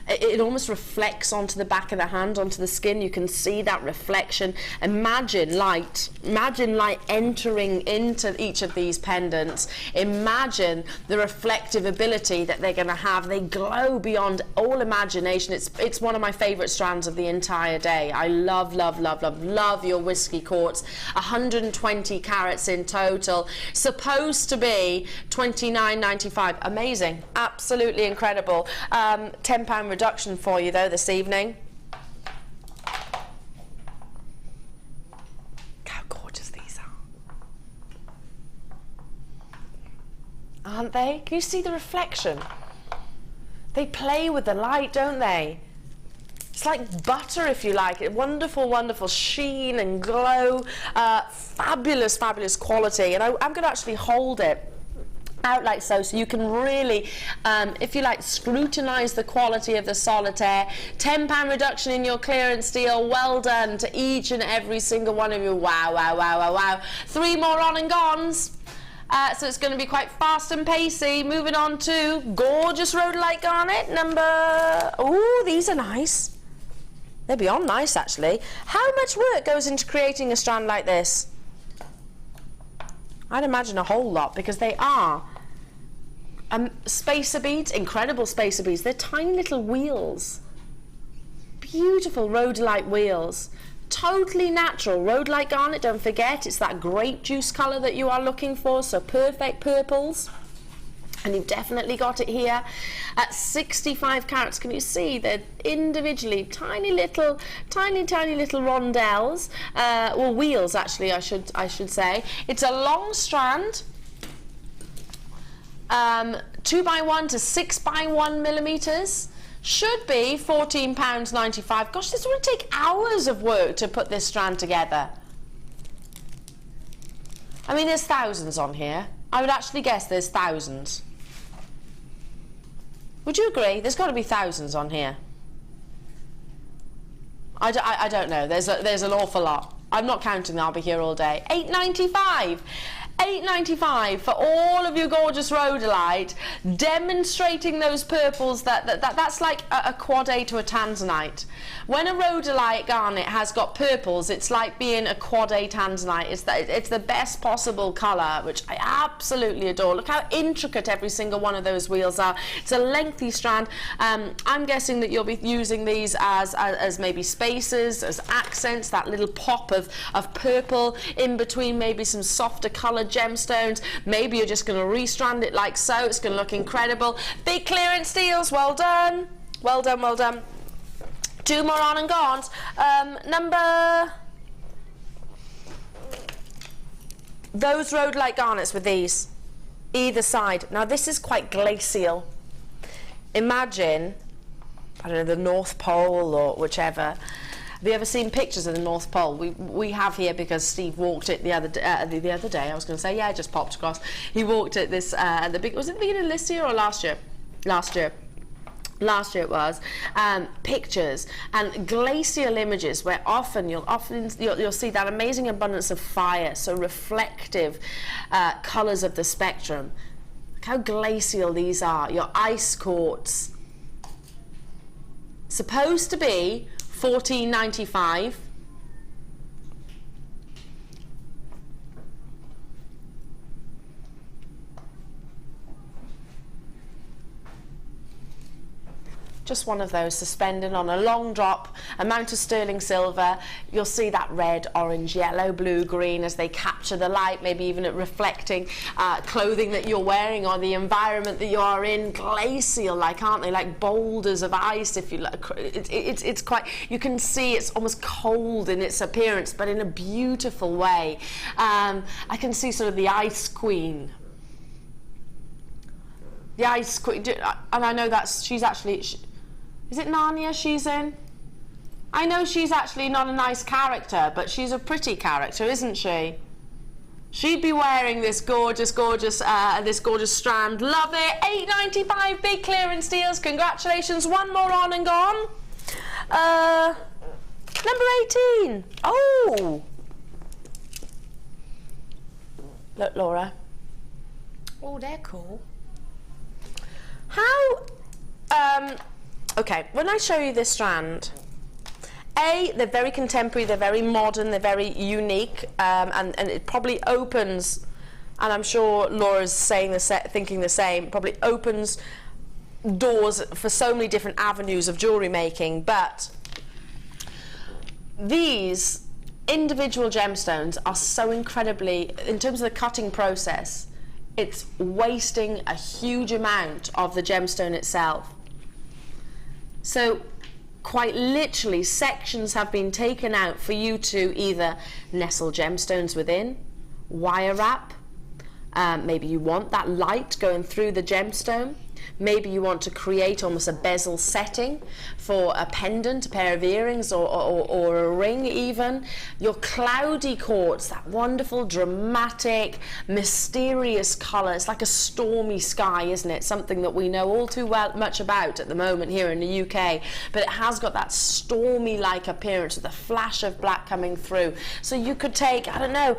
it almost reflects onto the back of the hand, onto the skin. You can see that reflection. Imagine light entering into each of these pendants. Imagine the reflective ability that they're going to have. They glow beyond all imagination. It's one of my favourite strands of the entire day. I love, love, love, love, love your whiskey quartz. 120 carats in total. Supposed to be $29.95. Amazing. Absolutely incredible. £10 reduction for you though this evening. How gorgeous these are. Aren't they? Can you see the reflection? They play with the light, don't they? It's like butter, if you like. Wonderful, wonderful sheen and glow. Fabulous, fabulous quality. And I'm going to actually hold it out like so you can really, if you like, scrutinize the quality of the solitaire. £10 reduction in your clearance deal. Well done to each and every single one of you. Wow, wow, wow, wow, wow. 3 more on and gones. So it's going to be quite fast and pacey. Moving on to gorgeous Rhodolite Garnet number... Oh, these are nice. They're beyond nice, actually. How much work goes into creating a strand like this? I'd imagine a whole lot, because they are spacer beads, incredible spacer beads. They're tiny little wheels. Beautiful Rhodolite wheels. Totally natural. Rhodolite Garnet, don't forget, it's that grape juice colour that you are looking for, so perfect purples. And you've definitely got it here at 65 carats. Can you see they're individually tiny little rondelles, well, wheels actually, I should say. It's a long strand, 2x1 to 6x1 millimeters. Should be £14.95. Gosh, this would take hours of work to put this strand together. I mean, there's thousands on here. I would actually guess there's thousands. Would you agree? There's got to be thousands on here. I don't know. There's an awful lot. I'm not counting. I'll be here all day. £8.95. £8.95 for all of your gorgeous rhodolite, demonstrating those purples. That's like a quad A to a tanzanite. When a rhodolite garnet has got purples, it's like being a quad A tanzanite. It's the best possible colour, which I absolutely adore. Look how intricate every single one of those wheels are. It's a lengthy strand. I'm guessing that you'll be using these as maybe spacers, as accents, that little pop of purple in between maybe some softer coloured gemstones. Maybe you're just going to restrand it like so. It's going to look incredible. Big clearance deals. Well done. Well done, well done. 2 more on and gone. Those rhodolite garnets with these, either side. Now this is quite glacial. Imagine, I don't know, the North Pole or whichever. Have you ever seen pictures of the North Pole? We have here because Steve walked it the other day. I was going to say, yeah, I just popped across. He walked it this was it the beginning of this year or last year? Last year it was. Pictures and glacial images where often you'll see that amazing abundance of fire, so reflective colours of the spectrum. Look how glacial these are. Your ice quartz. Supposed to be $14.95. Just one of those suspended on a long drop, amount of sterling silver. You'll see that red, orange, yellow, blue, green as they capture the light, maybe even at reflecting clothing that you're wearing or the environment that you are in. Glacial, like, aren't they? Like boulders of ice, if you like. It's quite, you can see it's almost cold in its appearance, but in a beautiful way. I can see sort of the Ice Queen. The Ice Queen, and I know that's, she's actually... Is it Narnia she's in? I know she's actually not a nice character, but she's a pretty character, isn't she? She'd be wearing this gorgeous strand. Love it. $8.95, big clearance deals. Congratulations. 1 more on and gone. Number 18. Oh. Look, Laura. Oh, they're cool. How... Okay, when I show you this strand, they're very contemporary, they're very modern, they're very unique, and it probably opens, and I'm sure Laura's thinking the same, probably opens doors for so many different avenues of jewellery making. But these individual gemstones are so incredibly, in terms of the cutting process, it's wasting a huge amount of the gemstone itself. So quite literally, sections have been taken out for you to either nestle gemstones within, wire wrap, maybe you want that light going through the gemstone, maybe you want to create almost a bezel setting for a pendant, a pair of earrings, or a ring even. Your cloudy quartz, that wonderful, dramatic, mysterious colour. It's like a stormy sky, isn't it? Something that we know all too much about at the moment here in the UK, but it has got that stormy-like appearance with a flash of black coming through. So you could take, I don't know,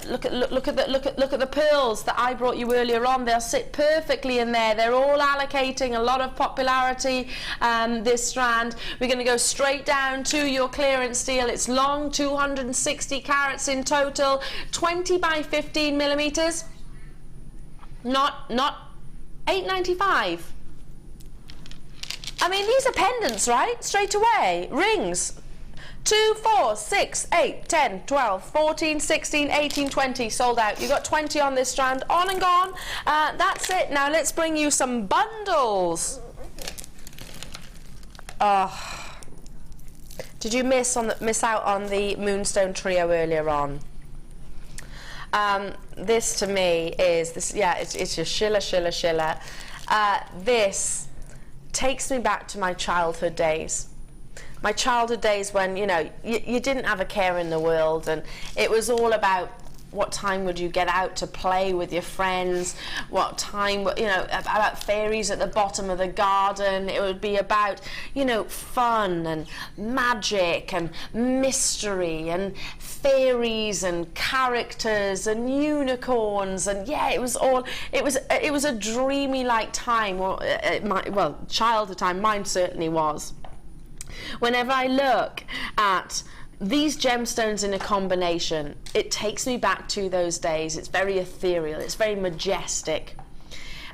look at the pearls that I brought you earlier on. They'll sit perfectly in there. They're all allocating a lot of popularity this strand. We're going to go straight down to your clearance steel. It's long, 260 carats in total, 20 by 15 millimeters. Not $8.95. I mean, these are pendants, right? Straight away. Rings. 2, 4, 6, 8, 10, 12, 14, 16, 18, 20 sold out. You got 20 on this strand, on and gone. That's it. Now let's bring you some bundles. Oh, did you miss out on the Moonstone trio earlier on? This to me is this. Yeah, it's your shiller. This takes me back to my childhood days. My childhood days when, you know, you didn't have a care in the world, and it was all about what time would you get out to play with your friends, what time, you know, about fairies at the bottom of the garden. It would be about, you know, fun and magic and mystery and fairies and characters and unicorns, and yeah, it was a dreamy like time, or well, childhood time. Mine certainly was. Whenever I look at these gemstones in a combination, it takes me back to those days. It's very ethereal, it's very majestic.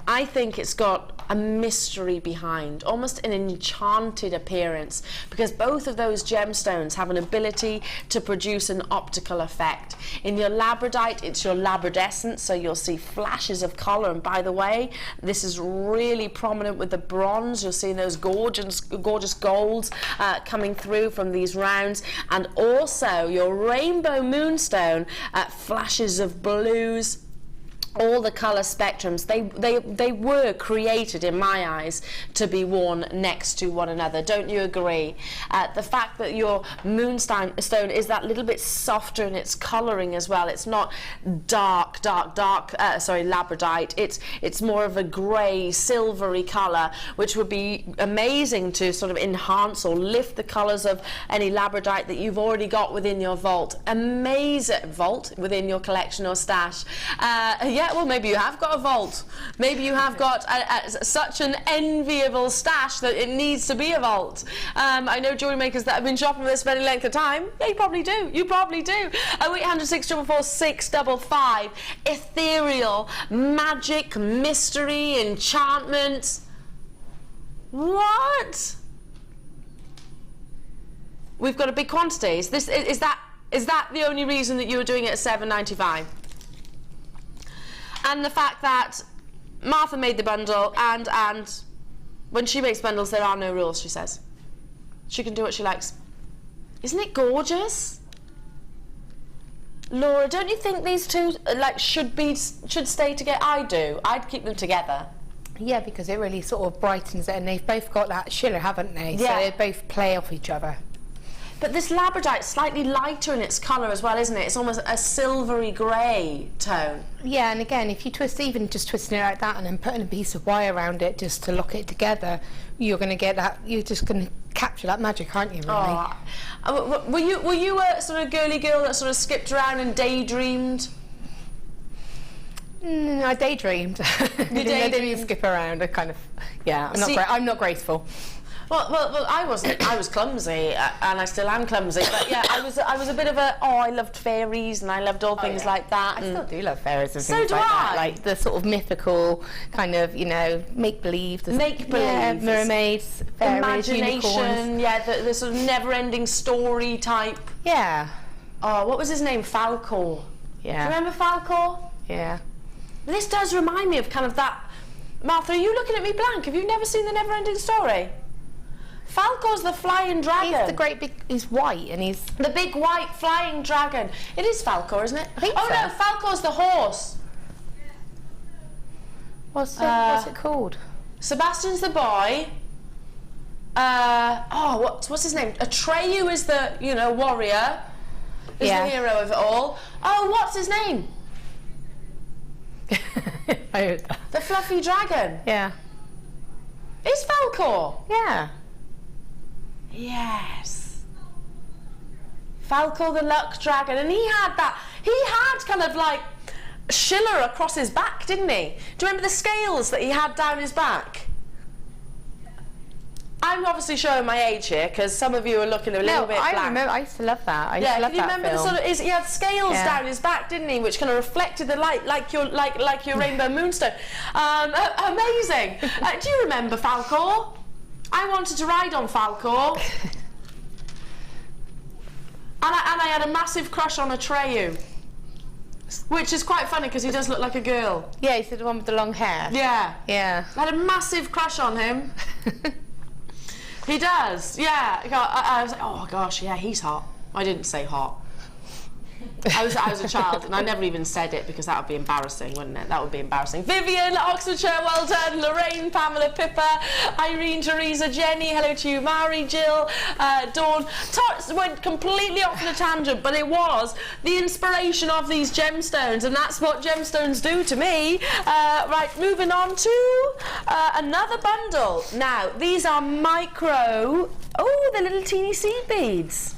I think it's got a mystery behind, almost an enchanted appearance, because both of those gemstones have an ability to produce an optical effect. In your labradite, it's your labradescent, so you'll see flashes of colour, and by the way, this is really prominent with the bronze. You'll see those gorgeous golds coming through from these rounds, and also your rainbow moonstone, flashes of blues, all the colour spectrums. They were created, in my eyes, to be worn next to one another. Don't you agree? The fact that your moonstone is that little bit softer in its colouring as well. It's not dark labradite. It's more of a grey, silvery colour, which would be amazing to sort of enhance or lift the colours of any labradite that you've already got within your vault. Amazing vault within your collection or stash. Yeah, well, maybe you have got a vault. Maybe you have got such an enviable stash that it needs to be a vault. I know jewellery makers that have been shopping for this for any length of time. Yeah, you probably do. You probably do. 0800 644 655. Ethereal, magic, mystery, enchantment. What? We've got a big quantity. Is that the only reason that you were doing it at $7.95? And the fact that Martha made the bundle, and when she makes bundles, there are no rules, she says. She can do what she likes. Isn't it gorgeous? Laura, don't you think these two should stay together? I do. I'd keep them together. Yeah, because it really sort of brightens it, and they've both got that shiller, haven't they? Yeah. So they both play off each other. But this labradite's slightly lighter in its colour as well, isn't it? It's almost a silvery grey tone. Yeah, and again, if you twist, even just twisting it like that and then putting a piece of wire around it just to lock it together, you're going to get that, you're just going to capture that magic, aren't you, really? Oh. Were you a sort of girly girl that sort of skipped around and daydreamed? I daydreamed. I didn't even skip around. I kind of, yeah, I'm not graceful. Well, I wasn't. I was clumsy, and I still am clumsy. But yeah, I was a bit of a. Oh, I loved fairies, and I loved all things like that. I still do love fairies and So things do like I. that, like the sort of mythical kind of, you know, make believe, mermaids, fairies, unicorns. Imagination, yeah, the sort of never-ending story type. Yeah, Oh, what was his name? Falcor. yeah, Remember Falcor? yeah. This does remind me of kind of that. Martha, are you looking at me blank? Have you never seen the never-ending story? Falcor's the flying dragon. He's the great big. He's white and he's The big white flying dragon. It is Falcor, isn't it? I think oh so. no, Falcor's the horse. what's it called? Sebastian's the boy. What's his name? Atreyu is the, you know, warrior. Is Yeah. the hero of it all. Oh, what's his name? I heard that. The fluffy dragon. Yeah, Is Falcor? yeah. Yes. Falcor the luck dragon, and he had kind of like Schiller across his back, didn't he? Do you remember the scales that he had down his back? I'm obviously showing my age here because some of you are looking a little bit blank. I remember. I used to love that. I used Yeah, to love can you that remember film. the sort of? He had scales Yeah. down his back, didn't he? Which kind of reflected the light, like your rainbow moonstone. Amazing. Do you remember Falcor? I wanted to ride on Falcor, and I had a massive crush on Atreyu, which is quite funny because he does look like a girl. Yeah, he's the one with the long hair. Yeah, Yeah. I had a massive crush on him. He does, yeah. I was like, oh gosh, yeah, he's hot. I didn't say hot. I was a child, and I never even said it because that would be embarrassing, wouldn't it? That would be embarrassing. Vivian, Oxfordshire, well done. Lorraine, Pamela, Pippa, Irene, Teresa, Jenny, hello to you. Mari, Jill, Dawn. Tots went completely off on a tangent, but it was the inspiration of these gemstones, and that's what gemstones do to me. Right, moving on to another bundle. Now, these are micro. Oh, the little teeny seed beads.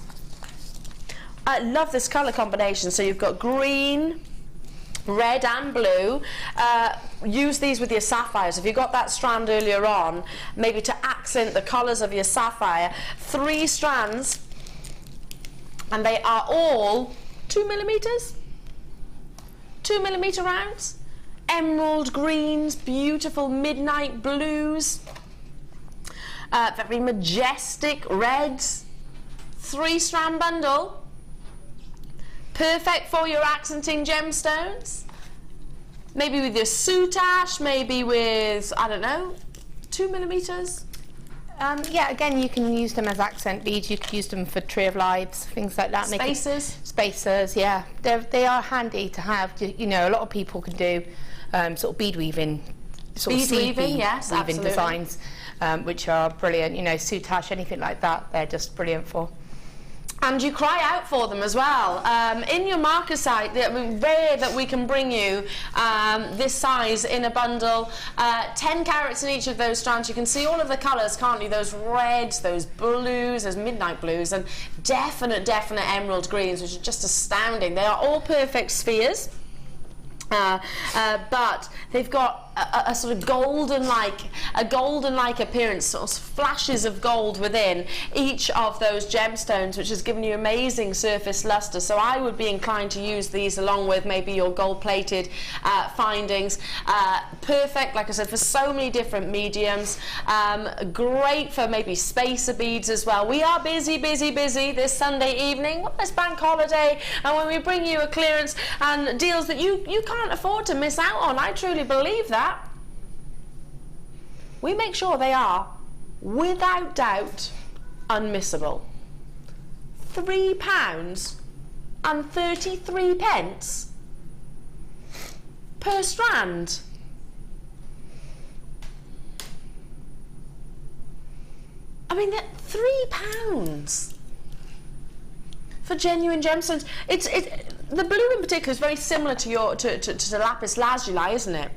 I love this colour combination. So you've got green, red and blue. Use these with your sapphires. If you got that strand earlier on, maybe to accent the colours of your sapphire. 3 strands, and they are all 2 millimetres? 2 millimetre rounds. Emerald greens, beautiful midnight blues, very majestic reds. 3 strand bundle. Perfect for your accenting gemstones. Maybe with your soutache, maybe with, I don't know, 2 millimetres. Yeah, again, you can use them as accent beads. You could use them for Tree of Lives, things like that. Spacers. Spacers, yeah. They are handy to have. You know, a lot of people can do sort of bead weaving, sort of Bead seed weaving, bead yes, weaving absolutely. designs, which are brilliant. You know, soutache, anything like that, they're just brilliant for. And you cry out for them as well. In your marker site, rare that we can bring you this size in a bundle. 10 carats in each of those strands. You can see all of the colours, can't you? Those reds, those blues, those midnight blues, and definite emerald greens, which are just astounding. They are all perfect spheres. But they've got a sort of golden-like appearance, sort of flashes of gold within each of those gemstones, which has given you amazing surface luster. So I would be inclined to use these along with maybe your gold-plated findings. Perfect, like I said, for so many different mediums. Great for maybe spacer beads as well. We are busy this Sunday evening. Well, it's bank holiday, and when we bring you a clearance and deals that you can't afford to miss out on, I truly believe that. We make sure they are, without doubt, unmissable. £3.33 per strand. I mean, £3 for genuine gemstones. The blue in particular is very similar to to Lapis Lazuli, isn't it?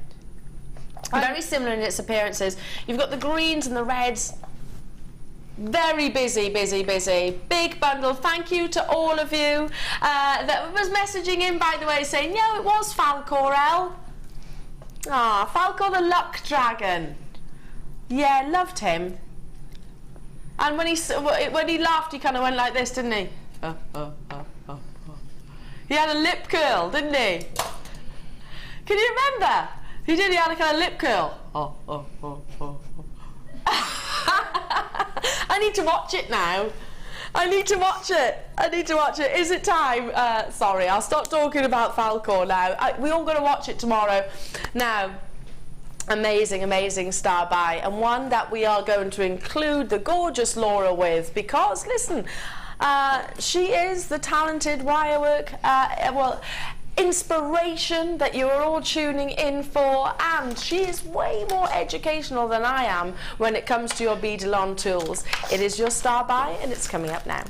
Very similar in its appearances. You've got the greens and the reds. Very busy. Big bundle. Thank you to all of you that was messaging in, by the way, saying, yeah, it was Falcor, El. Ah, Falcor the luck dragon. Yeah, loved him. And when he laughed, he kind of went like this, didn't he? He had a lip curl, didn't he? Can you remember? He did. He had a kind of lip curl. I need to watch it now. I need to watch it. Is it time? Sorry, I'll stop talking about Falcor now. We all got to watch it tomorrow. Now, amazing star buy, and one that we are going to include the gorgeous Laura with, because listen, she is the talented wirework, inspiration that you are all tuning in for, and she is way more educational than I am when it comes to your Beadalon tools. It is your star buy, and it's coming up now.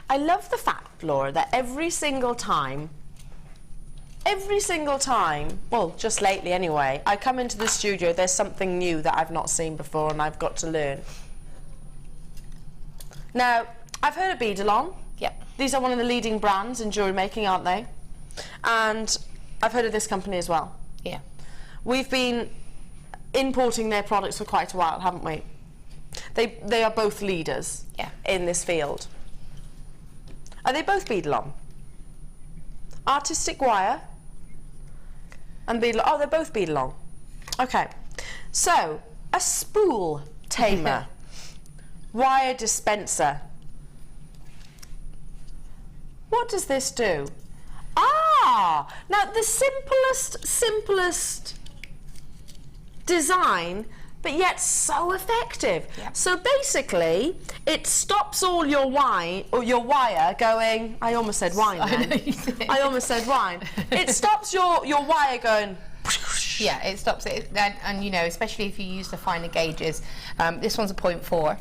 I love the fact, Laura, that every single time, well, just lately anyway, I come into the studio, there's something new that I've not seen before and I've got to learn. Now, I've heard of Beadalon. Yep. These are one of the leading brands in jewellery making, aren't they? And I've heard of this company as well. Yeah. We've been importing their products for quite a while, haven't we? They are both leaders in this field. Are they both Beadalon? Artistic wire and Beadalon. Oh, they're both Beadalon. Okay. So, a spool tamer. Wire dispenser. What does this do? Ah! Now, the simplest design, but yet so effective. Yep. So basically, it stops all your wire going. I almost said wine. I almost said wine. It stops your wire going. Yeah, it stops it, and you know, especially if you use the finer gauges. This one's a 0.4.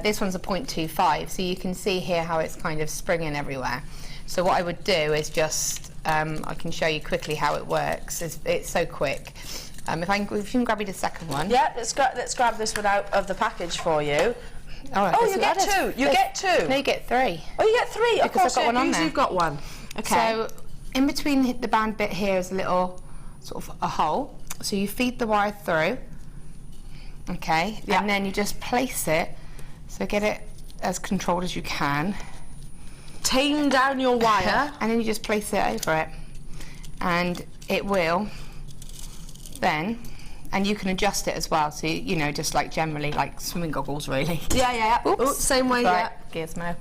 This one's a 0.25. So you can see here how it's kind of springing everywhere. So what I would do is just, I can show you quickly how it works. It's so quick. If you can grab me the second one. Yeah, let's grab this one out of the package for you. Right, oh, you get two. You get two. No, you get three. Oh, you get three. Of course, I've got one on there. You've got one. Okay. So in between the band bit here is a little sort of a hole. So you feed the wire through. Okay. Yeah. And then you just place it. So get it as controlled as you can. Tame down your wire. And then you just place it over it. And it will then, and you can adjust it as well, so you know, just like generally like swimming goggles really. Yeah. Oops. Oops, same way. Right. Gizmo.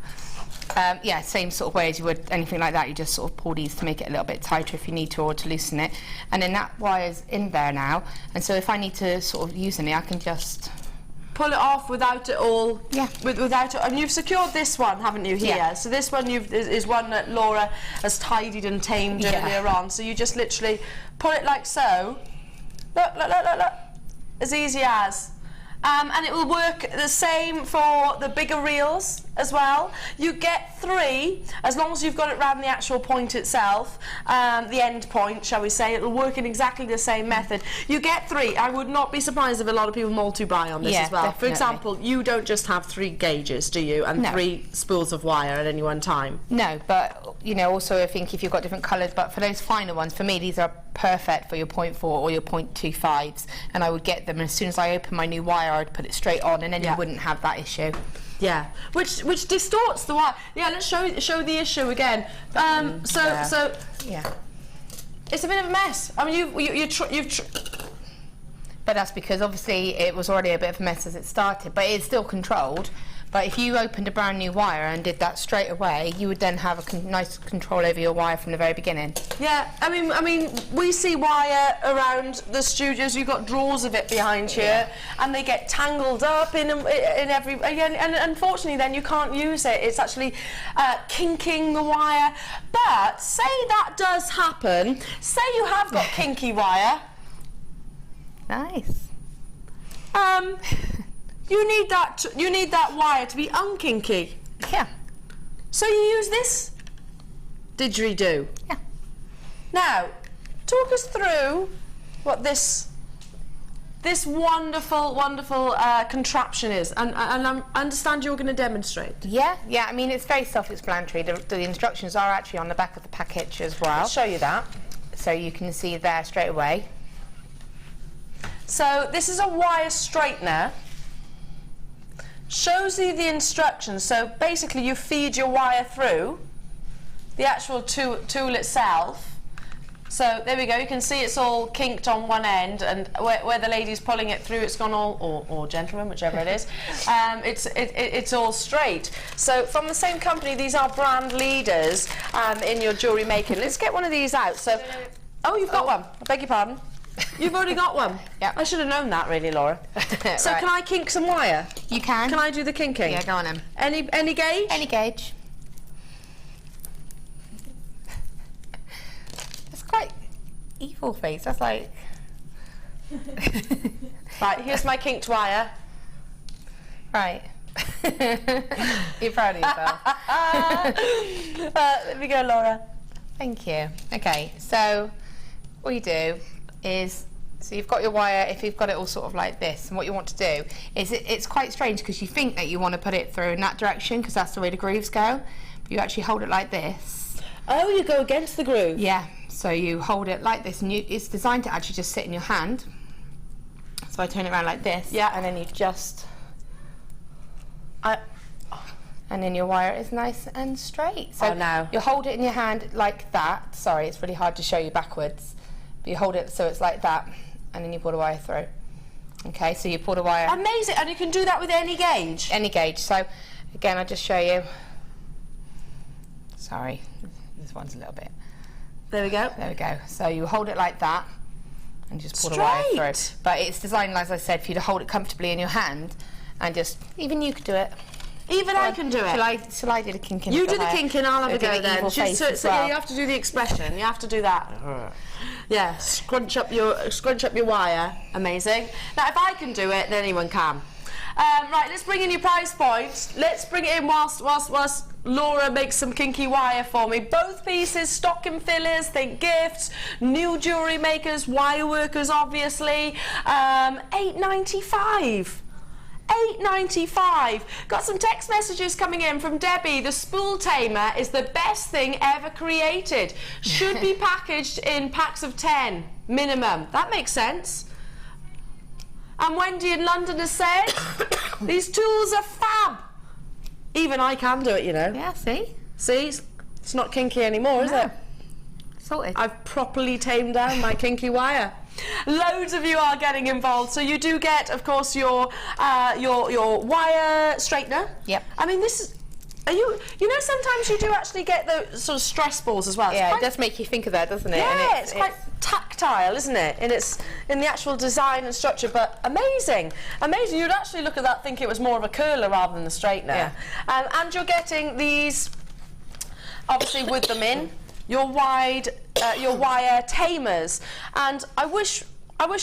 Yeah, same sort of way as you would anything like that. You just sort of pull these to make it a little bit tighter if you need to, or to loosen it, and then that wire's in there now, and so if I need to sort of use any, I can just pull it off without it all. Yeah. Without it, and you've secured this one, haven't you? Here. Yeah. So this one is one that Laura has tidied and tamed earlier on. So you just literally put it like so. Look, as easy as. And it will work the same for the bigger reels as well. You get three, as long as you've got it around the actual point itself, the end point, shall we say. It'll work in exactly the same method. You get three. I would not be surprised if a lot of people multi-buy on this as well. Definitely. For example, you don't just have 3 gauges, do you? And 3 spools of wire at any one time? No, but, you know, also I think if you've got different colours, but for those finer ones, for me, these are perfect for your 0.4 or your 0.25s, and I would get them, and as soon as I open my new wire, I'd put it straight on, and then you wouldn't have that issue. Yeah, which distorts the wire. Yeah, let's show the issue again. So yeah, it's a bit of a mess. I mean, you've but that's because obviously it was already a bit of a mess as it started, but it's still controlled. But if you opened a brand new wire and did that straight away, you would then have a nice control over your wire from the very beginning. Yeah, I mean, we see wire around the studios. You've got drawers of it behind here, and they get tangled up in every. And unfortunately, then you can't use it. It's actually kinking the wire. But say that does happen. Say you have got kinky wire. Nice. You need that wire to be unkinky. Yeah. So you use this didgeridoo. Yeah. Now, talk us through what this this wonderful, wonderful contraption is, and I understand you're going to demonstrate. Yeah, I mean, it's very self-explanatory. The instructions are actually on the back of the package as well. I'll show you that. So you can see there straight away. So this is a wire straightener. Shows you the instructions. So basically you feed your wire through the actual tool itself. So there we go, you can see it's all kinked on one end, and where the lady's pulling it through, it's gone all, or gentleman, whichever it is, it's all straight. So from the same company, these are brand leaders in your jewellery making. Let's get one of these out. So, oh, you've got one, I beg your pardon. You've already got one? Yeah. I should have known that really, Laura. So Right. Can I kink some wire? You can. Can I do the kinking? Yeah, go on then. Any gauge? Any gauge. It's quite evil face. That's like. Right, here's my kinked wire. Right. You're proud of yourself. There we go, Laura. Thank you. Okay, so what you do is, so you've got your wire, if you've got it all sort of like this, and what you want to do is, it's quite strange because you think that you want to put it through in that direction because that's the way the grooves go, but you actually hold it like this. Oh, you go against the groove? Yeah, so you hold it like this, and it's designed to actually just sit in your hand. So I turn it around like this, yeah, and then you just, and then your wire is nice and straight. So now you hold it in your hand like that. Sorry, it's really hard to show you backwards. But you hold it so it's like that, and then you pull the wire through. Okay, so you pull the wire. Amazing, and you can do that with any gauge? Any gauge. So again, I'll just show you. Sorry, this one's a little bit. There we go. There we go. So you hold it like that, and just pull the wire through. But it's designed, as I said, for you to hold it comfortably in your hand, and just, even you could do it. Even I can do it. Shall I do the kinking? You do the kinking, I'll have a go then. Yeah, you have to do the expression. You have to do that. Yeah, scrunch up your wire. Amazing. Now, if I can do it, then anyone can. Right, let's bring in your prize points. Let's bring it in whilst Laura makes some kinky wire for me. Both pieces, stocking fillers, think gifts, new jewellery makers, wire workers, obviously. $8.95. $8.95. Got some text messages coming in from Debbie. The Spool Tamer is the best thing ever created. Should be packaged in packs of 10 minimum. That makes sense. And Wendy in London has said, these tools are fab. Even I can do it, you know. Yeah, see? See, it's not kinky anymore, is it? Sorted. I've properly tamed down my kinky wire. Loads of you are getting involved, so you do get, of course, your wire straightener. Yep. I mean, this is. You know, sometimes you do actually get the sort of stress balls as well. Yeah, it does make you think of that, doesn't it? Yeah, And it's quite tactile, isn't it? And it's in the actual design and structure, but amazing, amazing. You'd actually look at that, think it was more of a curler rather than the straightener. Yeah. And you're getting these, obviously, with them in. Your wire tamers, and I wish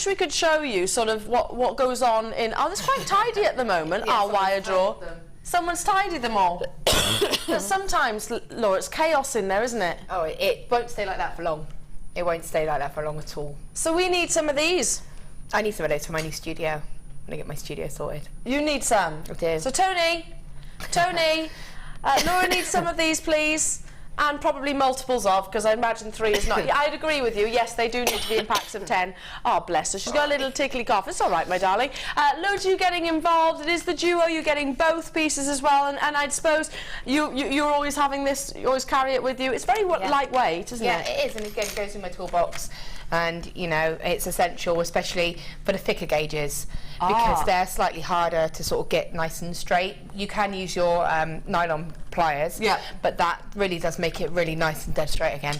we could show you sort of what goes on in. Oh, it's quite tidy at the moment. Yeah, our wire drawer. Someone's tidied them all. But sometimes, Laura, it's chaos in there, isn't it? Oh, it won't stay like that for long. It won't stay like that for long at all. So we need some of these. I need some of those for my new studio. I'm gonna get my studio sorted. You need some. I do. So Tony, Laura needs some of these, please. And probably multiples of, because I imagine 3 is not. I'd agree with you. Yes, they do need to be in packs of 10. Oh, bless her. She's got a little tickly cough. It's all right, my darling. Loads of you getting involved. It is the duo. You're getting both pieces as well. And I suppose you're always having this. You always carry it with you. It's very lightweight, isn't it? Yeah, it is. And again, it goes in my toolbox. And, you know, it's essential, especially for the thicker gauges, because they're slightly harder to sort of get nice and straight. You can use your nylon pliers, but that really does make it really nice and dead straight again.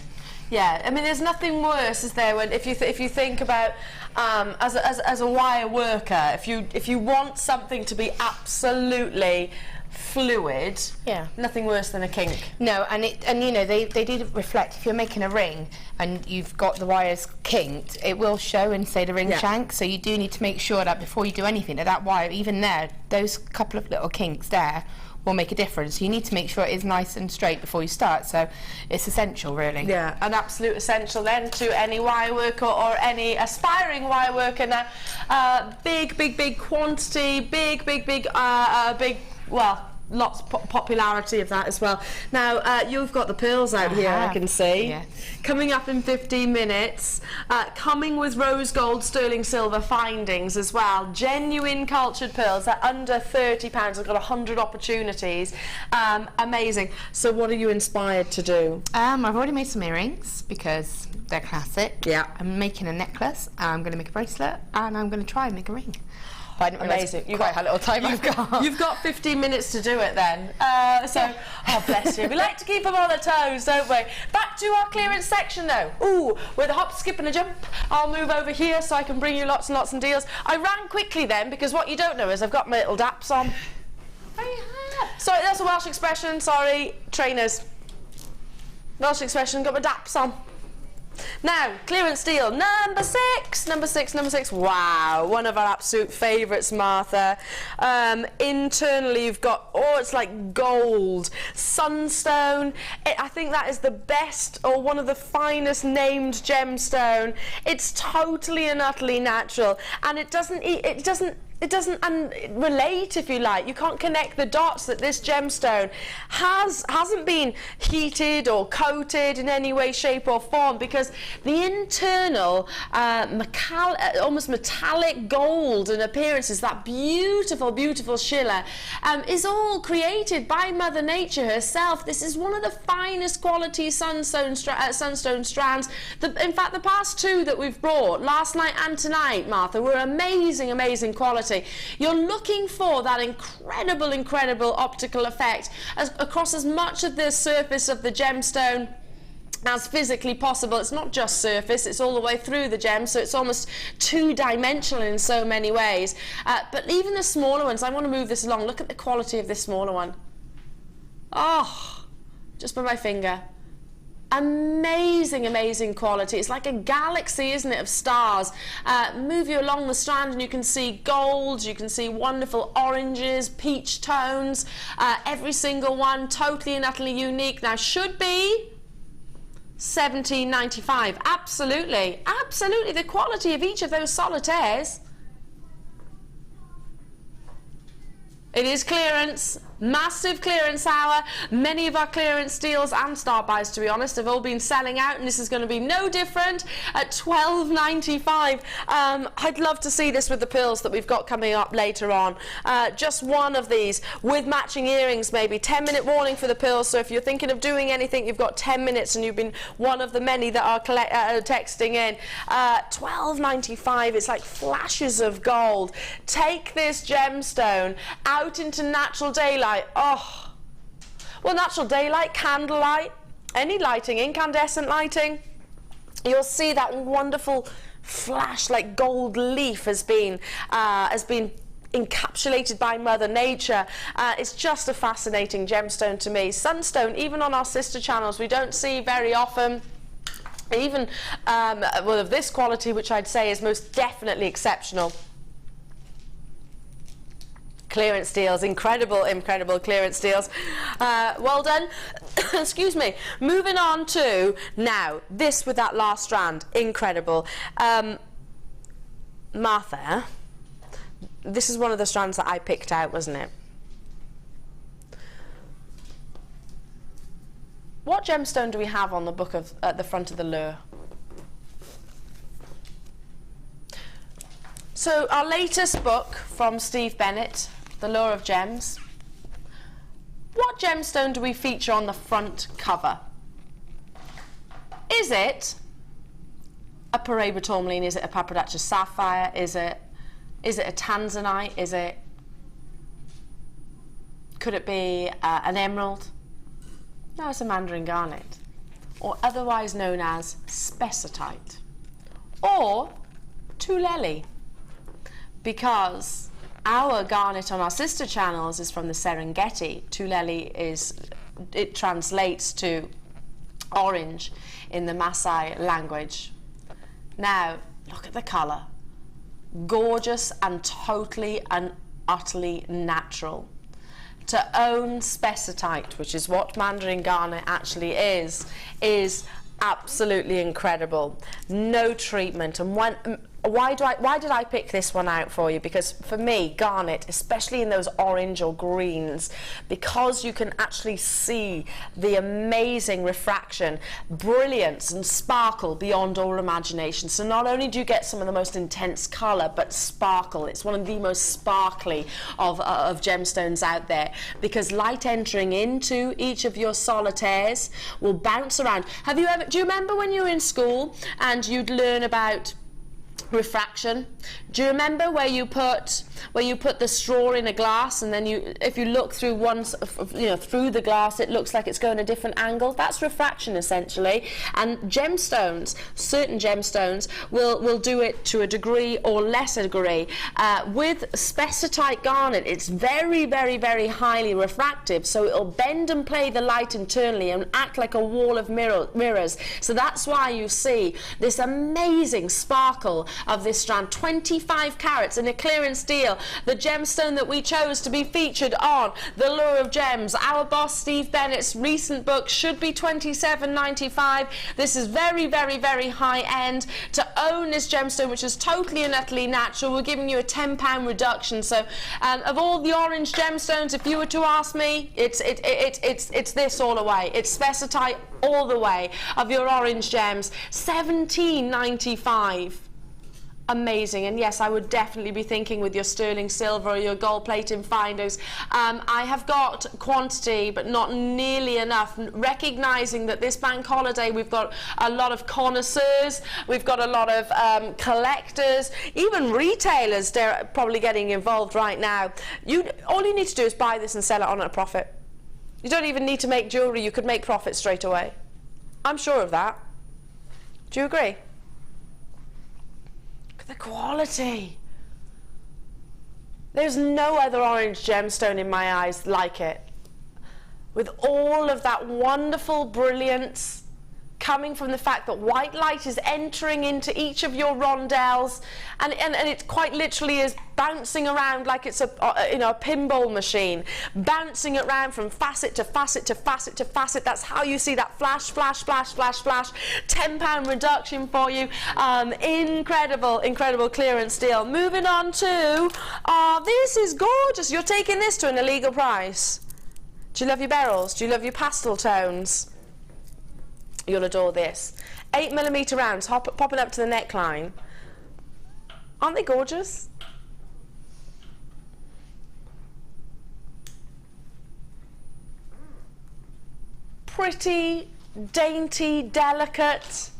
Yeah, I mean, there's nothing worse, is there, when if you think about as a wire worker, if you want something to be absolutely fluid, nothing worse than a kink. No, and you know, they do reflect. If you're making a ring and you've got the wires kinked, it will show in, say, the ring shank. So you do need to make sure that before you do anything, that wire, even there, those couple of little kinks there, will make a difference. You need to make sure it is nice and straight before you start, so it's essential, really. Yeah, an absolute essential then to any wire worker or any aspiring wire worker. Now, big quantity, big, well, lots of popularity of that as well. Now, you've got the pearls out here, I can see. Yeah. Coming up in 15 minutes, coming with rose gold, sterling silver findings as well. Genuine cultured pearls at under £30. I've got 100 opportunities. Amazing. So what are you inspired to do? I've already made some earrings because they're classic. Yeah. I'm making a necklace, I'm going to make a bracelet, and I'm going to try and make a ring. But I didn't realise Amazing. quite how little time I've got. You've got 15 minutes to do it then. Oh bless you. We like to keep them on their toes, don't we? Back to our clearance section though. Ooh, with a hop, skip and a jump. I'll move over here so I can bring you lots and lots of deals. I ran quickly then because what you don't know is I've got my little daps on. Sorry, that's a Welsh expression. Sorry, trainers. Welsh expression, got my daps on. Now, clearance deal number six. Wow, one of our absolute favourites, Martha. Internally, you've got, it's like gold, sunstone. I think that is the best or one of the finest named gemstone. It's totally and utterly natural, and it doesn't relate, if you like. You can't connect the dots that this gemstone hasn't been heated or coated in any way, shape or form, because the internal almost metallic gold and appearances, that beautiful shiller, is all created by Mother Nature herself. This is one of the finest quality sunstone strands. In fact, the past two that we've brought, last night and tonight, Martha, were amazing quality. You're looking for that incredible optical effect across as much of the surface of the gemstone as physically possible. It's not just surface, it's all the way through the gem, so it's almost two-dimensional in so many ways. But even the smaller ones, I want to move this along. Look at the quality of this smaller one. Oh, just by my finger. Amazing quality. It's like a galaxy, isn't it, of stars. Move you along the strand and you can see gold, you can see wonderful oranges, peach tones, every single one totally and utterly unique. Now, should be $17.95. Absolutely the quality of each of those solitaires. It is clearance, massive clearance hour. Many of our clearance deals and star buys, to be honest, have all been selling out, and this is going to be no different at $12.95. I'd love to see this with the pearls that we've got coming up later on. Just one of these with matching earrings, maybe. 10-minute warning for the pearls, so if you're thinking of doing anything, you've got 10 minutes and you've been one of the many that are texting in. $12.95, it's like flashes of gold. Take this gemstone out into natural daylight. Oh, well, natural daylight, candlelight, any lighting, incandescent lighting, you'll see that wonderful flash, like gold leaf has been encapsulated by Mother Nature. It's just a fascinating gemstone to me. Sunstone, even on our sister channels, we don't see very often. Even well, of this quality, which I'd say is most definitely exceptional. Clearance deals, incredible clearance deals. Well done. Excuse me. Moving on to now this with that last strand, incredible. Martha, this is one of the strands that I picked out, wasn't it? What gemstone do we have on the book at the front of the lure? So our latest book from Steve Bennett, The Lure of Gems. What gemstone do we feature on the front cover? Is it a Paraiba tourmaline? Is it a Pazzazz sapphire? Is it a tanzanite? Could it be an emerald? No, it's a mandarin garnet, or otherwise known as spessartite, or tulele, because our garnet on our sister channels is from the Serengeti. Tulele it translates to orange in the Maasai language. Now, look at the colour. Gorgeous and totally and utterly natural. to own spessartite, which is what Mandarin garnet actually is absolutely incredible. No treatment. And why did I pick this one out for you? Because for me, garnet, especially in those orange or greens, because you can actually see the amazing refraction, brilliance and sparkle beyond all imagination. So not only do you get some of the most intense colour, but sparkle. It's one of the most sparkly of gemstones out there, because light entering into each of your solitaires will bounce around. Do you remember when you were in school and you'd learn about refraction? Do you remember where you put the straw in a glass, and then if you look through through the glass, it looks like it's going a different angle? That's refraction essentially. And gemstones, certain gemstones will do it to a degree or lesser degree. With spessartite garnet, it's very, very, very highly refractive, so it'll bend and play the light internally and act like a wall of mirrors. So that's why you see this amazing sparkle of this strand, 25 carats in a clearance deal, the gemstone that we chose to be featured on The Lure of Gems. Our boss Steve Bennett's recent book should be $27.95. This is very, very, very high end. To own this gemstone, which is totally and utterly natural, we're giving you a £10 reduction. So of all the orange gemstones, if you were to ask me, it's this all the way. It's spessartite all the way of your orange gems. $17.95. Amazing. And yes, I would definitely be thinking with your sterling silver or your gold plating finders. I have got quantity, but not nearly enough, recognizing that this bank holiday we've got a lot of connoisseurs, we've got a lot of collectors, even retailers. They're probably getting involved right now. All you need to do is buy this and sell it on at a profit. You don't even need to make jewellery. You could make profit straight away. I'm sure of that. Do you agree? The quality. There's no other orange gemstone in my eyes like it. With all of that wonderful brilliance coming from the fact that white light is entering into each of your rondelles, and it quite literally is bouncing around like it's a pinball machine, bouncing around from facet to facet to facet to facet. That's how you see that flash, flash, flash, flash, flash. £10 reduction for you. Incredible, incredible clearance deal. Moving on to, this is gorgeous. You're taking this to an illegal price. Do you love your beryls? Do you love your pastel tones? You'll adore this. 8mm rounds, popping up to the neckline. Aren't they gorgeous? Pretty, dainty, delicate.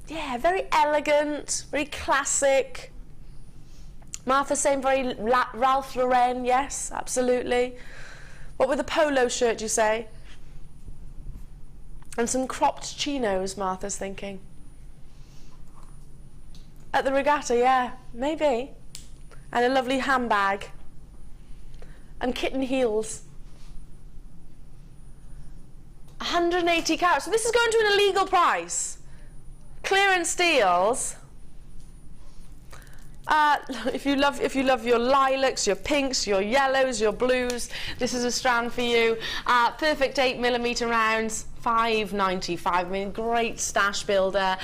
Yeah, very elegant, very classic. Martha saying very Ralph Lauren, yes, absolutely. What with a polo shirt, you say? And some cropped chinos, Martha's thinking. At the regatta, yeah, maybe. And a lovely handbag. And kitten heels. 180 carats. So this is going to an illegal price. Clearance deals. If you love your lilacs, your pinks, your yellows, your blues, this is a strand for you. Perfect 8mm rounds, $5.95. I mean, great stash builder.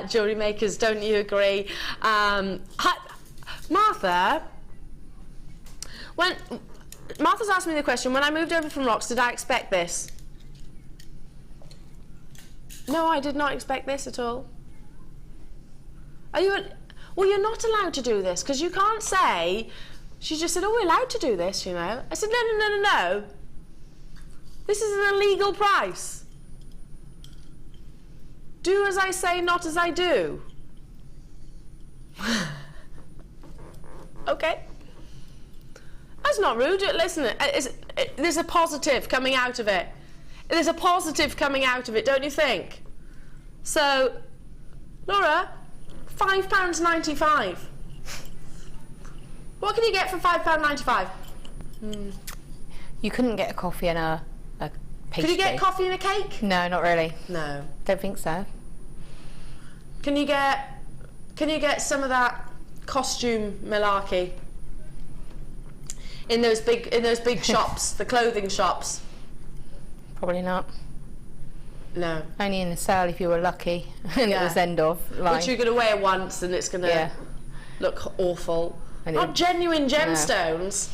Jewellery makers, don't you agree? Martha, Martha's asked me the question, when I moved over from Rocks, did I expect this? No, I did not expect this at all. Well, you're not allowed to do this, because you can't say, she just said, oh, we're allowed to do this, you know. I said, no. This is an illegal price. Do as I say, not as I do. Okay. That's not rude. Listen, there's a positive coming out of it. There's a positive coming out of it, don't you think? So, Laura, £5.95. What can you get for £5.95? You couldn't get a coffee and a pastry. Could you get coffee and a cake? No, not really. No. Don't think so. Can you get some of that costume malarkey? in those big shops, the clothing shops? Probably not. No. Only in the sale if you were lucky and it was end of line. Which you're going to wear once and it's going to look awful. Not genuine gemstones.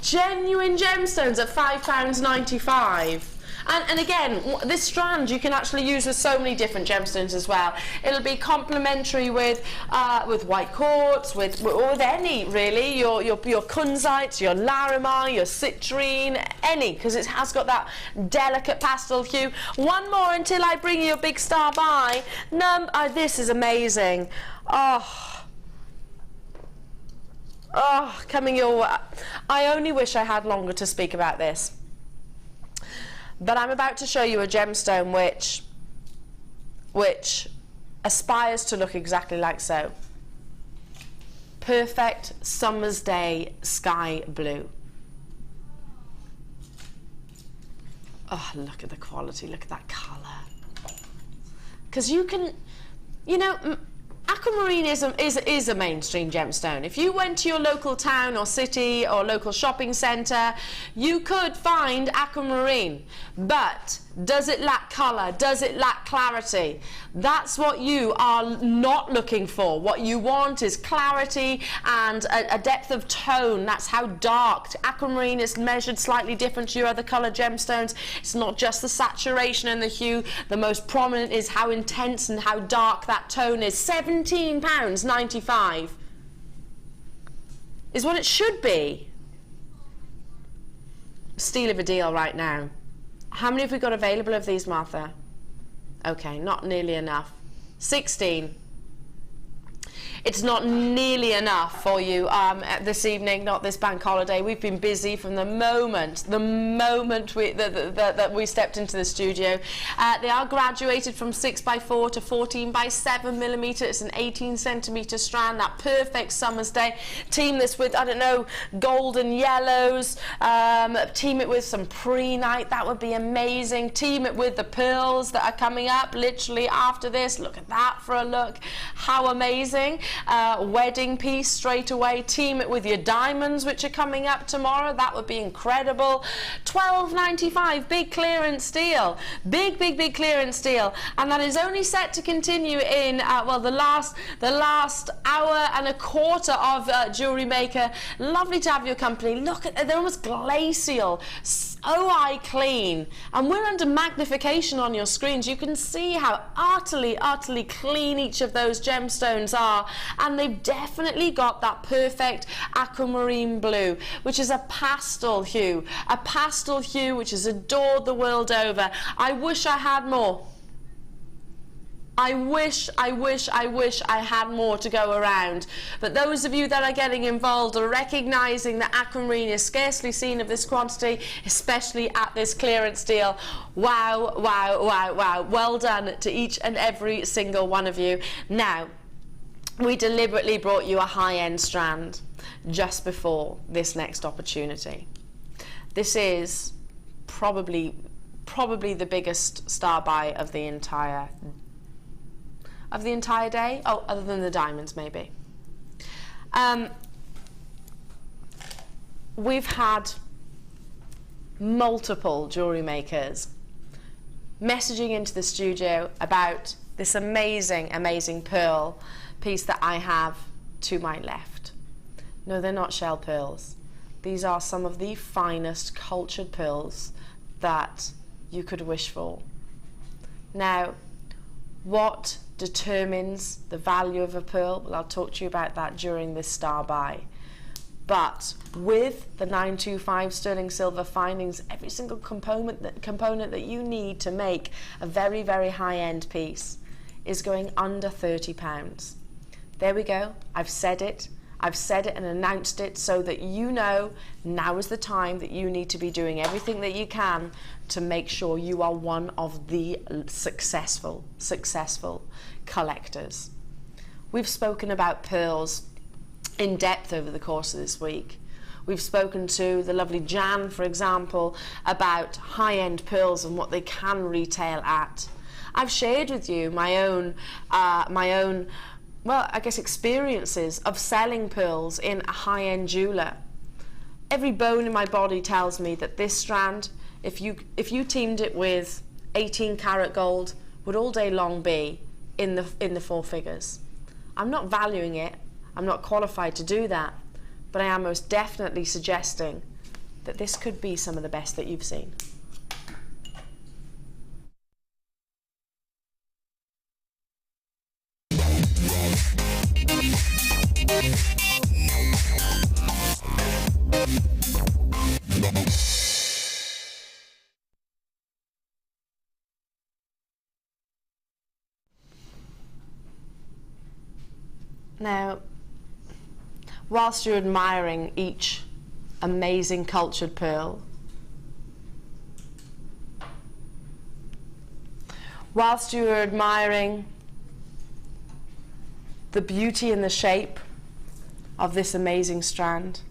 Genuine gemstones at £5.95. And again, this strand you can actually use with so many different gemstones as well. It'll be complementary with white quartz, with any really, your kunzite, your larimar, your citrine, any, because it has got that delicate pastel hue. One more until I bring you a big star by. This is amazing. Coming your way. I only wish I had longer to speak about this. But I'm about to show you a gemstone which aspires to look exactly like so. Perfect summer's day sky blue. Oh, look at the quality, look at that colour. Because you can, you know, aquamarine is a mainstream gemstone. If you went to your local town or city or local shopping centre, you could find aquamarine. But does it lack colour? Does it lack clarity? That's what you are not looking for. What you want is clarity and a depth of tone. That's how dark. Aquamarine is measured slightly different to your other colour gemstones. It's not just the saturation and the hue. The most prominent is how intense and how dark that tone is. £17.95 is what it should be. Steal of a deal right now. How many have we got available of these, Martha? Okay, not nearly enough. 16. It's not nearly enough for you this evening, not this bank holiday. We've been busy from the moment that we stepped into the studio. They are graduated from 6x4 to 14x7mm. It's an 18cm strand, that perfect summer's day. Team this with, I don't know, golden yellows. Team it with some pre-night, that would be amazing. Team it with the pearls that are coming up literally after this. Look at that for a look. How amazing. Wedding piece straight away. Team it with your diamonds, which are coming up tomorrow. That would be incredible. £12.95, big clearance deal. Big clearance deal. And that is only set to continue in the last hour and a quarter of Jewellery Maker. Lovely to have your company. Look at, they're almost glacial. So clean, and we're under magnification on your screens. You can see how utterly clean each of those gemstones are, and they've definitely got that perfect aquamarine blue, which is a pastel hue which is adored the world over. I wish I had more. I wish I had more to go around. But those of you that are getting involved are recognising that aquamarine is scarcely seen of this quantity, especially at this clearance deal. Wow. Well done to each and every single one of you. Now, we deliberately brought you a high-end strand just before this next opportunity. This is probably the biggest star buy of the entire day. Oh, other than the diamonds, maybe. We've had multiple jewellery makers messaging into the studio about this amazing pearl piece that I have to my left. No, they're not shell pearls. These are some of the finest cultured pearls that you could wish for. Now, what determines the value of a pearl? Well, I'll talk to you about that during this star buy. But with the 925 sterling silver findings, every single component that you need to make a very high-end piece is going under £30. There we go. I've said it and announced it so that you know now is the time that you need to be doing everything that you can to make sure you are one of the successful collectors. We've spoken about pearls in depth over the course of this week. We've spoken to the lovely Jan, for example, about high-end pearls and what they can retail at. I've shared with you my own well, I guess experiences of selling pearls in a high-end jeweler. Every bone in my body tells me that this strand, if you teamed it with 18 karat gold, would all day long be in the 4 figures. I'm not valuing it, I'm not qualified to do that, but I am most definitely suggesting that this could be some of the best that you've seen. Now, whilst you're admiring each amazing cultured pearl, whilst you're admiring the beauty and the shape of this amazing strand,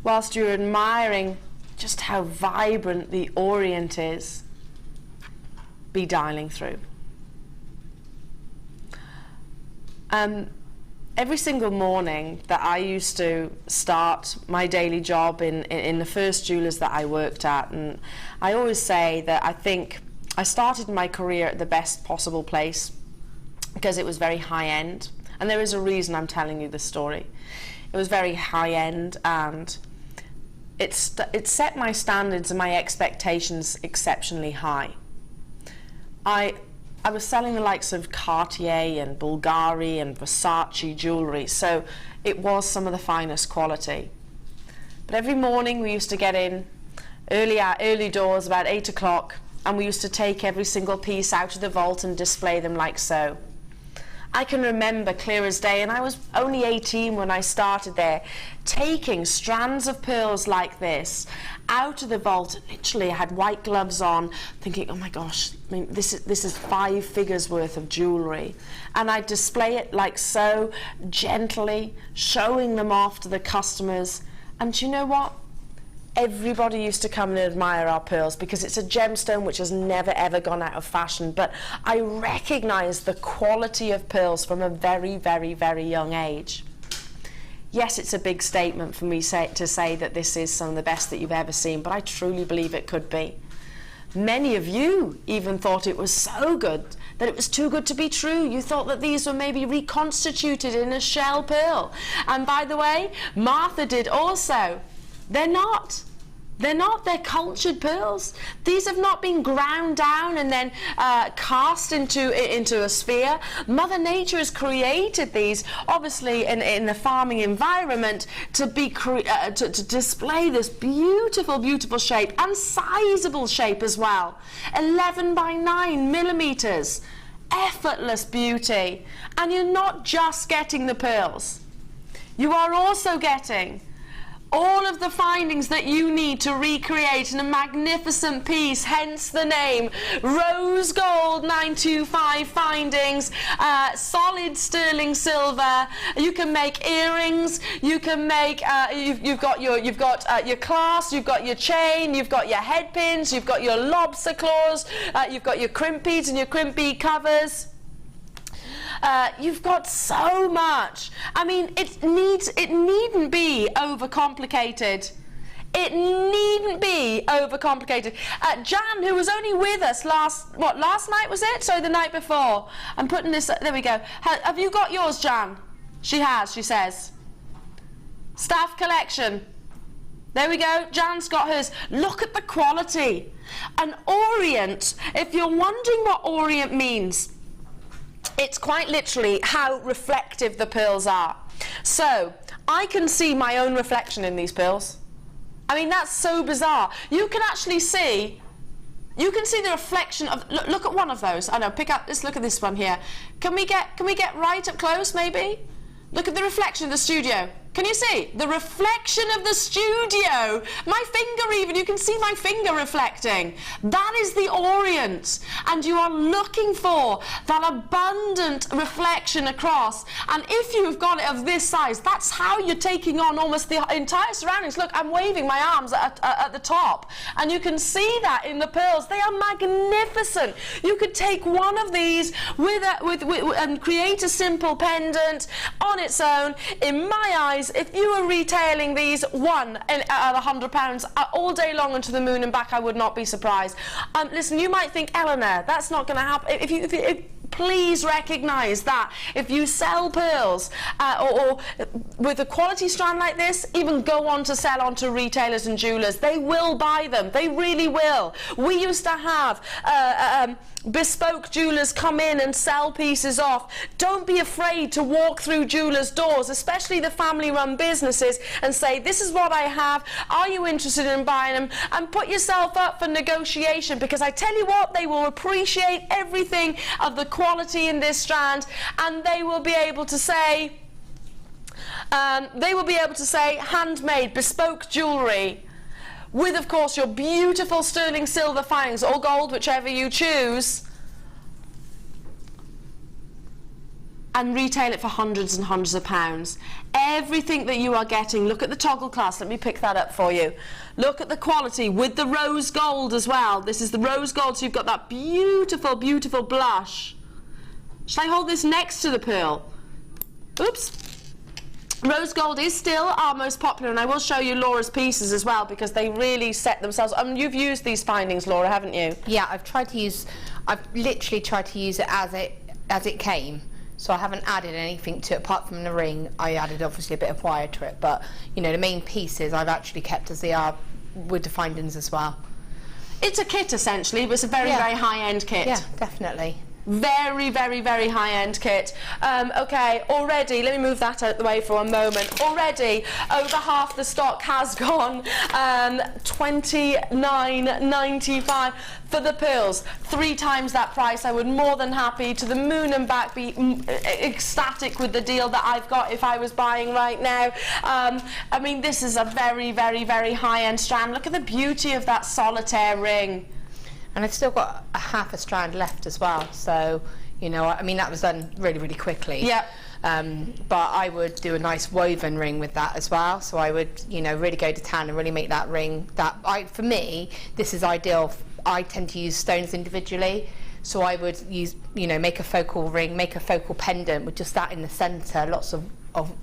whilst you're admiring just how vibrant the Orient is, be dialing through. Every single morning that I used to start my daily job in the first jewellers that I worked at, and I always say that I think I started my career at the best possible place because it was very high-end, and there is a reason I'm telling you this story. It was very high-end, and it set my standards and my expectations exceptionally high. I was selling the likes of Cartier and Bulgari and Versace jewellery, so it was some of the finest quality. But every morning we used to get in early doors, about 8 o'clock, and we used to take every single piece out of the vault and display them like so. I can remember clear as day, and I was only 18 when I started there, taking strands of pearls like this out of the vault. Literally, I had white gloves on, thinking, oh my gosh, I mean, this is 5 figures worth of jewellery. And I'd display it like so, gently, showing them off to the customers. And you know what? Everybody used to come and admire our pearls because it's a gemstone which has never ever gone out of fashion. But I recognise the quality of pearls from a very, very, very young age. Yes, it's a big statement for me to say that this is some of the best that you've ever seen, but I truly believe it could be. Many of you even thought it was so good that it was too good to be true. You thought that these were maybe reconstituted in a shell pearl. And by the way, Martha did also. They're not. They're not. They're cultured pearls. These have not been ground down and then cast into a sphere. Mother Nature has created these, obviously in the farming environment, to display this beautiful, beautiful shape, and sizable shape as well. 11 by 9 millimeters. Effortless beauty. And you're not just getting the pearls. You are also getting all of the findings that you need to recreate in a magnificent piece, hence the name. Rose gold 925 findings, solid sterling silver. You can make earrings, you can make you've got your clasp, you've got your chain, you've got your head pins, you've got your lobster claws, you've got your crimp beads and your crimp bead covers. You've got so much. I mean, it needn't be overcomplicated. It needn't be overcomplicated. Jan, who was only with us last night was it? Sorry, the night before. I'm putting this, there we go. Have you got yours, Jan? She has, she says. Staff collection. There we go, Jan's got hers. Look at the quality. An Orient, if you're wondering what Orient means, it's quite literally how reflective the pearls are. So, I can see my own reflection in these pearls. I mean, that's so bizarre. You can actually see, the reflection of, look at one of those. I know, let's look at this one here. Can we get right up close, maybe? Look at the reflection of the studio. Can you see the reflection of the studio? My finger even, you can see my finger reflecting. That is the Orient, and you are looking for that abundant reflection across. And if you've got it of this size, that's how you're taking on almost the entire surroundings. Look, I'm waving my arms at the top, and you can see that in the pearls. They are magnificent. You could take one of these and create a simple pendant on its own. In my eyes, if you were retailing these at £100 all day long and to the moon and back, I would not be surprised. Listen, you might think, Eleanor, that's not going to happen. Please recognise that if you sell pearls or with a quality strand like this, even go on to sell on to retailers and jewellers, they will buy them. They really will. We used to have bespoke jewellers come in and sell pieces off. Don't be afraid to walk through jewellers' doors, especially the family-run businesses, and say, this is what I have. Are you interested in buying them? And put yourself up for negotiation, because I tell you what, they will appreciate everything of the quality in this strand, and they will be able to say, handmade, bespoke jewellery, with, of course, your beautiful sterling silver filings, or gold, whichever you choose, and retail it for hundreds and hundreds of pounds. Everything that you are getting, look at the toggle class, let me pick that up for you. Look at the quality with the rose gold as well. This is the rose gold, so you've got that beautiful, beautiful blush. Shall I hold this next to the pearl? Oops. Rose gold is still our most popular, and I will show you Laura's pieces as well, because they really set themselves. You've used these findings, Laura, haven't you? Yeah, I've literally tried to use it as it came. So I haven't added anything to it apart from the ring. I added obviously a bit of wire to it, but you know, the main pieces I've actually kept as they are with the findings as well. It's a kit essentially, but it's a very, very high-end kit. Yeah, definitely. Very, very, very high-end kit. Okay, already, let me move that out the way for a moment. Already, over half the stock has gone. $29.95 for the pearls. 3 times that price. I would more than happy, to the moon and back, be ecstatic with the deal that I've got if I was buying right now. I mean, this is a very, very, very high-end strand. Look at the beauty of that solitaire ring. And I've still got half a strand left as well, so you know, I mean, that was done really, really quickly. Yeah. But I would do a nice woven ring with that as well. So I would, you know, really go to town and really make that ring. For me, this is ideal. I tend to use stones individually, so I would use, you know, make a focal ring, make a focal pendant with just that in the centre, lots of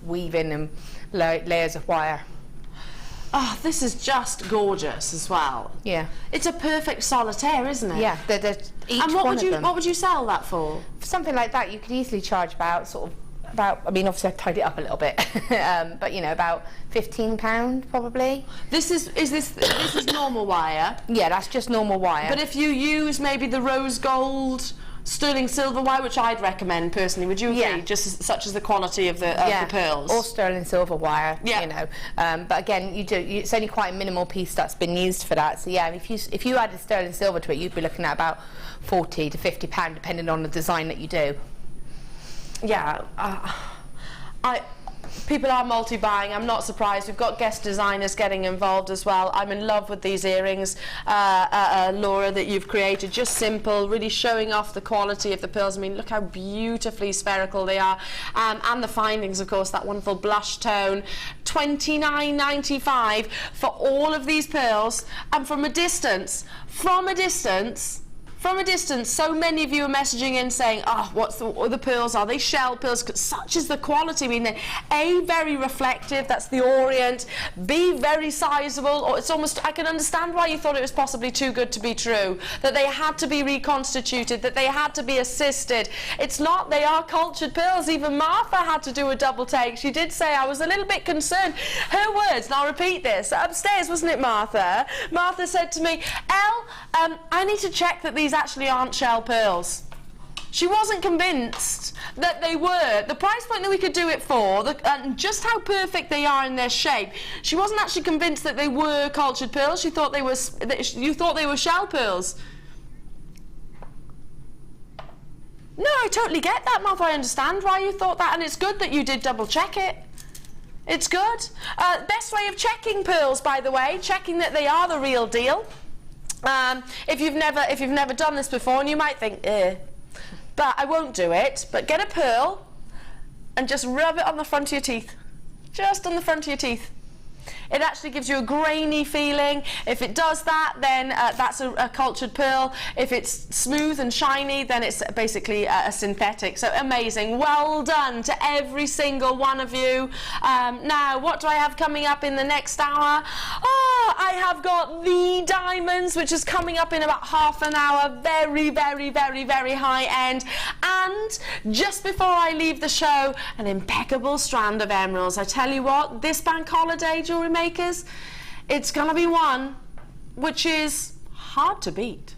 weaving and layers of wire. Oh, this is just gorgeous as well. Yeah. It's a perfect solitaire, isn't it? Yeah, each and one of them. What would you sell that for? For something like that, you could easily charge about, I mean, obviously I've tied it up a little bit, but you know, about £15 probably. This is normal wire? Yeah, that's just normal wire. But if you use maybe the rose gold, sterling silver wire, which I'd recommend personally, would you agree? Yeah. Just such as the quality of the pearls. Or sterling silver wire. Yeah. You know, but again, it's only quite a minimal piece that's been used for that. So yeah, if you added sterling silver to it, you'd be looking at about £40 to £50, depending on the design that you do. Yeah, people are multi-buying. I'm not surprised. We've got guest designers getting involved as well. I'm in love with these earrings, Laura, that you've created. Just simple, really showing off the quality of the pearls. I mean, look how beautifully spherical they are. And the findings, of course, that wonderful blush tone. $29.95 for all of these pearls. And from a distance, so many of you are messaging in saying, oh, what the pearls are? They shell pearls. Such is the quality. I mean, they're A, very reflective, that's the Orient, B, very sizable, or it's almost, I can understand why you thought it was possibly too good to be true, that they had to be reconstituted, that they had to be assisted. It's not, they are cultured pearls. Even Martha had to do a double take. She did say, I was a little bit concerned. Her words, and I'll repeat this, upstairs, wasn't it, Martha? Martha said to me, I need to check that these actually aren't shell pearls. She wasn't convinced that they were. The price point that we could do it for, and just how perfect they are in their shape, she wasn't actually convinced that they were cultured pearls. She thought you thought they were shell pearls. No, I totally get that, Martha. I understand why you thought that, and it's good that you did double check it. It's good. Best way of checking pearls, by the way, checking that they are the real deal. If you've never done this before, and you might think, but I won't do it. But get a pearl and just rub it on the front of your teeth, just on the front of your teeth. It actually gives you a grainy feeling. If it does that, then that's a cultured pearl. If it's smooth and shiny, then it's basically a synthetic. So amazing. Well done to every single one of you. Now, what do I have coming up in the next hour? Oh, I have got the diamonds, which is coming up in about half an hour. Very, very, very, very high end. And just before I leave the show, an impeccable strand of emeralds. I tell you what, this bank holiday, jewelry makers, it's gonna be one which is hard to beat.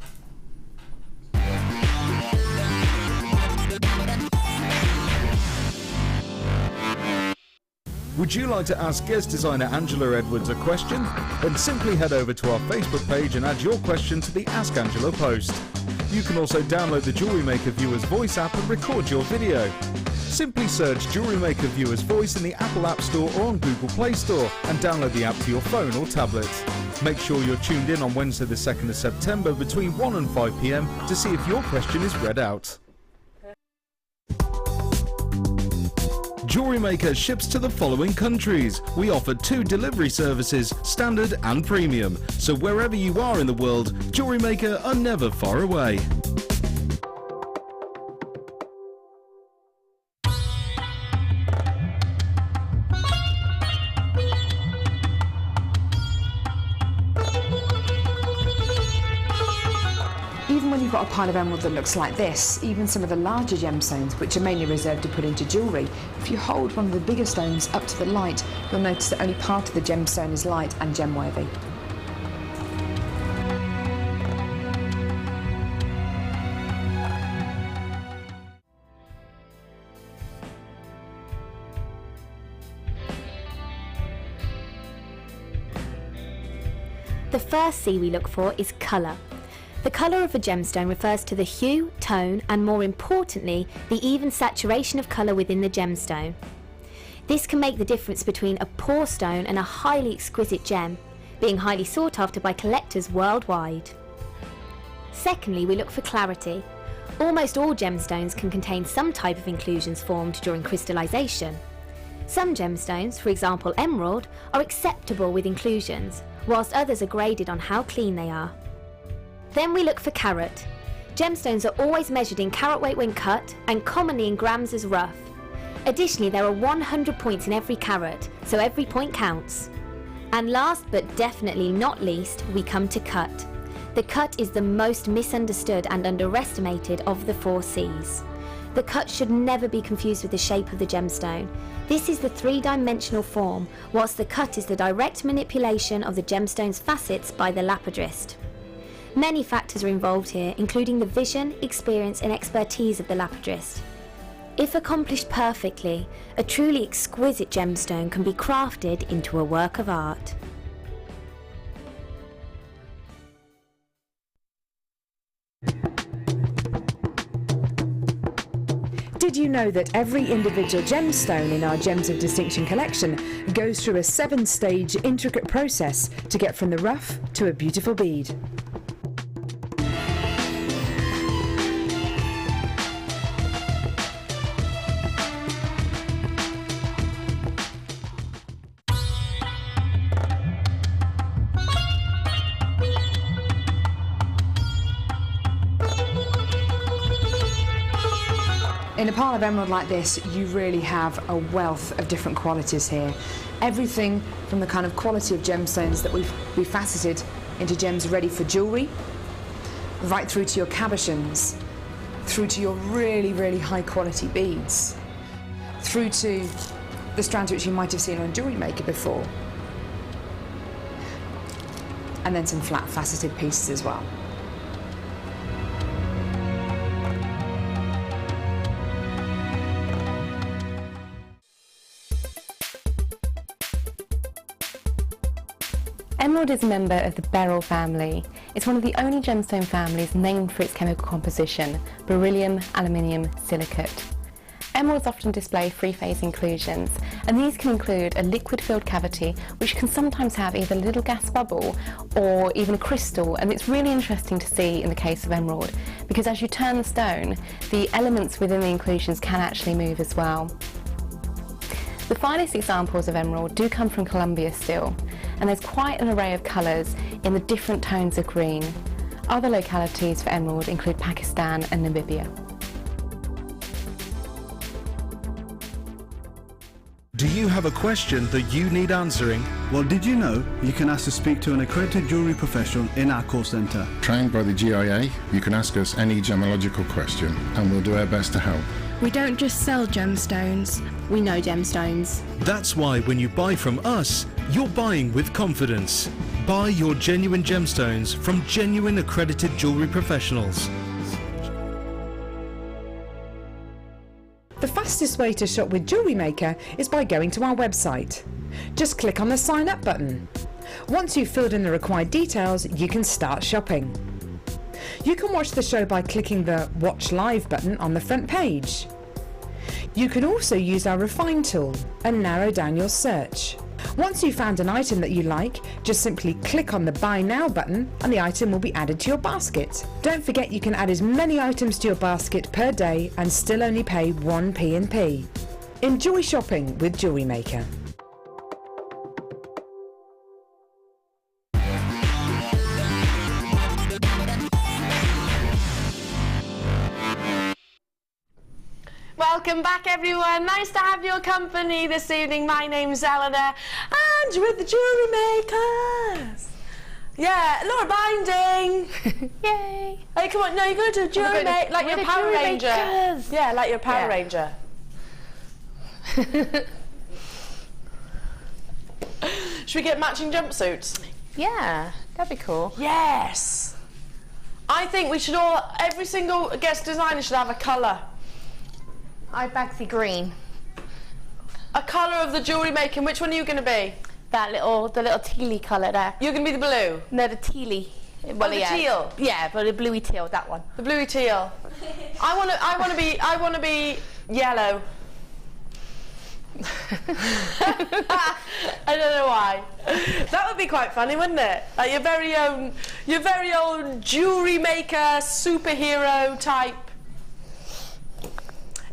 Would you like to ask guest designer Angela Edwards a question? Then simply head over to our Facebook page and add your question to the Ask Angela post. You can also download the Jewellery Maker Viewer's Voice app and record your video. Simply search Jewellery Maker Viewer's Voice in the Apple App Store or on Google Play Store and download the app to your phone or tablet. Make sure you're tuned in on Wednesday the 2nd of September between 1 and 5 p.m. to see if your question is read out. Jewellery Maker ships to the following countries. We offer 2 delivery services, standard and premium. So wherever you are in the world, Jewellery Maker are never far away. Even when you've got a pile of emerald that looks like this, even some of the larger gemstones, which are mainly reserved to put into jewellery, if you hold one of the bigger stones up to the light, you'll notice that only part of the gemstone is light and gem-worthy. The first C we look for is colour. The colour of a gemstone refers to the hue, tone, and more importantly, the even saturation of colour within the gemstone. This can make the difference between a poor stone and a highly exquisite gem, being highly sought after by collectors worldwide. Secondly, we look for clarity. Almost all gemstones can contain some type of inclusions formed during crystallization. Some gemstones, for example emerald, are acceptable with inclusions, whilst others are graded on how clean they are. Then we look for carat. Gemstones are always measured in carat weight when cut and commonly in grams as rough. Additionally, there are 100 points in every carat, so every point counts. And last but definitely not least, we come to cut. The cut is the most misunderstood and underestimated of the 4 C's. The cut should never be confused with the shape of the gemstone. This is the 3-dimensional form, whilst the cut is the direct manipulation of the gemstone's facets by the lapidrist. Many factors are involved here, including the vision, experience and expertise of the lapidrist. If accomplished perfectly, a truly exquisite gemstone can be crafted into a work of art. Did you know that every individual gemstone in our Gems of Distinction collection goes through a 7-stage intricate process to get from the rough to a beautiful bead? In a pile of emerald like this, you really have a wealth of different qualities here. Everything from the kind of quality of gemstones that we've faceted into gems ready for jewellery, right through to your cabochons, through to your really, really high quality beads, through to the strands which you might have seen on Jewellery Maker before, and then some flat faceted pieces as well. Emerald is a member of the beryl family. It's one of the only gemstone families named for its chemical composition, beryllium aluminium silicate. Emeralds often display three-phase inclusions, and these can include a liquid-filled cavity, which can sometimes have either a little gas bubble or even a crystal, and it's really interesting to see in the case of emerald, because as you turn the stone, the elements within the inclusions can actually move as well. The finest examples of emerald do come from Colombia still, and there's quite an array of colours in the different tones of green. Other localities for emerald include Pakistan and Namibia. Do you have a question that you need answering? Well, did you know you can ask to speak to an accredited jewellery professional in our call centre? Trained by the GIA, you can ask us any gemological question and we'll do our best to help. We don't just sell gemstones, we know gemstones. That's why when you buy from us, you're buying with confidence. Buy your genuine gemstones from genuine accredited jewellery professionals. The fastest way to shop with JewelleryMaker is by going to our website. Just click on the sign up button. Once you've filled in the required details, you can start shopping. You can watch the show by clicking the Watch Live button on the front page. You can also use our Refine tool and narrow down your search. Once you've found an item that you like, just simply click on the Buy Now button and the item will be added to your basket. Don't forget you can add as many items to your basket per day and still only pay 1 P&P. Enjoy shopping with JewelleryMaker. Welcome back, everyone. Nice to have your company this evening. My name's Eleanor, and you're with the Jewelry Makers. Yeah, Laura Binding. Yay! Hey, come on. No, you're going to do Jewelry Maker like your Power Ranger. Yeah, like your Power Ranger. Should we get matching jumpsuits? Yeah, that'd be cool. Yes. I think we should all. Every single guest designer should have a colour. I bagsy green. A colour of the jewellery making. Which one are you going to be? The little tealy colour there. You're going to be the blue? No, the tealy. Well, the teal. Yeah, but the bluey teal, that one. The bluey teal. I want to be yellow. I don't know why. That would be quite funny, wouldn't it? Like your very own jewellery maker superhero type.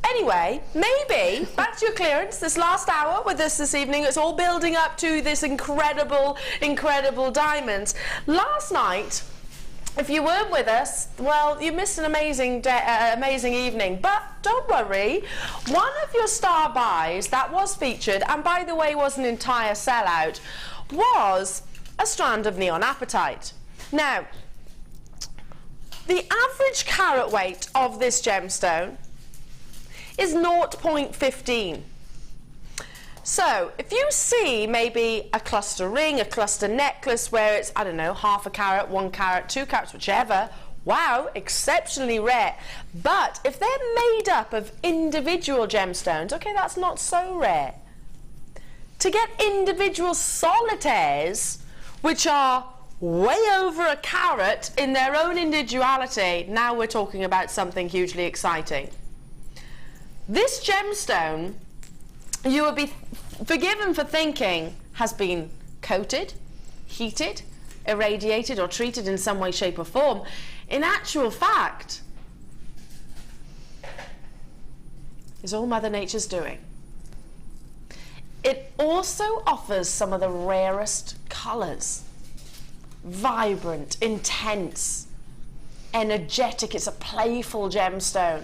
Anyway, maybe, back to your clearance, this last hour with us this evening, it's all building up to this incredible, incredible diamonds. Last night, if you weren't with us, well, you missed an amazing day, amazing evening. But don't worry, one of your star buys that was featured, and by the way was an entire sellout, was a strand of neon apatite. Now, the average carat weight of this gemstone is 0.15. So if you see maybe a cluster ring, a cluster necklace where it's, I don't know, half a carat, 1 carat, 2 carats, whichever, wow, exceptionally rare. But if they're made up of individual gemstones, okay, that's not so rare. To get individual solitaires, which are way over a carat in their own individuality, now we're talking about something hugely exciting. This gemstone, you will be forgiven for thinking, has been coated, heated, irradiated or treated in some way, shape or form. In actual fact, is all Mother Nature's doing. It also offers some of the rarest colours. Vibrant, intense, energetic, it's a playful gemstone.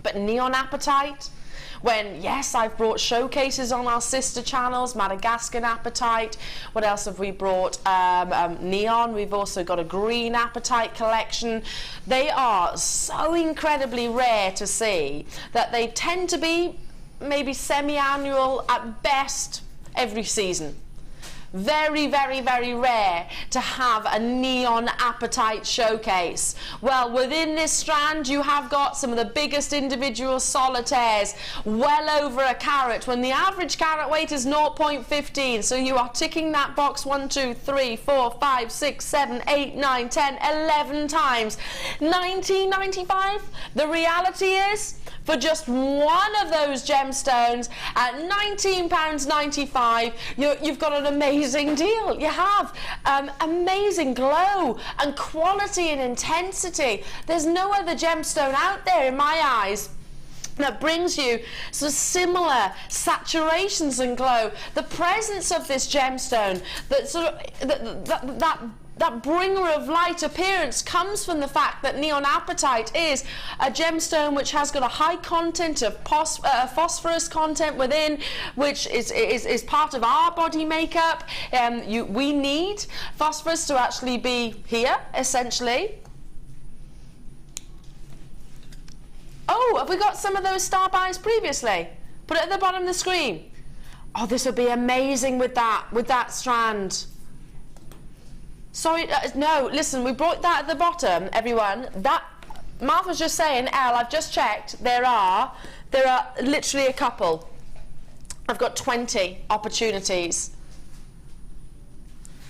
But neon apatite, when, yes, I've brought showcases on our sister channels, Madagascar apatite, what else have we brought? Neon, we've also got a green apatite collection. They are so incredibly rare to see that they tend to be maybe semi-annual at best every season. Very, very, very rare to have a neon apatite showcase. Well, within this strand you have got some of the biggest individual solitaires, well over a carat, when the average carat weight is 0.15. So you are ticking that box 1, 2, 3, 4, 5, 6, 7, 8, 9, 10, 11 times. $19.95. The reality is, for just one of those gemstones at £19.95. You've got an amazing deal. You have amazing glow and quality and intensity. There's no other gemstone out there in my eyes that brings you sort of similar saturations and glow. The presence of this gemstone, that sort of that bringer of light appearance, comes from the fact that neon apatite is a gemstone which has got a high content of phosphorus content within, which is part of our body makeup. We need phosphorus to actually be here, essentially. Oh, have we got some of those star buys previously? Put it at the bottom of the screen. Oh, this would be amazing with that strand. Sorry, no, listen, we brought that at the bottom, everyone. That, Martha's just saying, Elle, I've just checked, there are literally a couple. I've got 20 opportunities.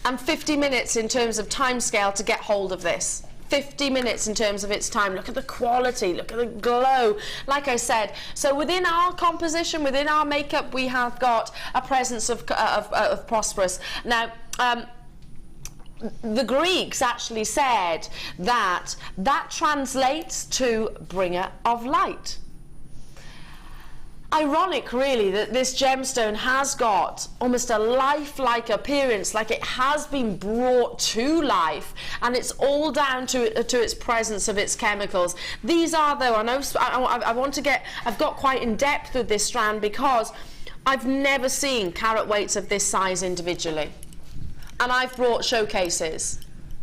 And 50 minutes in terms of timescale to get hold of this. 50 minutes in terms of its time. Look at the quality, look at the glow. Like I said, so within our composition, within our makeup, we have got a presence of phosphorus. Now, the Greeks actually said that translates to bringer of light. Ironic, really, that this gemstone has got almost a lifelike appearance, like it has been brought to life, and it's all down to its presence of its chemicals. These are, though, I've got quite in depth with this strand because I've never seen carat weights of this size individually, and I've brought showcases.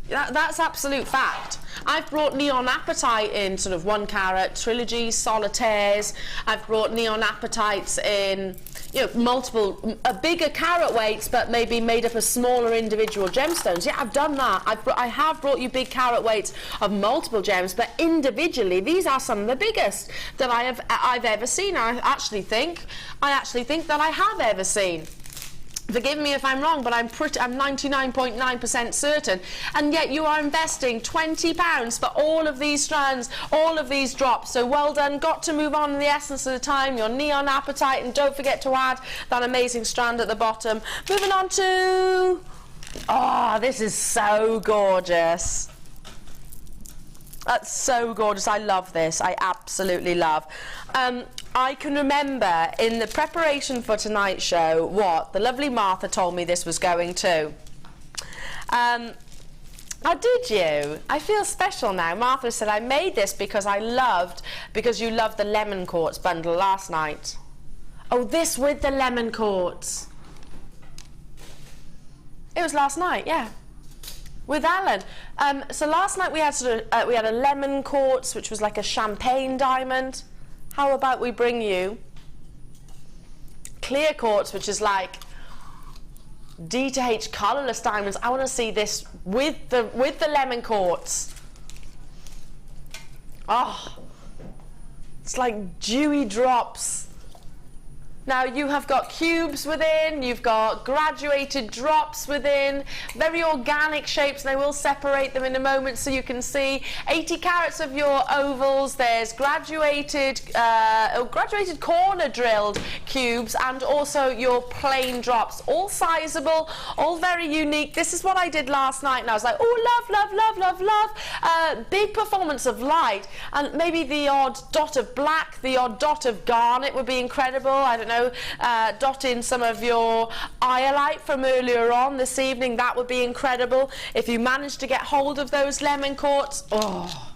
That's absolute fact. I've brought neon apatite in sort of 1 carat trilogies, solitaires. I've brought neon apatites in, multiple, bigger carat weights, but maybe made up of smaller individual gemstones. Yeah, I've done that. I have brought you big carat weights of multiple gems, but individually, these are some of the biggest that I've ever seen. I actually think that I have ever seen. Forgive me if I'm wrong, but I'm 99.9% certain. And yet you are investing £20 for all of these strands, all of these drops. So well done. Got to move on in the essence of the time. Your neon apatite, and don't forget to add that amazing strand at the bottom. Moving on to... Oh, this is so gorgeous. That's so gorgeous. I love this. I absolutely love. I can remember in the preparation for tonight's show what the lovely Martha told me this was going to. Oh, did you? I feel special now. Martha said, I made this because you loved the lemon quartz bundle last night. Oh, this with the lemon quartz. It was last night, yeah. With Alan. So last night we had we had a lemon quartz, which was like a champagne diamond. How about we bring you clear quartz, which is like D to H colourless diamonds. I want to see this with the lemon quartz. Oh, it's like dewy drops. Now you have got cubes within, you've got graduated drops within, very organic shapes, and I will separate them in a moment so you can see. 80 carats of your ovals, there's graduated corner drilled cubes, and also your plain drops, all sizable, all very unique. This is what I did last night, and I was like, oh, love, love, love, love, love. Big performance of light, and maybe the odd dot of black, the odd dot of garnet would be incredible. I don't know. Dot in some of your iolite from earlier on this evening. That would be incredible. If you managed to get hold of those lemon quartz, oh.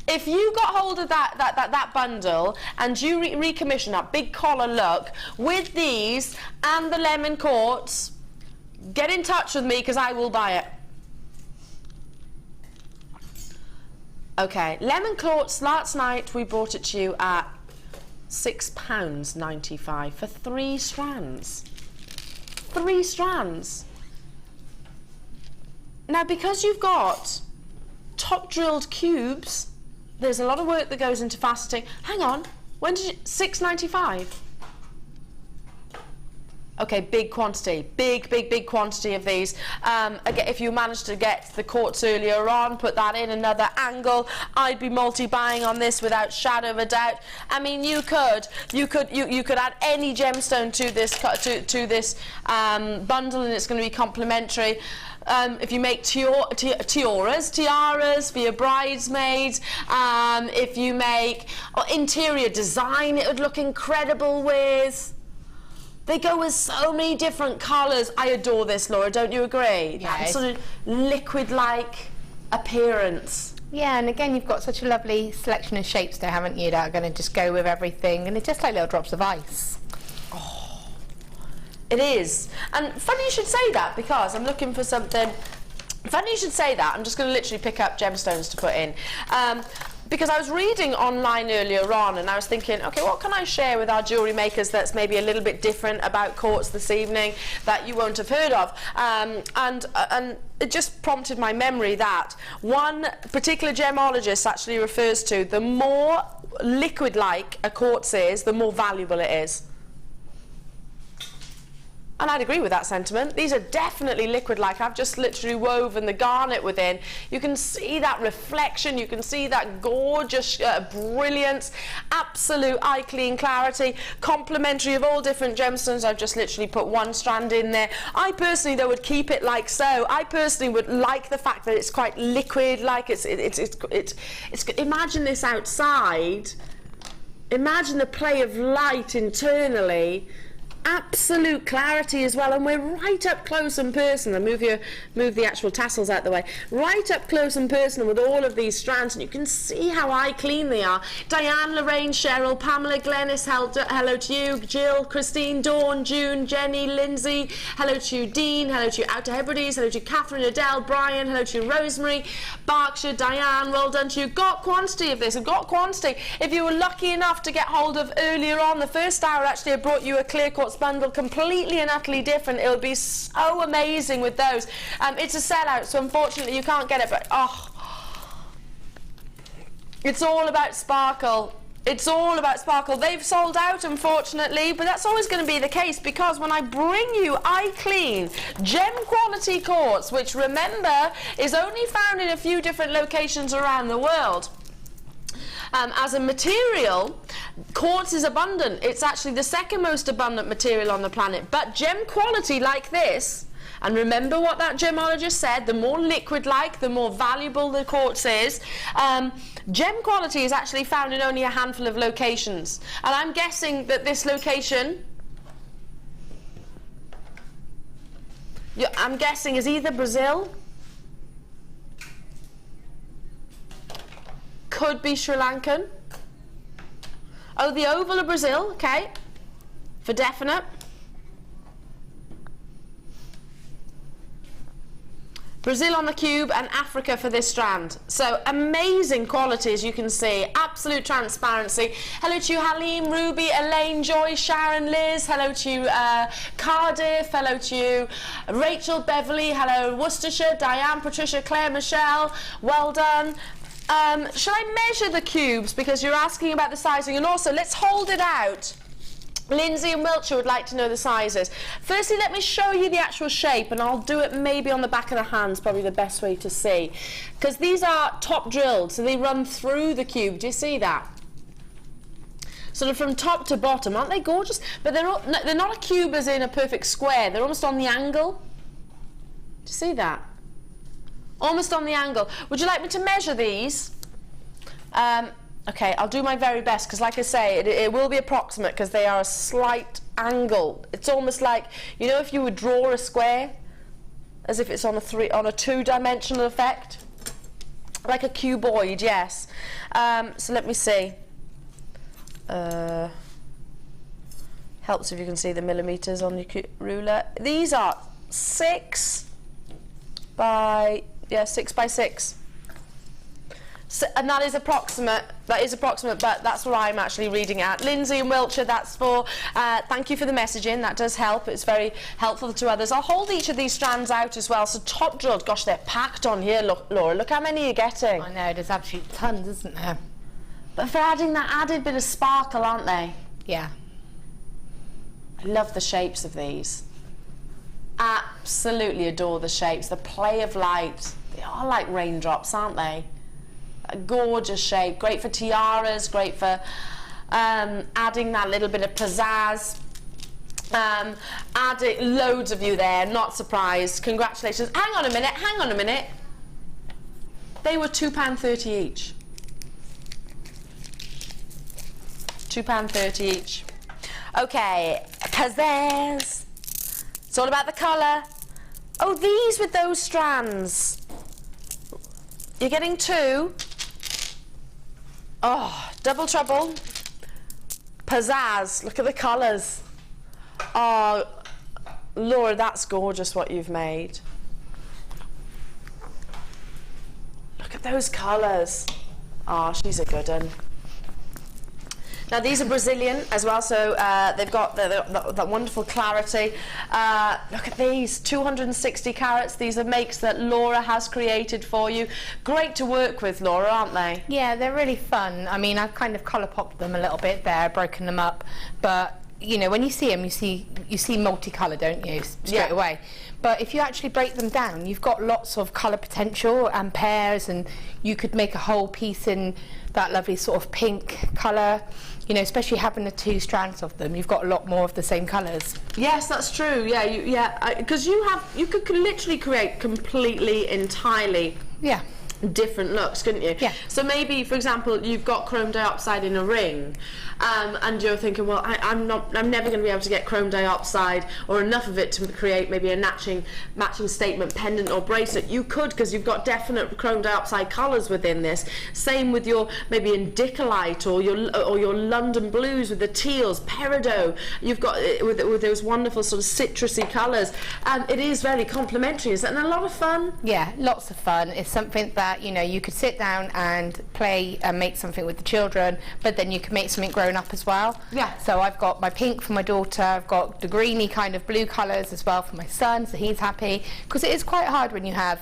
If you got hold of that bundle and you recommission that big collar look with these and the lemon quartz, get in touch with me because I will buy it. Okay, lemon quartz, last night we brought it to you at £6.95 for 3 strands. 3 strands. Now, because you've got top drilled cubes, there's a lot of work that goes into faceting. Hang on, when did you... £6.95? Okay, big quantity, big quantity of these. Again, if you managed to get the quartz earlier on, put that in another angle, I'd be multi-buying on this without shadow of a doubt. I mean, you could add any gemstone to this bundle, and it's going to be complementary. If you make tiaras for your bridesmaids, if you make interior design, it would look incredible with. They go with so many different colours. I adore this, Laura, don't you agree? Yeah, that sort of liquid-like appearance. Yeah, and again, you've got such a lovely selection of shapes there, haven't you, that are going to just go with everything, and it's just like little drops of ice. Oh, it is. And funny you should say that, because I'm looking for something. Funny you should say that. I'm just going to literally pick up gemstones to put in. Because I was reading online earlier on, and I was thinking, okay, what can I share with our jewellery makers that's maybe a little bit different about quartz this evening that you won't have heard of? And it just prompted my memory that one particular gemologist actually refers to the more liquid-like a quartz is, the more valuable it is. And I'd agree with that sentiment. These are definitely liquid-like. I've just literally woven the garnet within. You can see that reflection. You can see that gorgeous brilliance, absolute eye-clean clarity, complementary of all different gemstones. I've just literally put one strand in there. I personally, though, would keep it like so. I personally would like the fact that it's quite liquid, like it's imagine this outside. Imagine the play of light internally. Absolute clarity as well, and we're right up close and personal. Move the actual tassels out the way. Right up close and personal with all of these strands, and you can see how eye clean they are. Diane, Lorraine, Cheryl, Pamela, Glenys, hello to you. Jill, Christine, Dawn, June, Jenny, Lindsay, hello to you. Dean, hello to you. Out to Hebrides, hello to you. Catherine, Adele, Brian, hello to you. Rosemary, Berkshire, Diane, well done to you. Got quantity of this. I've got quantity. If you were lucky enough to get hold of earlier on, the first hour actually I brought you a clear quartz bundle, completely and utterly different. It would be so amazing with those. It's a sellout, so unfortunately you can't get it, but it's all about sparkle. It's all about sparkle. They've sold out, unfortunately, but that's always going to be the case, because when I bring you eye clean gem quality quartz, which remember is only found in a few different locations around the world, as a material, quartz is abundant. It's actually the second most abundant material on the planet. But gem quality like this, and remember what that gemologist said, the more liquid-like, the more valuable the quartz is. Gem quality is actually found in only a handful of locations. And I'm guessing that this location, I'm guessing, is either Brazil, could be Sri Lankan. Oh, the oval of Brazil, okay, for definite. Brazil on the cube and Africa for this strand. So amazing quality, as you can see, absolute transparency. Hello to you, Halim, Ruby, Elaine, Joy, Sharon, Liz. Hello to you, Cardiff. Hello to you, Rachel, Beverly. Hello, Worcestershire, Diane, Patricia, Claire, Michelle. Well done. Shall I measure the cubes, because you're asking about the sizing, and also let's hold it out. Lindsay and Wiltshire would like to know the sizes. Firstly, let me show you the actual shape, and I'll do it maybe on the back of the hands, probably the best way to see, because these are top drilled, so they run through the cube. Do you see that? Sort of from top to bottom. Aren't they gorgeous? But they're not a cube as in a perfect square. They're almost on the angle. Do you see that? Almost on the angle. Would you like me to measure these? Okay, I'll do my very best, because like I say, it will be approximate, because they are a slight angle. It's almost like, you know, if you would draw a square, as if it's on a two-dimensional effect, like a cuboid, yes. So let me see. Helps if you can see the millimeters on your ruler. These are 6 by 6. So, and that is approximate, but that's what I'm actually reading at. Lindsay and Wiltshire, that's for, thank you for the messaging, that does help, it's very helpful to others. I'll hold each of these strands out as well, so top drilled, gosh, they're packed on here, look, Laura, look how many you're getting. I know, there's absolutely tons, isn't there? But for adding that added bit of sparkle, aren't they? Yeah. I love the shapes of these. Absolutely adore the shapes. The play of light. They are like raindrops, aren't they? A gorgeous shape. Great for tiaras, great for adding that little bit of pizzazz. Adding loads of you there, not surprised. Congratulations. Hang on a minute. They were £2.30 each. £2.30 each. Okay, Pazzazz. It's all about the colour. Oh, these with those strands. You're getting 2. Oh, double trouble. Pazzazz, look at the colours. Oh, Laura, that's gorgeous what you've made. Look at those colours. Oh, she's a good one. Now these are Brazilian as well, so they've got that wonderful clarity. Look at these, 260 carats. These are makes that Laura has created for you. Great to work with, Laura, aren't they? Yeah, they're really fun. I mean, I've kind of colour popped them a little bit there, broken them up, but you know, when you see them, you see multicolour, don't you, straight away. But if you actually break them down, you've got lots of colour potential and pairs, and you could make a whole piece in that lovely sort of pink colour. You know, especially having the 2 strands of them, you've got a lot more of the same colours. Yes, that's true. Yeah, because you could literally create completely, entirely. Yeah. Different looks, couldn't you? Yeah. So maybe, for example, you've got chrome dioxide in a ring, and you're thinking, well, I'm never going to be able to get chrome dioxide or enough of it to create maybe a matching statement pendant or bracelet. You could, because you've got definite chrome dioxide colours within this. Same with your maybe indicolite or your London blues with the teals, peridot. You've got with those wonderful sort of citrusy colours, and it is very complementary. Isn't it a lot of fun? Yeah, lots of fun. It's something that, you know, you could sit down and play and make something with the children, but then you can make something grown up as well. Yeah. So I've got my pink for my daughter, I've got the greeny kind of blue colours as well for my son, so he's happy, because it is quite hard when you have,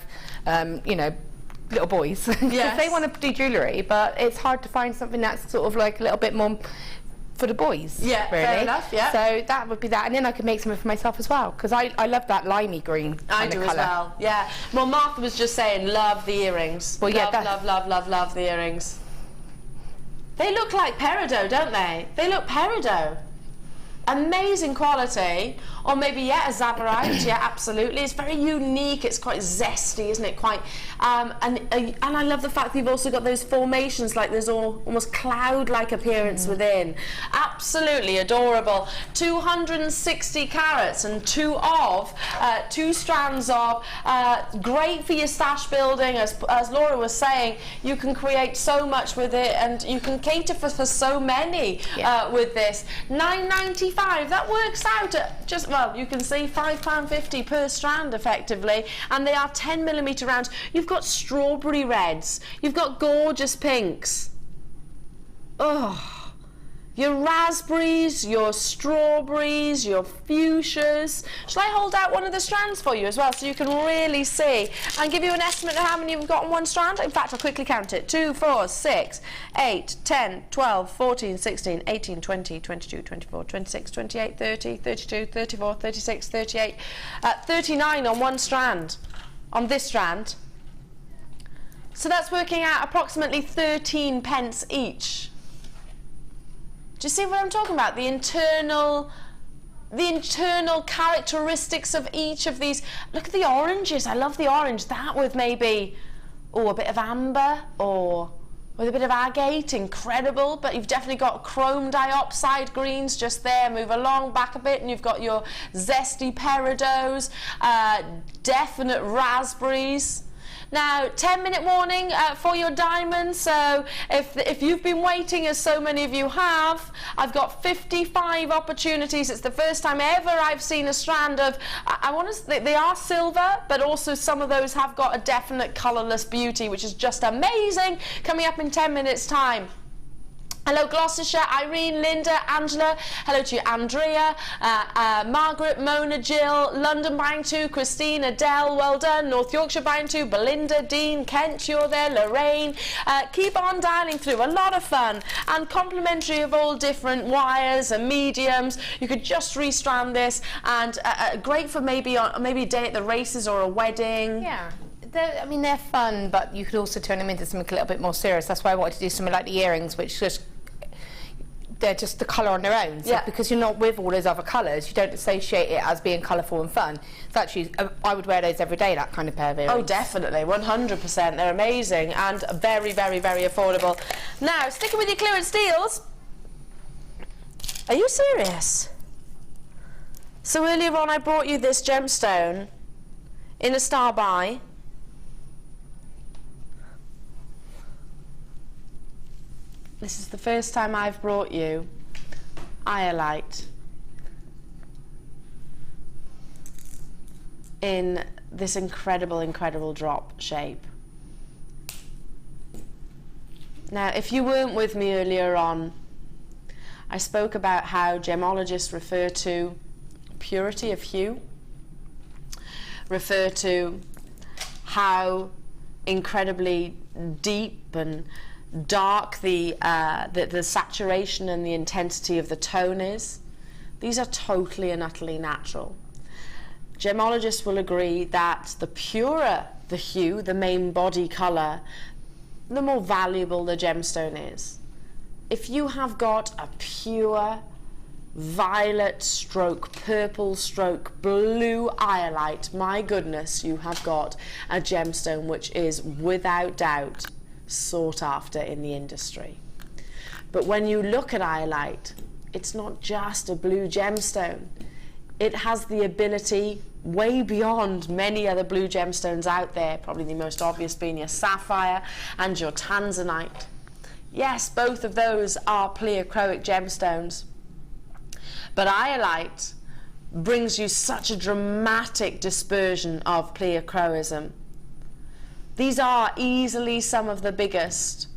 you know, little boys. Yes. They want to do jewellery, but it's hard to find something that's sort of like a little bit more for the boys. Yeah, really. fair enough, yeah. So that would be that, and then I could make something for myself as well, because I love that limey green I kind do of as colour. well, yeah. Well, Martha was just saying, love the earrings. Well, yeah, love the earrings. They look like peridot, don't they? They look peridot. Amazing quality. Or maybe, yeah, a Zabarite, yeah, absolutely. It's very unique, it's quite zesty, isn't it? Quite, and I love the fact that you've also got those formations, like there's almost cloud-like appearance within. Absolutely adorable. 260 carats and 2 strands of, great for your stash building. As Laura was saying, you can create so much with it, and you can cater for so many with this. £9.95, that works out at just, well, you can see £5.50 per strand effectively, and they are 10mm rounds. You've got strawberry reds, you've got gorgeous pinks. Oh, your raspberries, your strawberries, your fuchsias. Shall I hold out one of the strands for you as well, so you can really see and give you an estimate of how many you've got on one strand? In fact, I'll quickly count it. 2, 4, 6, 8, 10, 12, 14, 16, 18, 20, 22, 24, 26, 28, 30, 32, 34, 36, 38, 39 on one strand, on this strand. So that's working out approximately 13 pence each. Do you see what I'm talking about? The internal characteristics of each of these. Look at the oranges. I love the orange. That with maybe, a bit of amber or with a bit of agate. Incredible. But you've definitely got chrome dioxide greens just there. Move along back a bit and you've got your zesty peridots, definite raspberries. Now, 10-minute warning for your diamonds, so if you've been waiting, as so many of you have, I've got 55 opportunities. It's the first time ever I've seen a strand of, I want to say, they are silver, but also some of those have got a definite colourless beauty, which is just amazing, coming up in 10 minutes' time. Hello Gloucestershire, Irene, Linda, Angela, hello to you Andrea, Margaret, Mona, Jill, London buying to, Christine, Adele, well done, North Yorkshire buying to, Belinda, Dean, Kent, you're there, Lorraine, keep on dialing through, a lot of fun, and complimentary of all different wires and mediums. You could just restrand this, and great for maybe a day at the races or a wedding. Yeah. I mean, they're fun, but you could also turn them into something a little bit more serious. That's why I wanted to do something like the earrings, which just, they're just the colour on their own. So because you're not with all those other colours, you don't associate it as being colourful and fun. It's actually, I would wear those every day, that kind of pair of earrings. Oh, definitely, 100%. They're amazing and very, very, very affordable. Now, sticking with your clearance deals. Are you serious? So earlier on, I brought you this gemstone in a star buy. This is the first time I've brought you Iolite in this incredible, incredible drop shape. Now, if you weren't with me earlier on, I spoke about how gemologists refer to purity of hue, refer to how incredibly deep and dark the saturation and the intensity of the tone is. These are totally and utterly natural. Gemologists will agree that the purer the hue, the main body colour, the more valuable the gemstone is. If you have got a pure violet stroke purple stroke blue iolite, my goodness, you have got a gemstone which is without doubt sought after in the industry. But when you look at iolite, it's not just a blue gemstone. It has the ability way beyond many other blue gemstones out there, probably the most obvious being your sapphire and your tanzanite. Yes, both of those are pleochroic gemstones, but iolite brings you such a dramatic dispersion of pleochroism. These are easily some of the biggest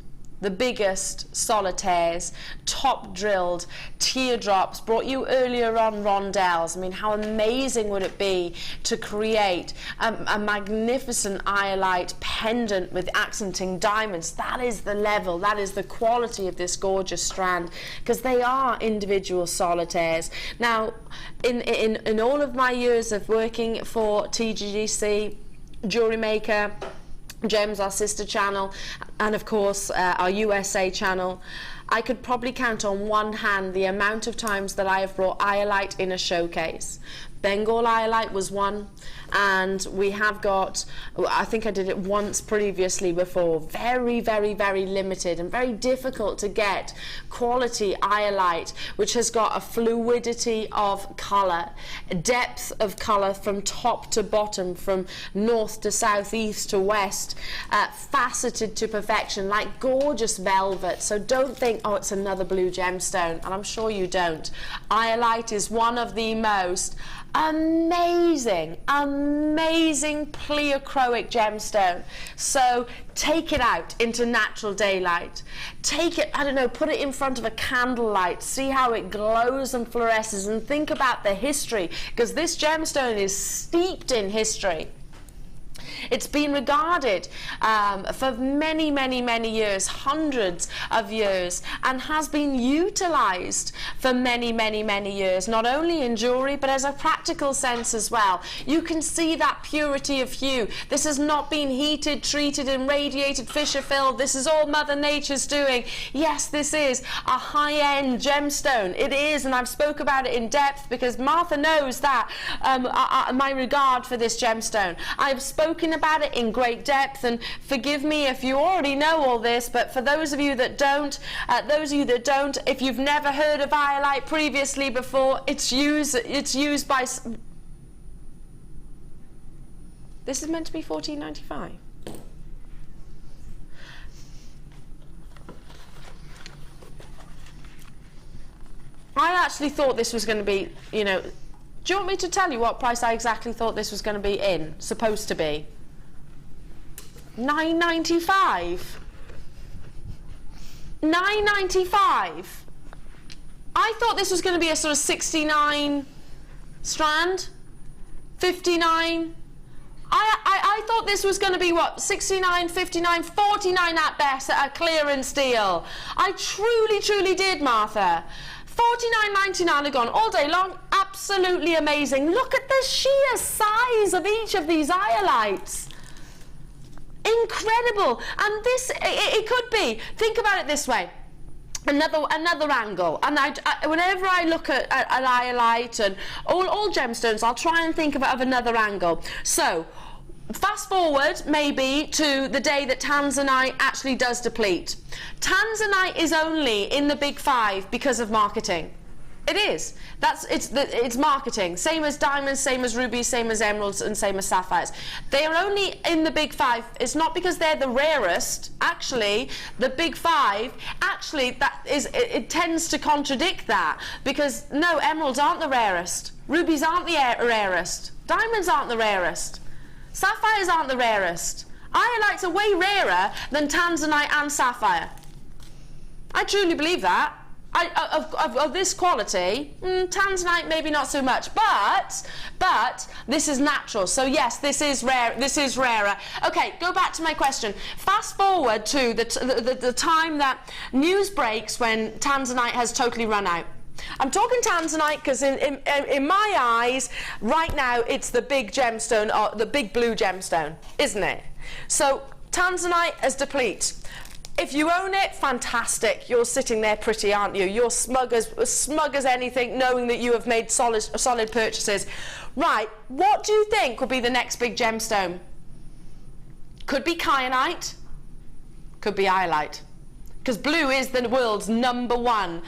solitaires, top drilled teardrops. Brought you earlier on Rondelles. I mean, how amazing would it be to create a magnificent iolite pendant with accenting diamonds? That is the level, that is the quality of this gorgeous strand, because they are individual solitaires. Now, in all of my years of working for TGGC, Jewellery Maker, Gems, our sister channel, and of course our USA channel, I could probably count on one hand the amount of times that I have brought iolite in a showcase. Bengal iolite was one, and we have got, I think I did it once previously before, very, very, very limited and very difficult to get quality iolite, which has got a fluidity of colour, depth of colour from top to bottom, from north to south, east to west, faceted to perfection, like gorgeous velvet. So don't think, oh, it's another blue gemstone, and I'm sure you don't. Iolite is one of the most amazing pleochroic gemstone. So take it out into natural daylight, take it, I don't know, put it in front of a candlelight, see how it glows and fluoresces, and think about the history, because this gemstone is steeped in history. It's been regarded for many, many, many years, hundreds of years, and has been utilised for many, many, many years, not only in jewellery, but as a practical sense as well. You can see that purity of hue. This has not been heated, treated, and radiated, fissure-filled. This is all Mother Nature's doing. Yes, this is a high-end gemstone. It is, and I've spoke about it in depth because Martha knows that, my regard for this gemstone. I've spoken about it in great depth, and forgive me if you already know all this, but for those of you that don't, if you've never heard of iolite previously before, it's used by, this is meant to be $14.95. I actually thought this was going to be, you know, do you want me to tell you what price I exactly thought this was going to be supposed to be? $9.95. £9.95. I thought this was going to be a sort of 69 strand, 59. I thought this was going to be, what, 69, 59, 49 at best at a clearance deal. I truly did, Martha. £49.99 are gone all day long. Absolutely amazing. Look at the sheer size of each of these iolites. Incredible. And this, it could be, think about it this way. Another angle, and whenever I look at an iolite and all gemstones, I'll try and think of another angle. So, fast forward maybe to the day that Tanzanite actually does deplete. Tanzanite is only in the big 5 because of marketing. It is. It's marketing. Same as diamonds, same as rubies, same as emeralds, and same as sapphires. They are only in the big 5. It's not because they're the rarest. Actually, the big 5, actually, it tends to contradict that. Because, no, emeralds aren't the rarest. Rubies aren't the rarest. Diamonds aren't the rarest. Sapphires aren't the rarest. Iolites are way rarer than Tanzanite and sapphire. I truly believe that. Of this quality, Tanzanite maybe not so much, but this is natural. So yes, this is rare. This is rarer. Okay, go back to my question. Fast forward to the time that news breaks when Tanzanite has totally run out. I'm talking Tanzanite because in my eyes, right now, it's the big gemstone, or the big blue gemstone, isn't it? So Tanzanite has depleted. If you own it, fantastic. You're sitting there pretty, aren't you? You're smug as anything, knowing that you have made solid purchases. Right, what do you think will be the next big gemstone? Could be kyanite, could be iolite. Because blue is the world's #1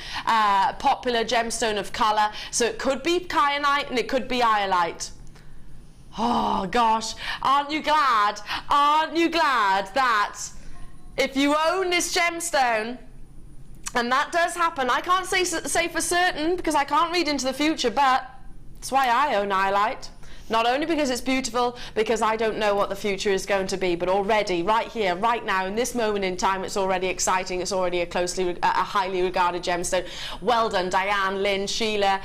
popular gemstone of colour. So it could be kyanite and it could be iolite. Oh gosh, aren't you glad? Aren't you glad that if you own this gemstone, and that does happen, I can't say for certain because I can't read into the future, but that's why I own iolite. Not only because it's beautiful, because I don't know what the future is going to be, but already, right here, right now, in this moment in time, it's already exciting. It's already a highly regarded gemstone. Well done, Diane, Lynn, Sheila,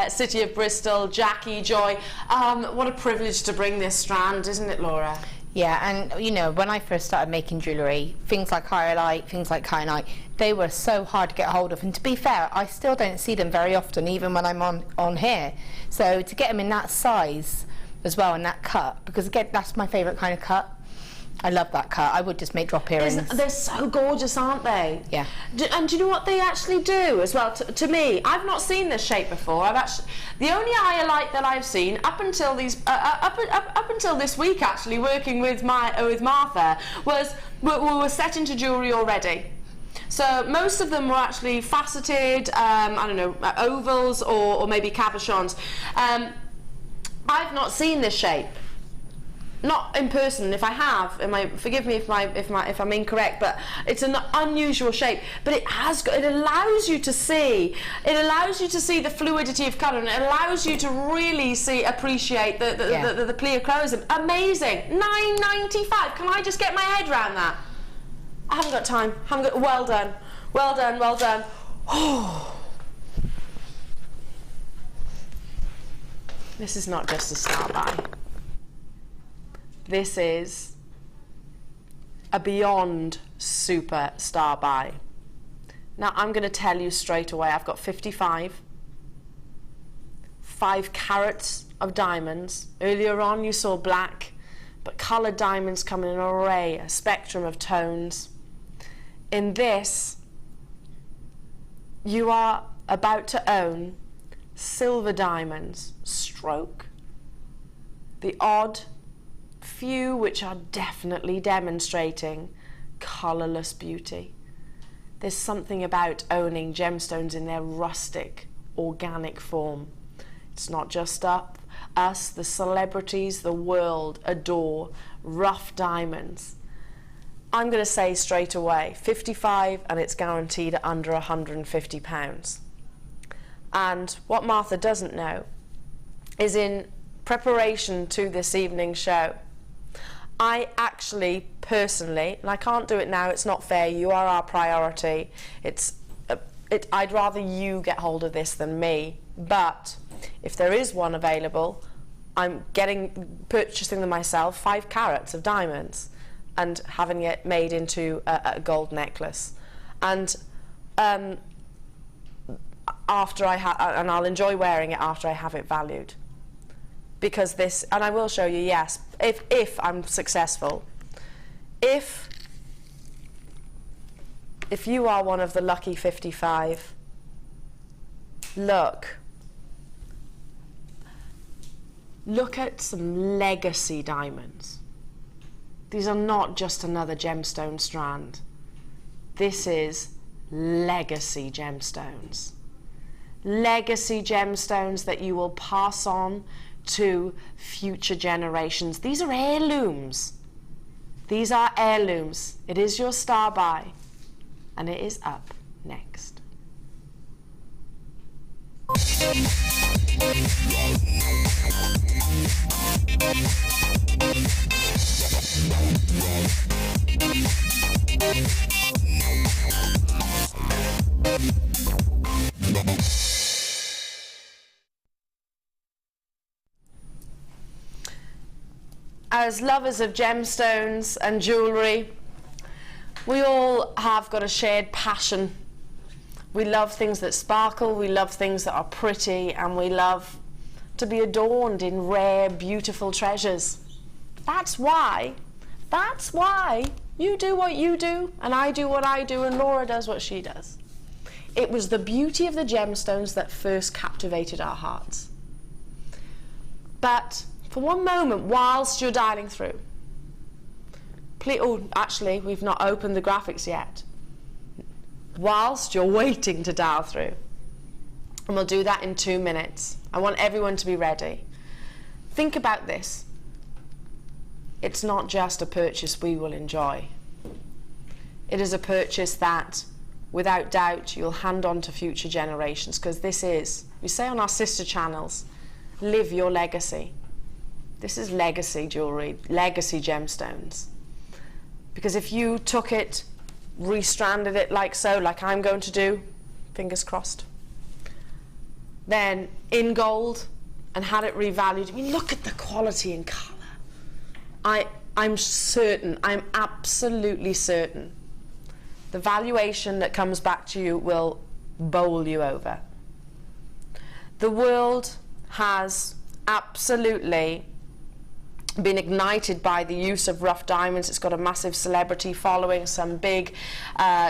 City of Bristol, Jackie, Joy. What a privilege to bring this strand, isn't it, Laura? Yeah, and you know, when I first started making jewellery, things like iolite, things like kyanite, they were so hard to get hold of. And to be fair, I still don't see them very often, even when I'm on here. So to get them in that size as well, and that cut, because again, that's my favourite kind of cut. I love that cut. I would just make drop earrings. They're so gorgeous, aren't they? Yeah. And do you know what they actually do as well? To me, I've not seen this shape before. The only iolite that I've seen up until up until this week, actually, working with Martha, were set into jewellery already. So most of them were actually faceted, I don't know, ovals or maybe cabochons. I've not seen this shape. Not in person. If I have, forgive me if I'm incorrect, but it's an unusual shape. But it allows you to see. It allows you to see the fluidity of colour, and it allows you to really appreciate the pleochromosm. Amazing. £9.95. Can I just get my head around that? I haven't got time. Well done. Well done. Well done. Oh. This is not just a star buy. This is a beyond super star buy. Now I'm going to tell you straight away, I've got 5 carats of diamonds. Earlier on you saw black, but coloured diamonds come in an array, a spectrum of tones. In this, you are about to own silver diamonds, stroke the odd few which are definitely demonstrating colourless beauty. There's something about owning gemstones in their rustic, organic form. It's not just us, the celebrities, the world adore rough diamonds. I'm going to say straight away, 55, and it's guaranteed at under £150. And what Martha doesn't know is in preparation to this evening's show, I actually, personally, and I can't do it now, it's not fair, you are our priority. I'd rather you get hold of this than me, but if there is one available, I'm purchasing them myself, 5 carats of diamonds, and having it made into a gold necklace. And after and I'll enjoy wearing it after I have it valued. Because this, and I will show you, yes, if I'm successful, if you are one of the lucky 55, look at some legacy diamonds. These are not just another gemstone strand. This is legacy gemstones. Legacy gemstones that you will pass on to future generations. These are heirlooms. These are heirlooms. It is your star buy, and it is up next. As lovers of gemstones and jewellery, we all have got a shared passion. We love things that sparkle, we love things that are pretty, and we love to be adorned in rare, beautiful treasures. That's why you do what you do, and I do what I do, and Laura does what she does. It was the beauty of the gemstones that first captivated our hearts. But for one moment, whilst you're dialing through, please, oh, actually, we've not opened the graphics yet. Whilst you're waiting to dial through, and we'll do that in 2 minutes. I want everyone to be ready. Think about this. It's not just a purchase we will enjoy. It is a purchase that, without doubt, you'll hand on to future generations, because this is, we say on our sister channels, live your legacy. This is legacy jewellery, legacy gemstones. Because if you took it, restranded it like so, like I'm going to do, fingers crossed, then in gold and had it revalued, I mean, look at the quality and colour. I'm certain, I'm absolutely certain, the valuation that comes back to you will bowl you over. The world has absolutely been ignited by the use of rough diamonds. It's got a massive celebrity following. Some big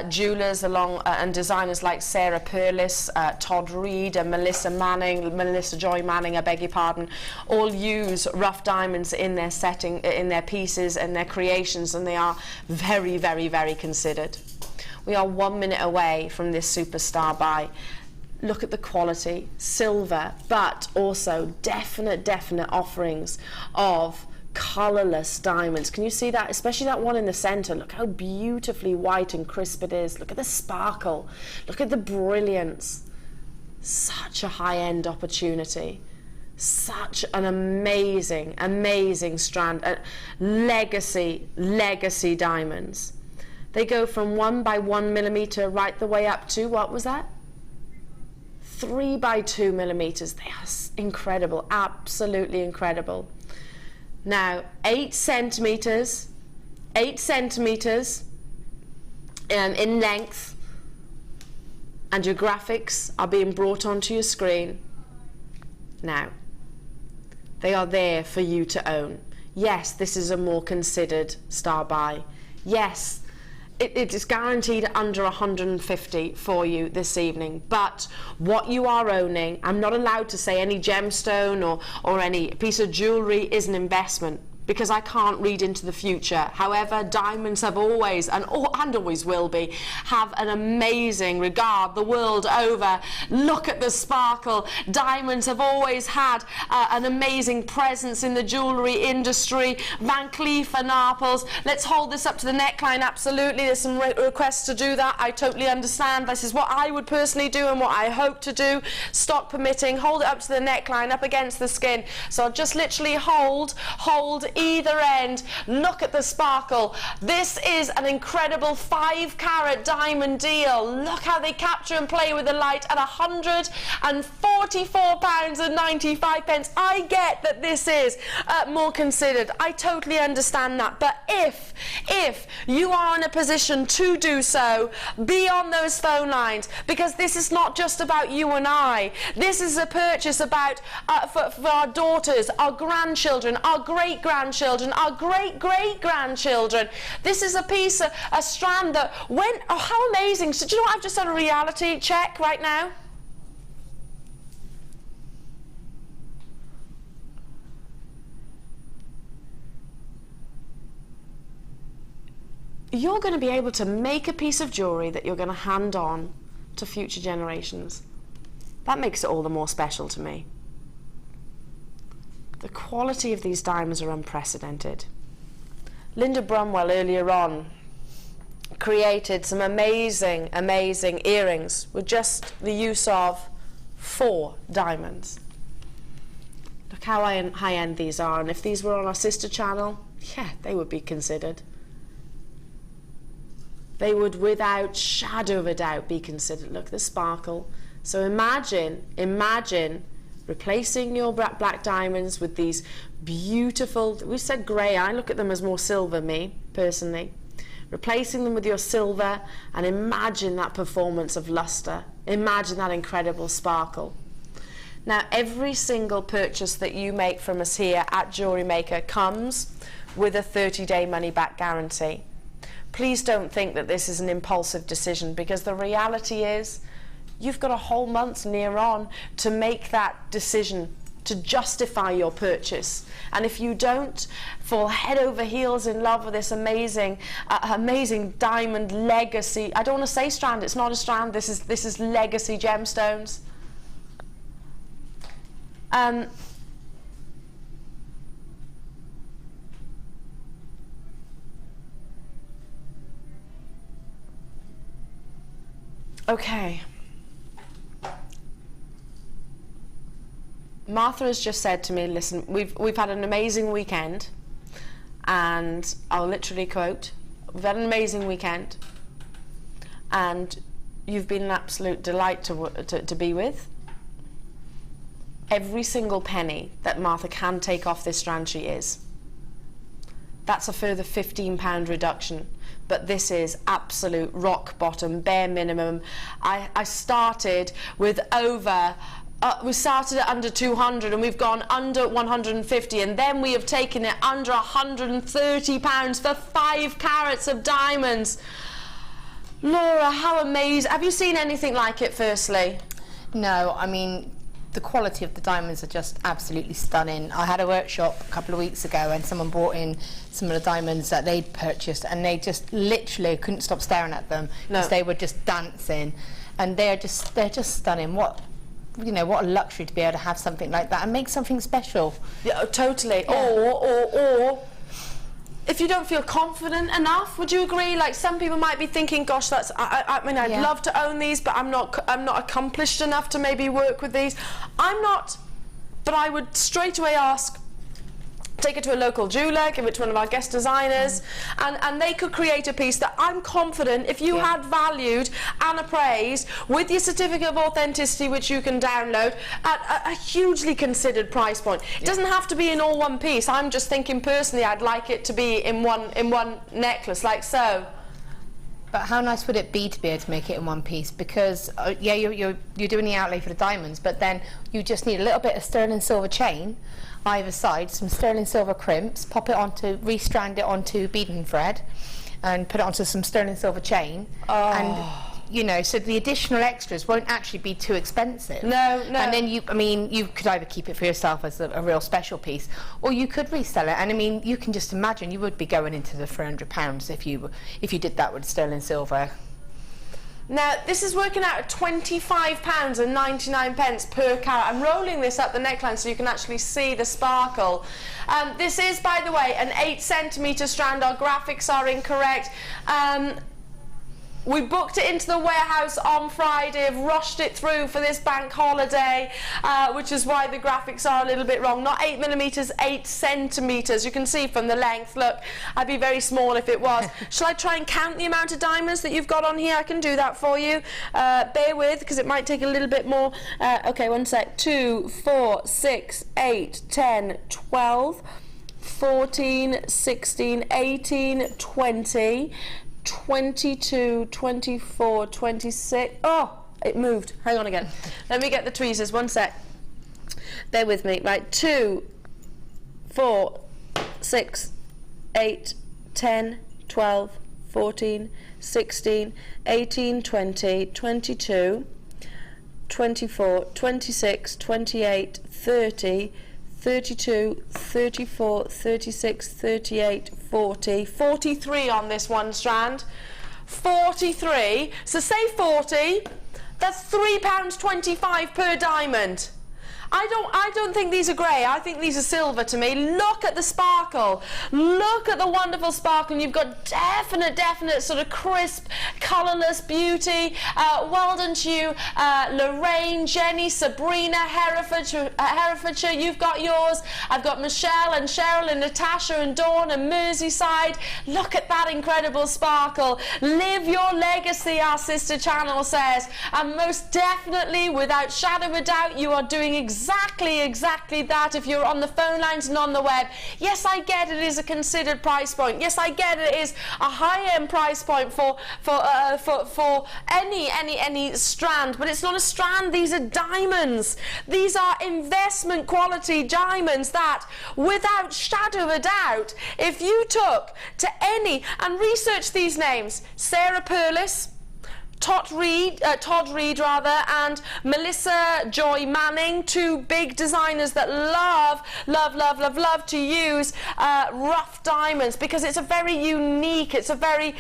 jewelers and designers like Sarah Perlis, Todd Reed, and Melissa Joy Manning, I beg your pardon, all use rough diamonds in their setting, in their pieces and their creations, and they are very, very, very considered. We are 1 minute away from this superstar buy. Look at the quality, silver, but also definite offerings of colourless diamonds. Can you see that? Especially that one in the centre. Look how beautifully white and crisp it is. Look at the sparkle. Look at the brilliance. Such a high-end opportunity. Such an amazing, amazing strand. Legacy diamonds. They go from 1 by 1 millimetre right the way up to, what was that? 3 by 2 millimeters. They are incredible, absolutely incredible. Now, 8 centimeters in length, and your graphics are being brought onto your screen. Now, they are there for you to own. Yes, this is a more considered star buy. Yes, it is guaranteed under 150 for you this evening, but what you are owning, I'm not allowed to say any gemstone or any piece of jewellery is an investment, because I can't read into the future. However, diamonds have always, and always will be, have an amazing regard the world over. Look at the sparkle. Diamonds have always had an amazing presence in the jewellery industry. Van Cleef and Arpels. Let's hold this up to the neckline, absolutely. There's some requests to do that. I totally understand. This is what I would personally do and what I hope to do. Stock permitting, hold it up to the neckline, up against the skin. So I'll just literally hold either end. Look at the sparkle. This is an incredible 5-carat diamond deal. Look how they capture and play with the light at £144.95. I get that this is more considered. I totally understand that. But if you are in a position to do so, be on those phone lines, because this is not just about you and I. This is a purchase about for our daughters, our grandchildren, our great-grandchildren, our great-great-grandchildren. This is a piece, a strand that went, oh, how amazing. So do you know what, I've just done a reality check right now. You're going to be able to make a piece of jewellery that you're going to hand on to future generations. That makes it all the more special to me. The quality of these diamonds are unprecedented. Linda Brumwell earlier on created some amazing, amazing earrings with just the use of 4 diamonds. Look how high-end these are, and if these were on our sister channel, yeah, they would be considered. They would, without shadow of a doubt, be considered. Look, the sparkle. So imagine replacing your black diamonds with these beautiful, we said grey, I look at them as more silver, me, personally. Replacing them with your silver, and imagine that performance of luster. Imagine that incredible sparkle. Now, every single purchase that you make from us here at Jewellery Maker comes with a 30-day money-back guarantee. Please don't think that this is an impulsive decision, because the reality is you've got a whole month near on to make that decision, to justify your purchase. And if you don't fall head over heels in love with this amazing amazing diamond legacy, I don't want to say strand, it's not a strand, this is legacy gemstones. Okay. Martha has just said to me, listen, we've had an amazing weekend, and I'll literally quote, we've had an amazing weekend, and you've been an absolute delight to be with. Every single penny that Martha can take off this strand, she is. That's a further £15 reduction. But this is absolute rock bottom, bare minimum. I started with over, we started at under 200 and we've gone under 150, and then we have taken it under £130 for 5 carats of diamonds. Laura, how amazing. Have you seen anything like it, firstly? No, I mean, the quality of the diamonds are just absolutely stunning. I had a workshop a couple of weeks ago and someone brought in some of the diamonds that they'd purchased, and they just literally couldn't stop staring at them because they were just dancing, and they're just stunning. What, you know, what a luxury to be able to have something like that and make something special. Yeah, totally. Yeah. Or if you don't feel confident enough, would you agree? Like, some people might be thinking, gosh, that's, I mean, I'd love to own these, but I'm not accomplished enough to maybe work with these. I'm not, but I would straight away ask, take it to a local jeweller, give it to one of our guest designers, and they could create a piece that I'm confident, if you had valued and appraised with your certificate of authenticity, which you can download at a hugely considered price point. It doesn't have to be in all one piece. I'm just thinking personally, I'd like it to be in one necklace, like so. But how nice would it be to be able to make it in one piece? Because yeah, you're doing the outlay for the diamonds, but then you just need a little bit of sterling silver chain either side, some sterling silver crimps, pop it onto, restrand it onto beading thread, and put it onto some sterling silver chain. And you know, so the additional extras won't actually be too expensive. No. And then you could either keep it for yourself as a real special piece, or you could resell it. And I mean, you can just imagine you would be going into the £300 if you did that with sterling silver. Now, this is working out at £25.99 per carat. I'm rolling this up the neckline so you can actually see the sparkle. This is, by the way, an 8 centimetre strand. Our graphics are incorrect. We booked it into the warehouse on Friday. I've rushed it through for this bank holiday, which is why the graphics are a little bit wrong. Not 8 millimeters, 8 centimeters. You can see from the length. Look, I'd be very small if it was. Shall I try and count the amount of diamonds that you've got on here? I can do that for you. Bear with, because it might take a little bit more. Okay, one sec. 2, 4, 6, 8, 10, 12, 14, 16, 18, 20, 22, 24, 26. Oh, it moved. Hang on again. Let me get the tweezers. One sec. Bear with me. Right. 2, 4, 6, 8, 10, 12, 14, 16, 18, 20, 22, 24, 26, 28, 30, 32, 34, 36, 38, 40, 43 on this one strand. 43. So say 40. That's £3.25 per diamond. I don't think these are grey. I think these are silver to me. Look at the sparkle. Look at the wonderful sparkle. And you've got definite sort of crisp, colourless beauty. Well done to you, Lorraine, Jenny, Sabrina, Herefordshire. You've got yours. I've got Michelle and Cheryl and Natasha and Dawn and Merseyside. Look at that incredible sparkle. Live your legacy, our sister channel says. And most definitely, without shadow of a doubt, you are doing exactly that if you're on the phone lines and on the web. Yes, I get it is a considered price point. Yes, I get it is a high-end price point for any strand, but it's not a strand. These are diamonds. These are investment quality diamonds that, without shadow of a doubt, if you took to any and research these names, Sarah Purlis, Todd Reed, and Melissa Joy Manning, two big designers that love to use rough diamonds because it's a very unique, it's a very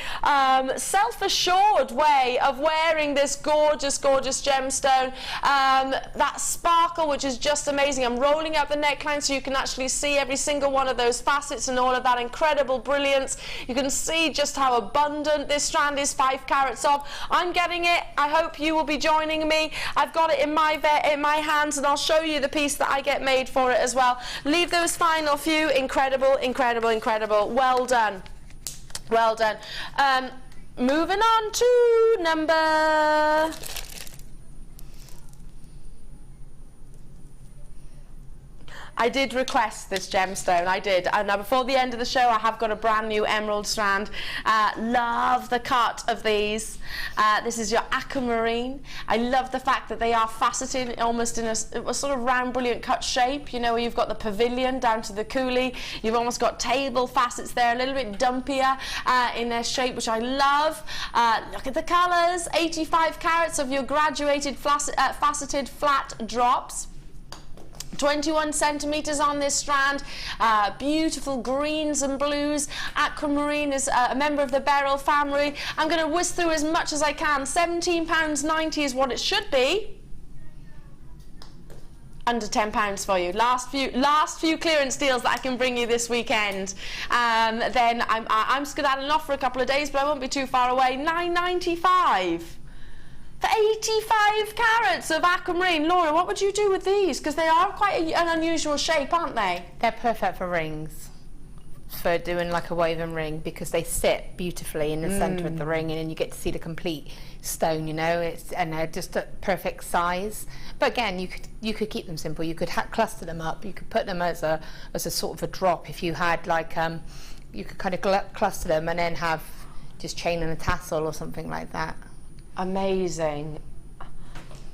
self-assured way of wearing this gorgeous gemstone. That sparkle, which is just amazing. I'm rolling up the neckline so you can actually see every single one of those facets and all of that incredible brilliance. You can see just how abundant this strand is, 5 carats of. I'm getting it. I hope you will be joining me. I've got it in my hands, and I'll show you the piece that I get made for it as well. Leave those final few. Incredible. Well done. Moving on to number... I did request this gemstone, I did. And now before the end of the show, I have got a brand new emerald strand. Love the cut of these. This is your aquamarine. I love the fact that they are faceted almost in a sort of round, brilliant cut shape. You know, where you've got the pavilion down to the coolie. You've almost got table facets there, a little bit dumpier in their shape, which I love. Look at the colours. 85 carats of your graduated faceted flat drops. 21 centimeters on this strand. Beautiful greens and blues. Aquamarine is a member of the beryl family. I'm going to whisk through as much as I can. £17.90 is what it should be. Under £10 for you. Last few clearance deals that I can bring you this weekend. Then I'm skedaddling off for a couple of days, but I won't be too far away. £9.95. For 85 carats of aquamarine. Laura, what would you do with these? Because they are quite an unusual shape, aren't they? They're perfect for rings, for doing like a woven ring, because they sit beautifully in the centre of the ring, and then you get to see the complete stone, you know. And they're just a perfect size. But again, you could keep them simple. You could cluster them up. You could put them as a sort of a drop. If you had like you could kind of cluster them and then have just chain and a tassel or something like that. Amazing.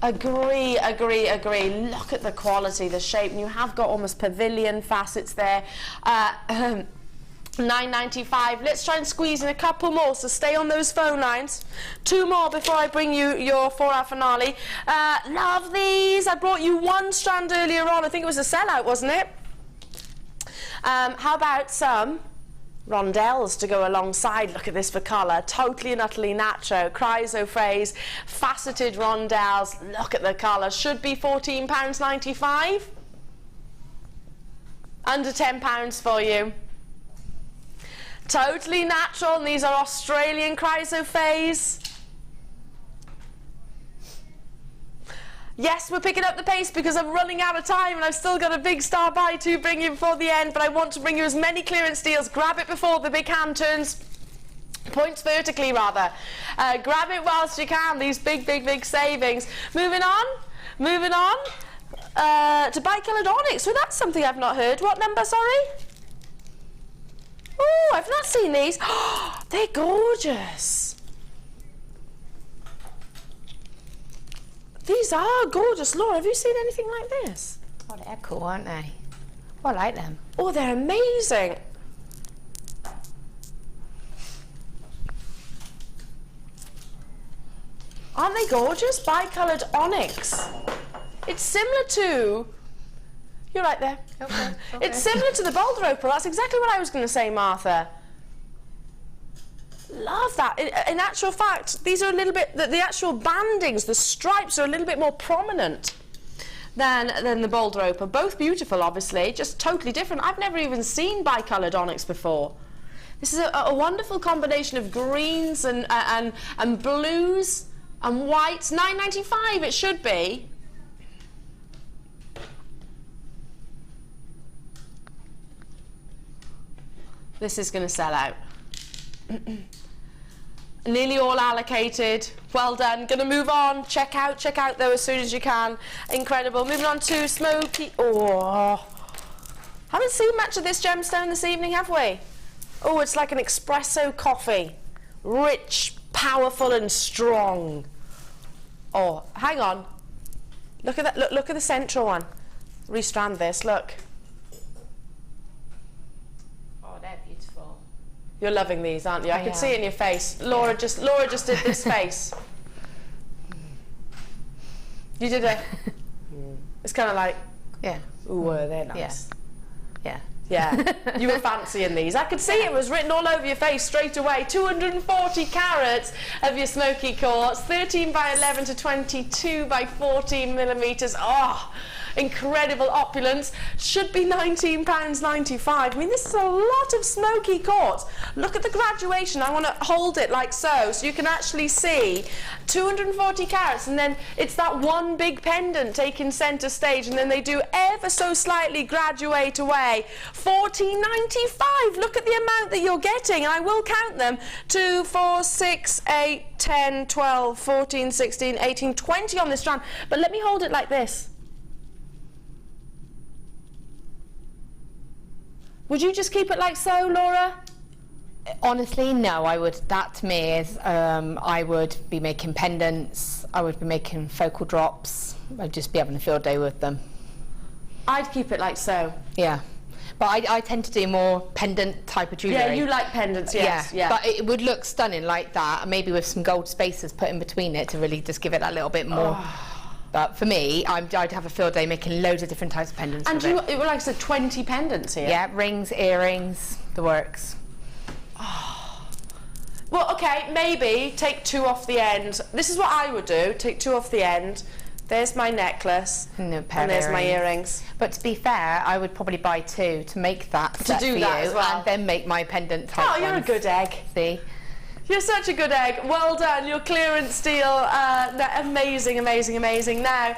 Agree. Look at the quality, the shape, and you have got almost pavilion facets there. £9.95. Let's try and squeeze in a couple more, so stay on those phone lines. 2 more before I bring you your 4-hour finale. Love these. I brought you one strand earlier on. I think it was a sellout, wasn't it? How about some Rondelles to go alongside? Look at this for colour. Totally and utterly natural. Chrysoprase, faceted Rondelles. Look at the colour. Should be £14.95. Under £10 for you. Totally natural, and these are Australian chrysoprase. Yes, we're picking up the pace because I'm running out of time and I've still got a big star buy to bring you before the end, but I want to bring you as many clearance deals. Grab it before the big hand turns, points vertically rather. Grab it whilst you can, these big savings. Moving on to bicoloured onyx. So that's something I've not heard. What number, sorry? Oh, I've not seen these. Oh, they're gorgeous. These are gorgeous. Laura, have you seen anything like this? Oh, they're cool, aren't they? Oh, I like them. Oh, they're amazing. Aren't they gorgeous? Bicoloured onyx. It's similar to... You're right there. Okay. It's similar to the boulder opal. That's exactly what I was going to say, Martha. Love that. In actual fact, these are a little bit, the actual bandings, the stripes are a little bit more prominent than the boulder opal. Both beautiful, obviously, just totally different. I've never even seen bicoloured onyx before. This is a wonderful combination of greens and blues and whites. $9.95 it should be. This is going to sell out. Nearly all allocated. Well done. Going to move on. Check out though as soon as you can. Incredible. Moving on to smoky. Oh, haven't seen much of this gemstone this evening, have we? Oh, it's like an espresso coffee. Rich, powerful and strong. Oh, hang on. Look at that. Look at the central one. Restrand this. Look. You're loving these, aren't you? I can see it in your face. Laura just did this face. You did a... It's kind of like... Yeah. Ooh, they're nice. Yeah. Yeah. You were fancying these. I could see it was written all over your face straight away. 240 carats of your smoky quartz. 13 by 11 to 22 by 14 millimetres. Oh, incredible opulence. Should be £19.95. I mean, this is a lot of smoky quartz. Look at the graduation. I want to hold it like so you can actually see 240 carats, and then it's that one big pendant taking centre stage, and then they do ever so slightly graduate away. $14.95. Look at the amount that you're getting. I will count them. 2, 4, 6, 8, 10, 12, 14, 16, 18, 20 on this strand. But let me hold it like this. Would you just keep it like so, Laura? Honestly, no. I would. That to me is. I would be making pendants. I would be making focal drops. I'd just be having a field day with them. I'd keep it like so. Yeah, but I tend to do more pendant type of jewellery. Yeah, you like pendants, yes. Yeah. But it would look stunning like that, and maybe with some gold spacers put in between it to really just give it that little bit more. Oh. But for me, I'd have a field day making loads of different types of pendants. And it were like I said, 20 pendants here. Yeah, rings, earrings, the works. Oh. Well, okay, maybe take 2 off the end. This is what I would do. Take 2 off the end. There's my necklace, and there's my earrings. But to be fair, I would probably buy 2 to make that set for you, as well, and then make my pendant type. Oh, you're a good egg. See. You're such a good egg. Well done. Your clearance deal. Amazing, amazing, amazing. Now,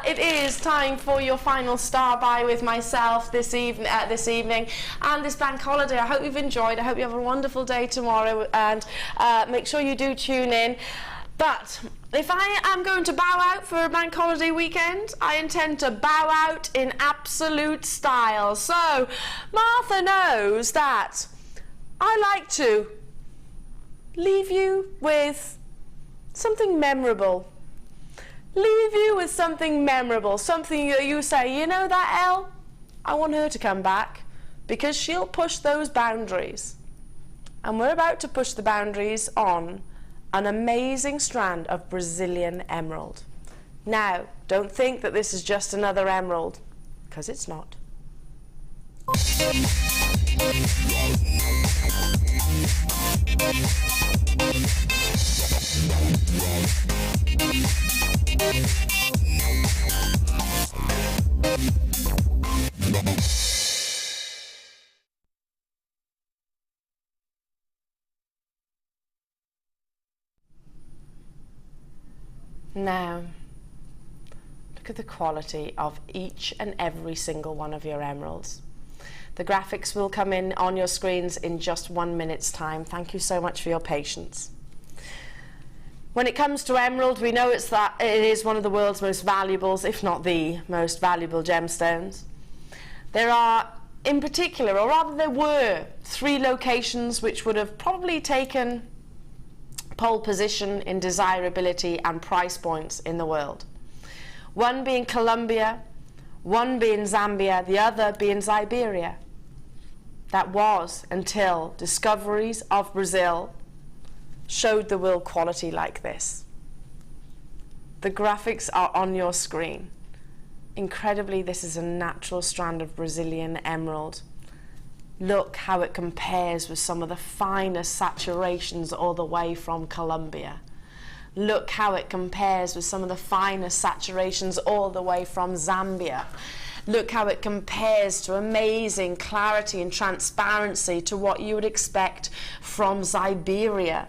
it is time for your final star buy with myself this evening and this bank holiday. I hope you've enjoyed. I hope you have a wonderful day tomorrow, and make sure you do tune in. But if I am going to bow out for a bank holiday weekend, I intend to bow out in absolute style. So, Martha knows that I like to leave you with something memorable. Leave you with something memorable, something that you say, you know that Elle? I want her to come back because she'll push those boundaries. And we're about to push the boundaries on an amazing strand of Brazilian emerald. Now, don't think that this is just another emerald, because it's not. Now, Look at the quality of each and every single one of your emeralds. The graphics will come in on your screens in just 1 minute's time. Thank you so much for your patience. When it comes to emerald, we know it is one of the world's most valuable, if not the most valuable gemstones. There are, in particular, or rather there were, 3 locations which would have probably taken pole position in desirability and price points in the world. One being Colombia, one being Zambia, the other being Siberia. That was until discoveries of Brazil showed the world quality like this. The graphics are on your screen. Incredibly, this is a natural strand of Brazilian emerald. Look how it compares with some of the finest saturations all the way from Colombia. Look how it compares with some of the finest saturations all the way from Zambia. Look how it compares to amazing clarity and transparency to what you would expect from Siberia.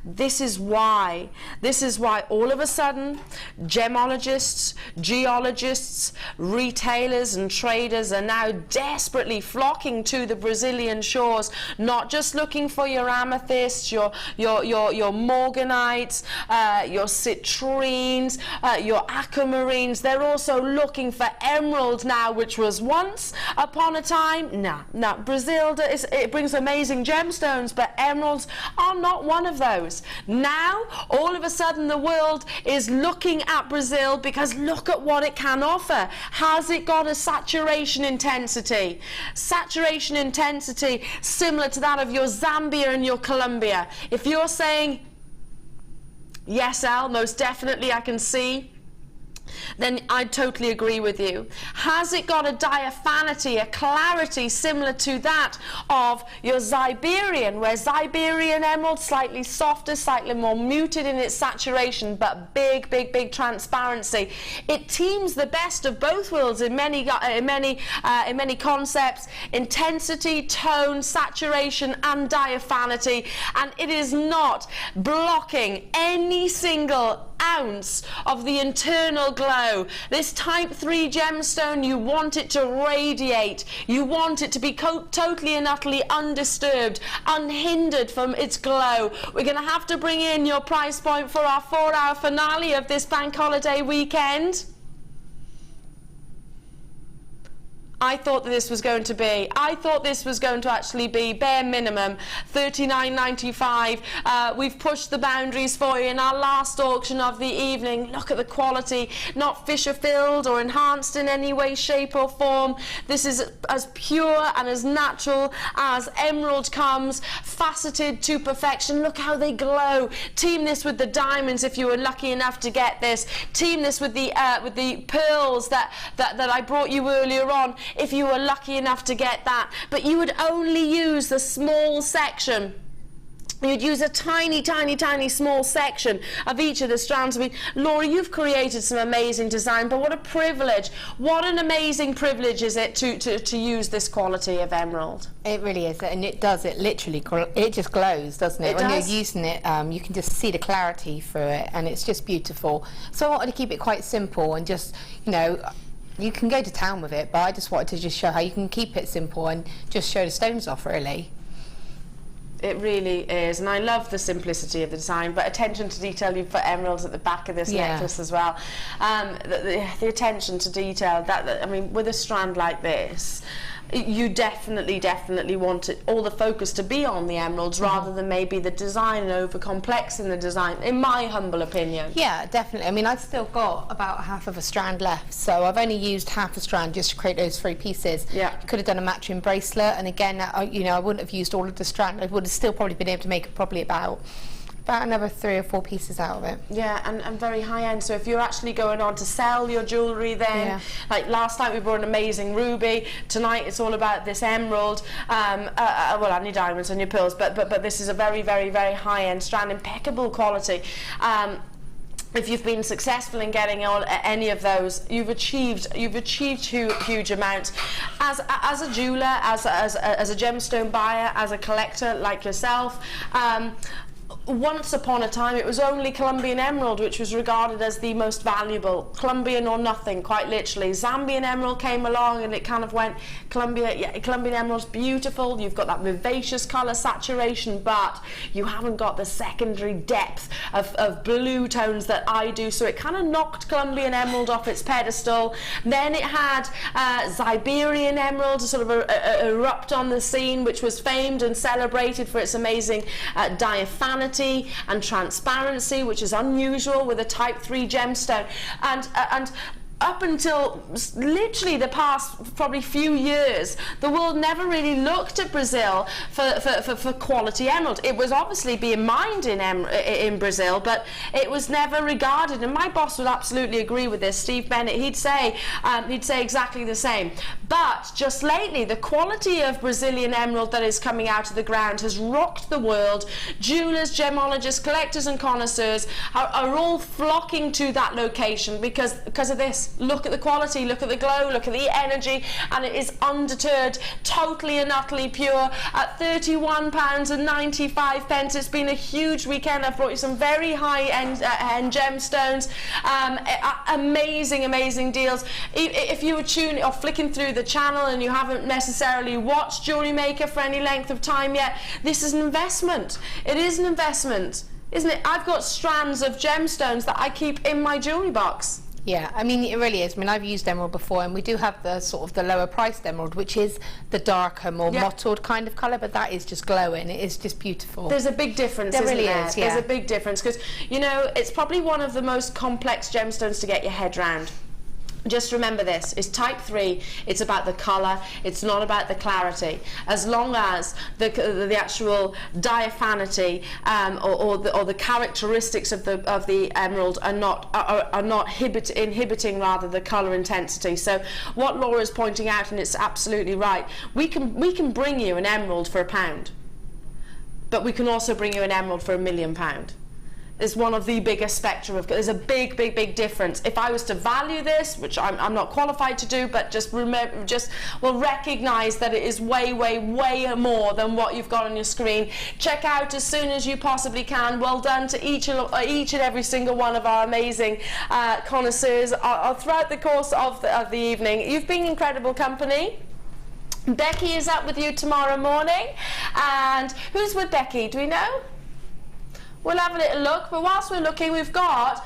This is why all of a sudden gemologists, geologists, retailers and traders are now desperately flocking to the Brazilian shores, not just looking for your amethysts, your morganites, your citrines, your aquamarines. They're also looking for emerald now, which was once upon a time. Now Brazil it brings amazing gemstones, but emeralds are not one of those. Now, all of a sudden, the world is looking at Brazil because look at what it can offer. Has it got a saturation intensity? Saturation intensity similar to that of your Zambia and your Colombia. If you're saying, yes, Al, most definitely I can see, then I totally agree with you. Has it got a diaphanity, a clarity similar to that of your Siberian, where Siberian emerald slightly softer, slightly more muted in its saturation, but big transparency? It teams the best of both worlds in many concepts: intensity, tone, saturation, and diaphanity, and it is not blocking any single ounce of the internal glow. This type 3 gemstone, you want it to radiate. You want it to be totally and utterly undisturbed, unhindered from its glow. We're going to have to bring in your price point for our 4-hour finale of this bank holiday weekend. I thought that this was going to be, actually be bare minimum $39.95. We've pushed the boundaries for you in our last auction of the evening. Look at the quality, not Fisher filled or enhanced in any way, shape or form. This is as pure and as natural as emerald comes, faceted to perfection. Look how they glow. Team this with the diamonds if you were lucky enough to get this. Team this with the pearls that I brought you earlier on, if you were lucky enough to get that. But you would only use the small section. You'd use a tiny small section of each of the strands. I mean, Laura, you've created some amazing design, but what a privilege, what an amazing privilege is it to use this quality of emerald. It really is, and it literally, it just glows, doesn't it? When you're using it, you can just see the clarity through it, and it's just beautiful. So I wanted to keep it quite simple and just, you know, you can go to town with it, but I just wanted to just show how you can keep it simple and just show the stones off, really. It really is, and I love the simplicity of the design, but attention to detail. You've put emeralds at the back of this necklace as well. The attention to detail, I mean, with a strand like this, you definitely want all the focus to be on the emeralds rather than maybe the design and over-complexing the design, in my humble opinion. Yeah, definitely. I mean, I've still got about half of a strand left, so I've only used half a strand just to create those 3 pieces. Yeah. You could have done a matching bracelet, and again, you know, I wouldn't have used all of the strand. I would have still probably been able to make probably about another 3 or 4 pieces out of it. Yeah, and very high end. So if you're actually going on to sell your jewellery then, like last night we brought an amazing ruby, tonight it's all about this emerald, well, and your diamonds and your pearls, but this is a very high end strand, impeccable quality. If you've been successful in getting any of those, you've achieved huge amounts. As a jeweler, as a gemstone buyer, as a collector like yourself, once upon a time it was only Colombian emerald which was regarded as the most valuable. Colombian or nothing, quite literally. Zambian emerald came along and it kind of went, Colombian emerald's beautiful, you've got that vivacious colour saturation, but you haven't got the secondary depth of blue tones that I do, so it kind of knocked Colombian emerald off its pedestal. Then it had Siberian emerald to sort of erupt on the scene, which was famed and celebrated for its amazing diaphanity and transparency, which is unusual with a type 3 gemstone, and up until literally the past probably few years, the world never really looked at Brazil for quality emerald. It was obviously being mined in Brazil, but it was never regarded, and my boss would absolutely agree with this, Steve Bennett. He'd say exactly the same. But just lately, the quality of Brazilian emerald that is coming out of the ground has rocked the world. Jewelers, gemologists, collectors and connoisseurs are all flocking to that location because of this. Look at the quality, look at the glow, look at the energy, and it is undeterred, totally and utterly pure at £31.95. It's been a huge weekend. I've brought you some very high-end gemstones, amazing deals. If you were tuning or flicking through the channel and you haven't necessarily watched Jewellery Maker for any length of time yet, this is an investment. It is an investment, isn't it? I've got strands of gemstones that I keep in my jewellery box. Yeah, I mean, it really is. I mean, I've used emerald before, and we do have the sort of the lower priced emerald, which is the darker, more mottled kind of colour, but that is just glowing. It is just beautiful. There's a big difference, there really isn't is, there? yeah. There's a big difference, because, you know, it's probably one of the most complex gemstones to get your head round. Just remember this, it's type 3, it's about the colour, it's not about the clarity. As long as the actual diaphanity or the characteristics of the emerald are not inhibiting rather the colour intensity. So what Laura's pointing out, and it's absolutely right, we can bring you an emerald for £1, but we can also bring you an emerald for £1 million. Is one of the biggest spectrum of. There's a big difference. If I was to value this, which I'm not qualified to do, but just recognise that it is way more than what you've got on your screen. Check out as soon as you possibly can. Well done to each and every single one of our amazing connoisseurs throughout the course of the evening. You've been incredible company. Becky is up with you tomorrow morning, and who's with Becky? Do we know? We'll have a little look, but whilst we're looking, we've got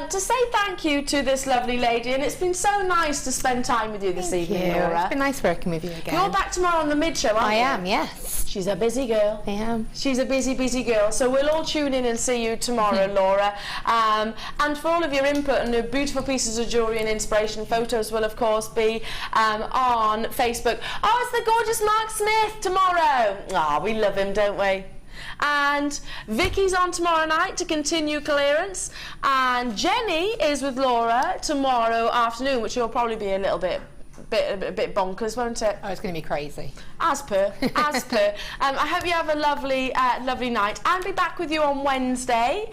to say thank you to this lovely lady, and it's been so nice to spend time with you this evening, Laura. It's been nice working with you again. You're back tomorrow on the mid show, aren't you? I am, yes. She's a busy girl. I am. She's a busy girl. So we'll all tune in and see you tomorrow, Laura. And for all of your input and your beautiful pieces of jewellery and inspiration, photos will of course be on Facebook. Oh, it's the gorgeous Mark Smith tomorrow. Ah, we love him, don't we? And Vicky's on tomorrow night to continue clearance, and Jenny is with Laura tomorrow afternoon, which will probably be a little bit bonkers, won't it? Oh, it's going to be crazy. As per. I hope you have a lovely night. I'll be back with you on Wednesday,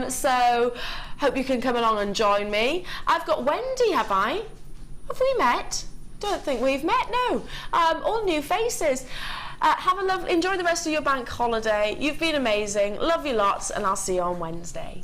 so hope you can come along and join me. I've got Wendy, have I? Have we met? Don't think we've met, no. All new faces. Enjoy the rest of your bank holiday. You've been amazing. Love you lots, and I'll see you on Wednesday.